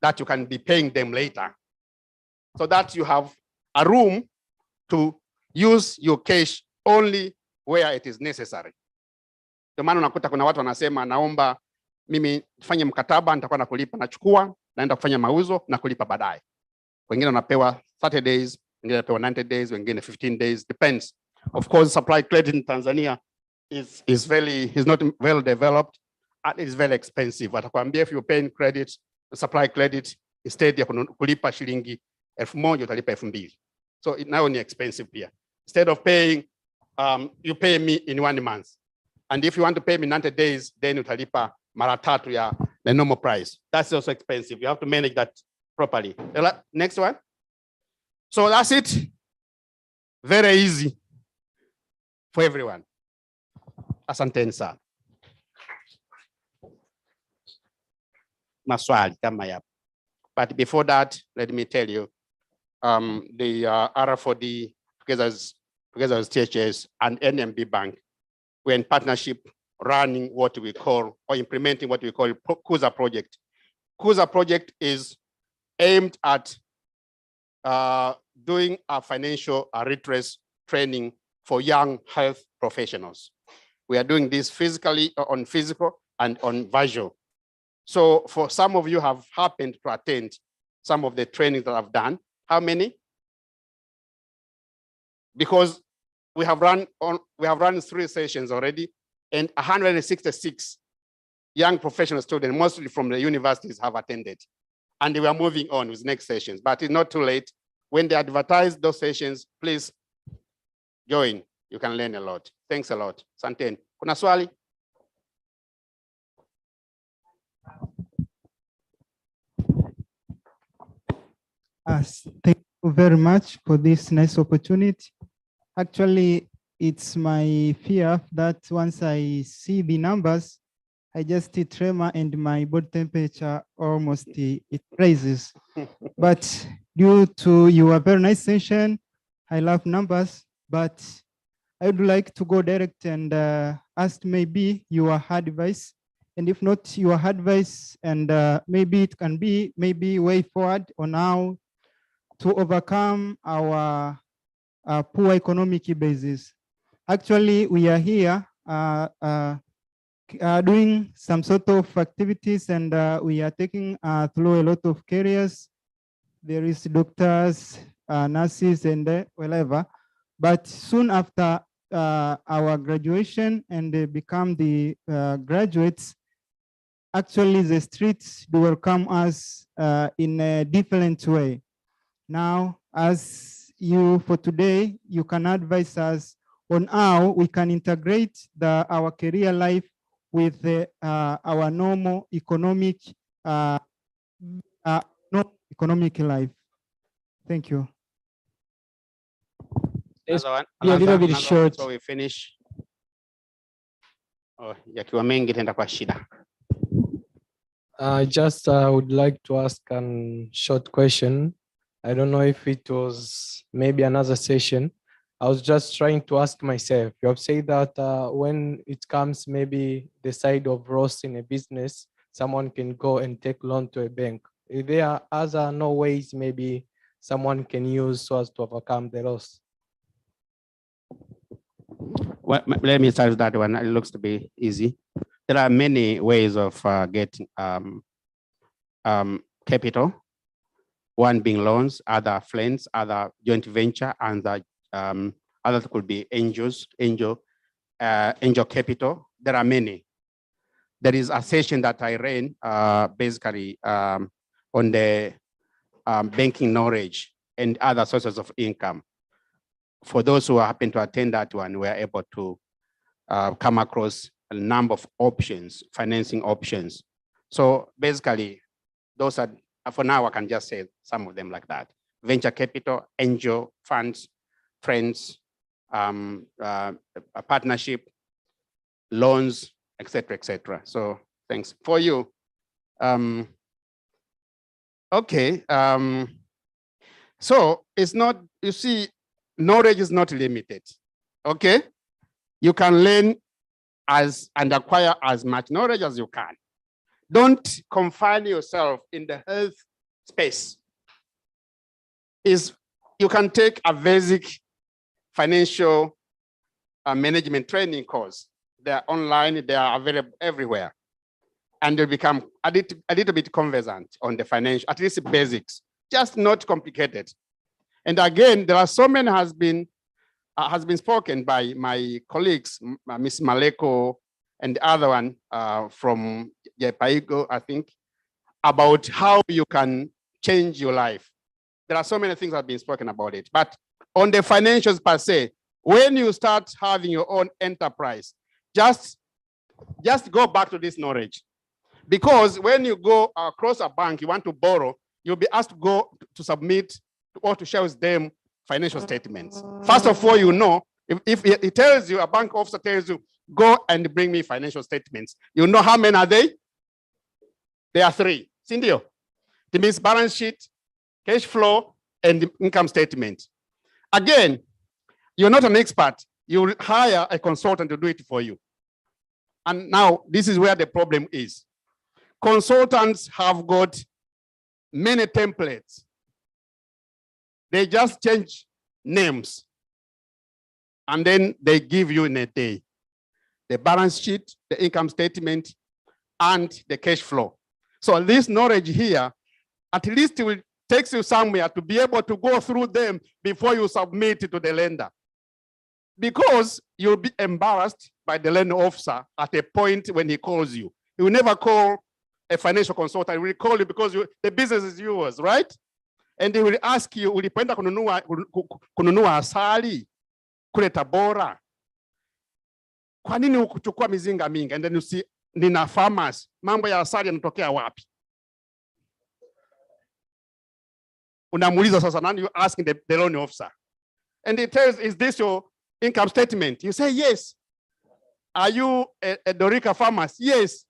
that you can be paying them later, so that you have a room to use your cash only where it is necessary. Ndio maana unakuta kuna watu wanasema naomba mimi fanye mkataba nitakuwa nakulipa nachukua, naenda kufanya mauzo na kulipa baadaye. Wengine wanapewa 30 days, wengine wanapewa 90 days, wengine 15 days, depends. Of course, supply credit in Tanzania is not well developed and it's very expensive. Watakwambia if you're paying credit, supply credit, instead ya kulipa shilingi 1,000 utalipa 2,000. So now ni expensive pia. Instead of paying, you pay me in 1 month. And if you want to pay me 90 days, then utalipa mara 3 ya the normal price. That's also expensive. You have to manage that properly. Next one. So that's it. Very easy for everyone. Asanteni sana. Maswali kama yapo. But before that, let me tell you, the R4D together with THS and NMB Bank, we're in partnership running what we call, or implementing what we call KUZA project. KUZA project is aimed at doing a financial redress training for young health professionals. We are doing this physically, on physical and on visual. So for some of you have happened to attend some of the trainings that I've done. How many? Because we have run 3 sessions already, and 166 young professional students, mostly from the universities, have attended. And we are moving on with next sessions, but it's not too late. When they advertise those sessions, please join. You can learn a lot. Thanks a lot. Santen. Kuna swali? Thank you very much for this nice opportunity. Actually, it's my fear that once I see the numbers, I just tremor and my body temperature almost it rises. But due to your very nice session, I love numbers, but I would like to go direct and ask maybe your advice. And if not your advice, and maybe it can be maybe way forward on how to overcome our poor economic basis. Actually, we are here doing some sort of activities, and we are taking through a lot of careers. There is doctors, nurses, and whatever. But soon after our graduation and they become the graduates, actually the streets will come us in a different way. Now, as you for today, you can advise us on how we can integrate our career life with our normal economic life. Thank you. Another one. Be a little bit Another short. So we finish. Oh, yakiwa mengi tenda kwa shida. I just would like to ask a short question. I don't know if it was maybe another session. I was just trying to ask myself, you have said that when it comes maybe the side of loss in a business, someone can go and take loan to a bank. Is there other no ways maybe someone can use so as to overcome the loss? Well, let me start with that one. It looks to be easy. There are many ways of getting capital. One being loans, other friends, other joint venture, and the others could be angel capital. There are many. There is a session that I ran basically on the banking knowledge and other sources of income. For those who happen to attend that one, we are able to come across a number of options, financing options. So basically, those are, for now, I can just say some of them like that. Venture capital, angel funds, friends, a partnership, loans, etc., etc. So thanks for you. Okay. So it's not, you see, knowledge is not limited. Okay. You can learn and acquire as much knowledge as you can. Don't confine yourself in the health space. You can take a basic financial management training course. They're online, they are available everywhere. and they become a little bit conversant on the financial, at least basics, just not complicated. And again, there are so many has been spoken by my colleagues, Ms. Maleko and the other one from Yepaigo, I think, about how you can change your life. There are so many things that have been spoken about it, but on the financials per se, when you start having your own enterprise, just go back to this knowledge. Because when you go across a bank, you want to borrow, you'll be asked to go to submit or to share with them financial statements. First of all, you know, if it tells you, a bank officer tells you, go and bring me financial statements, you know how many are they? There are 3. Cindy, it means balance sheet, cash flow, and income statement. Again, you're not an expert. You will hire a consultant to do it for you. And now this is where the problem is. Consultants have got many templates. They just change names and then they give you in a day the balance sheet, the income statement, and the cash flow. So this knowledge here, at least it will take you somewhere to be able to go through them before you submit it to the lender. Because you'll be embarrassed by the lending officer at a point when he calls you. He will never call a financial consultant. He will call you because the business is yours, right? And they will ask you, ulipenda kununua asali kule Tabora? Kwa nini ukuchukua mizinga mingi? And then you see, nina farmers, mambo ya asali yanatokea wapi? Unamuuliza sasa, nani you asking the loan officer? And he tells, is this your income statement? You say, yes. Are you a Dorica farmers? Yes.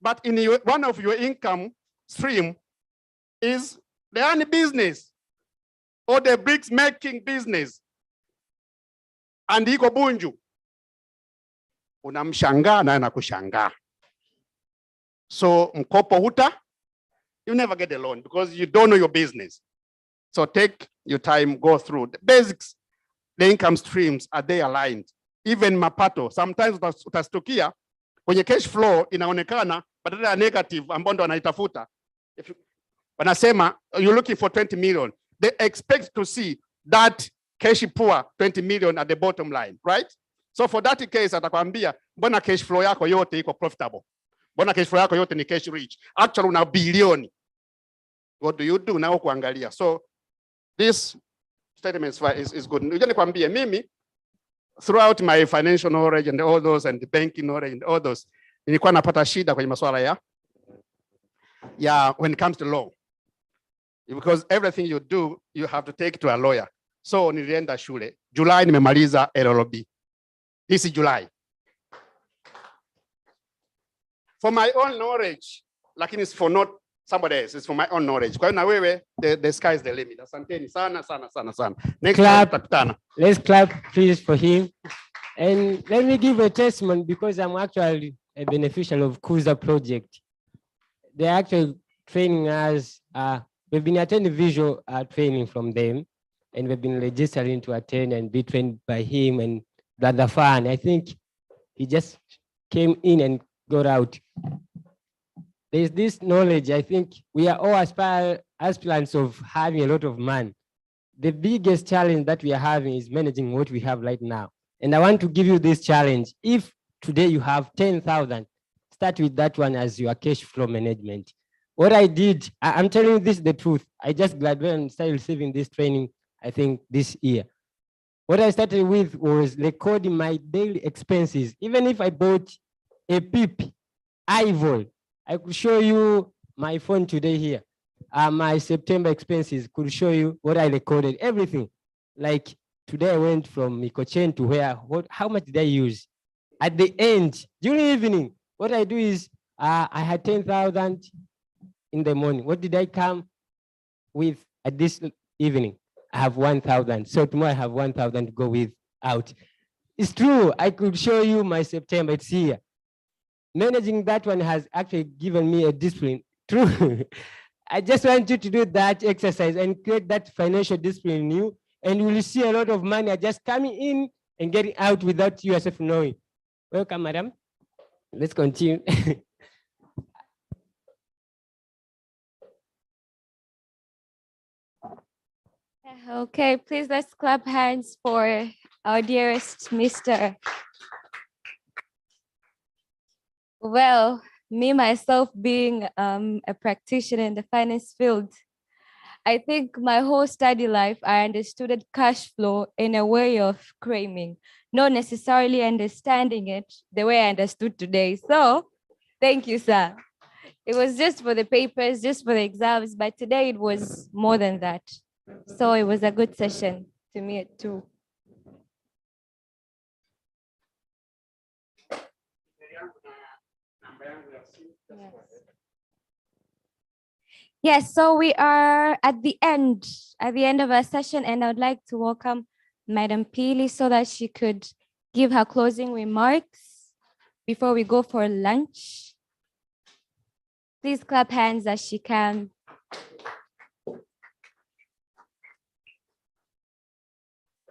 But in one of your income stream is the honey business or the bricks making business. And iko Bunju. Unamshangaa na anakushangaa. So mkopo huta, you never get a loan because you don't know your business. So take your time, go through the basics. The income streams, are they aligned? Even mapato, sometimes utastukia kwenye cash flow inaonekana badala ya negative ambao ndo wanaitafuta. Wanasema you're looking for 20 million. They expect to see that cash poor 20 million at the bottom line, right? So for that case atakwambia mbona cash flow yako yote iko profitable? Mbona cash flow yako yote ni cash rich? Actually una bilioni. What do you do now kuangalia? So this statement is good. Unajua nikwambie mimi throughout my financial knowledge and all those and the banking knowledge and all those, nilikuwa napata shida kwenye masuala ya when it comes to law. Because everything you do, you have to take to a lawyer. So nilienda shule. July nimemaliza LLB. This is July. For my own knowledge, lakini it's for not somebody else, it's for my own knowledge. Kwa hiyo na wewe, the sky is the limit. Asanteni sana. Next clap. Let's clap please for him. And let me give a testimony because I'm actually a beneficiary of Kuza project. They're actually training us. We've been attending visual training from them, and we've been registering to attend and be trained by him and Brother Fan. I think he just came in and got out. There's this knowledge. I think we are all aspirants of having a lot of money. The biggest challenge that we are having is managing what we have right now. And I want to give you this challenge. If today you have 10,000, start with that one as your cash flow management. What I did, I'm telling you this the truth. I just graduated and started receiving this training, I think this year. What I started with was recording my daily expenses. Even if I bought a PIP, iVol, I could show you my phone today here. My September expenses could show you what I recorded, everything. Like today I went from Mikochen to where, how much did I use? At the end, during evening, what I do is I had 10,000 in the morning. What did I come with at this evening? I have 1,000. So tomorrow I have 1,000 to go with out. It's true. I could show you my September. It's here. Managing that one has actually given me a discipline. True. I just want you to do that exercise and create that financial discipline in you, and you will see a lot of money just coming in and getting out without yourself knowing. Welcome, madam. Let's continue. Okay, please let's clap hands for our dearest Mr. Well, me myself being a practitioner in the finance field, I think my whole study life, I understood cash flow in a way of cramming, not necessarily understanding it the way I understood today. So thank you, sir. It was just for the papers, just for the exams, but today it was more than that. So it was a good session to me too. Yes, so we are at the end of our session, and I would like to welcome Madam Pili so that she could give her closing remarks before we go for lunch. Please clap hands as she can.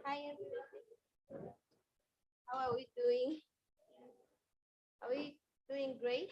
Hi, everyone. How are we doing? Are we doing great?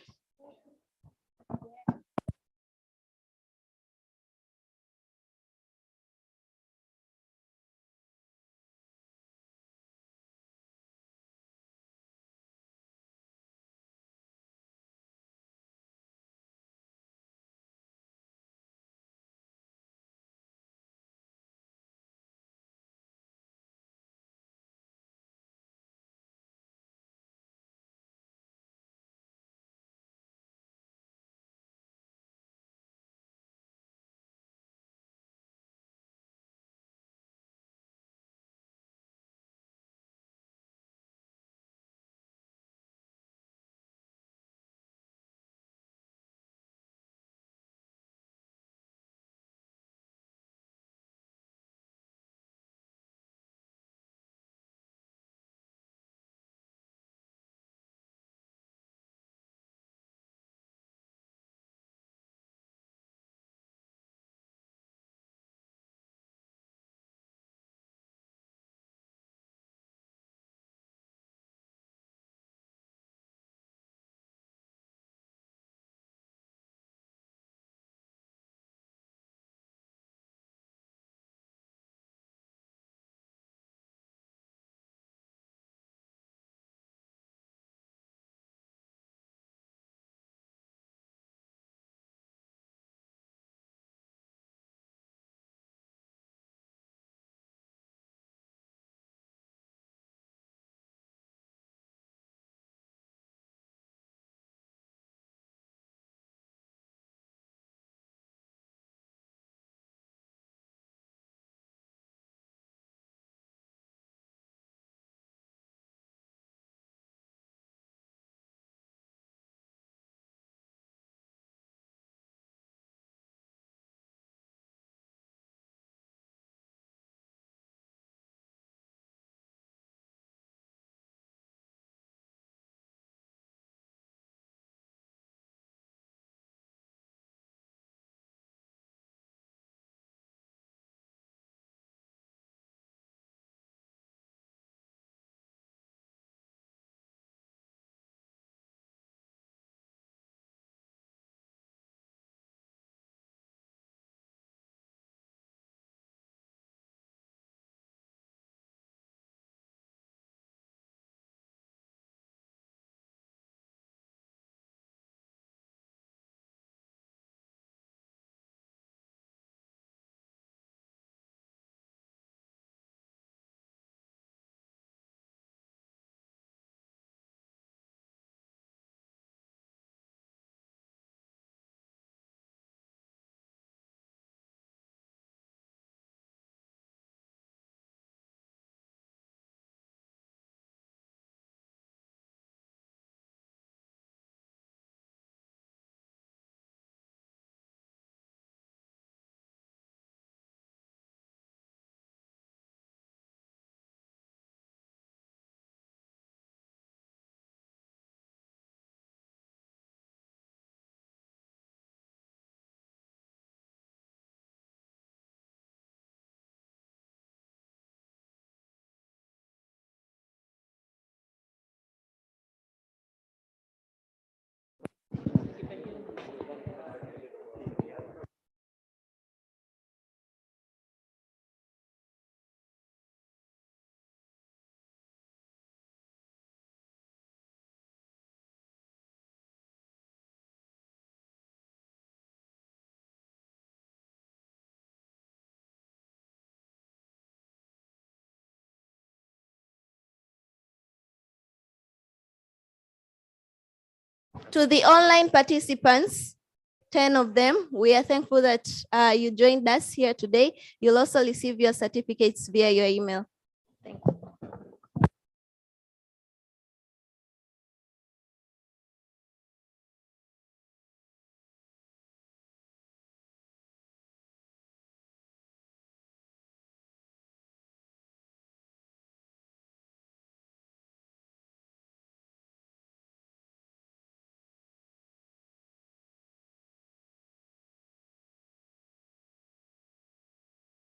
To the online participants, 10 of them, we are thankful that you joined us here today. You'll also receive your certificates via your email.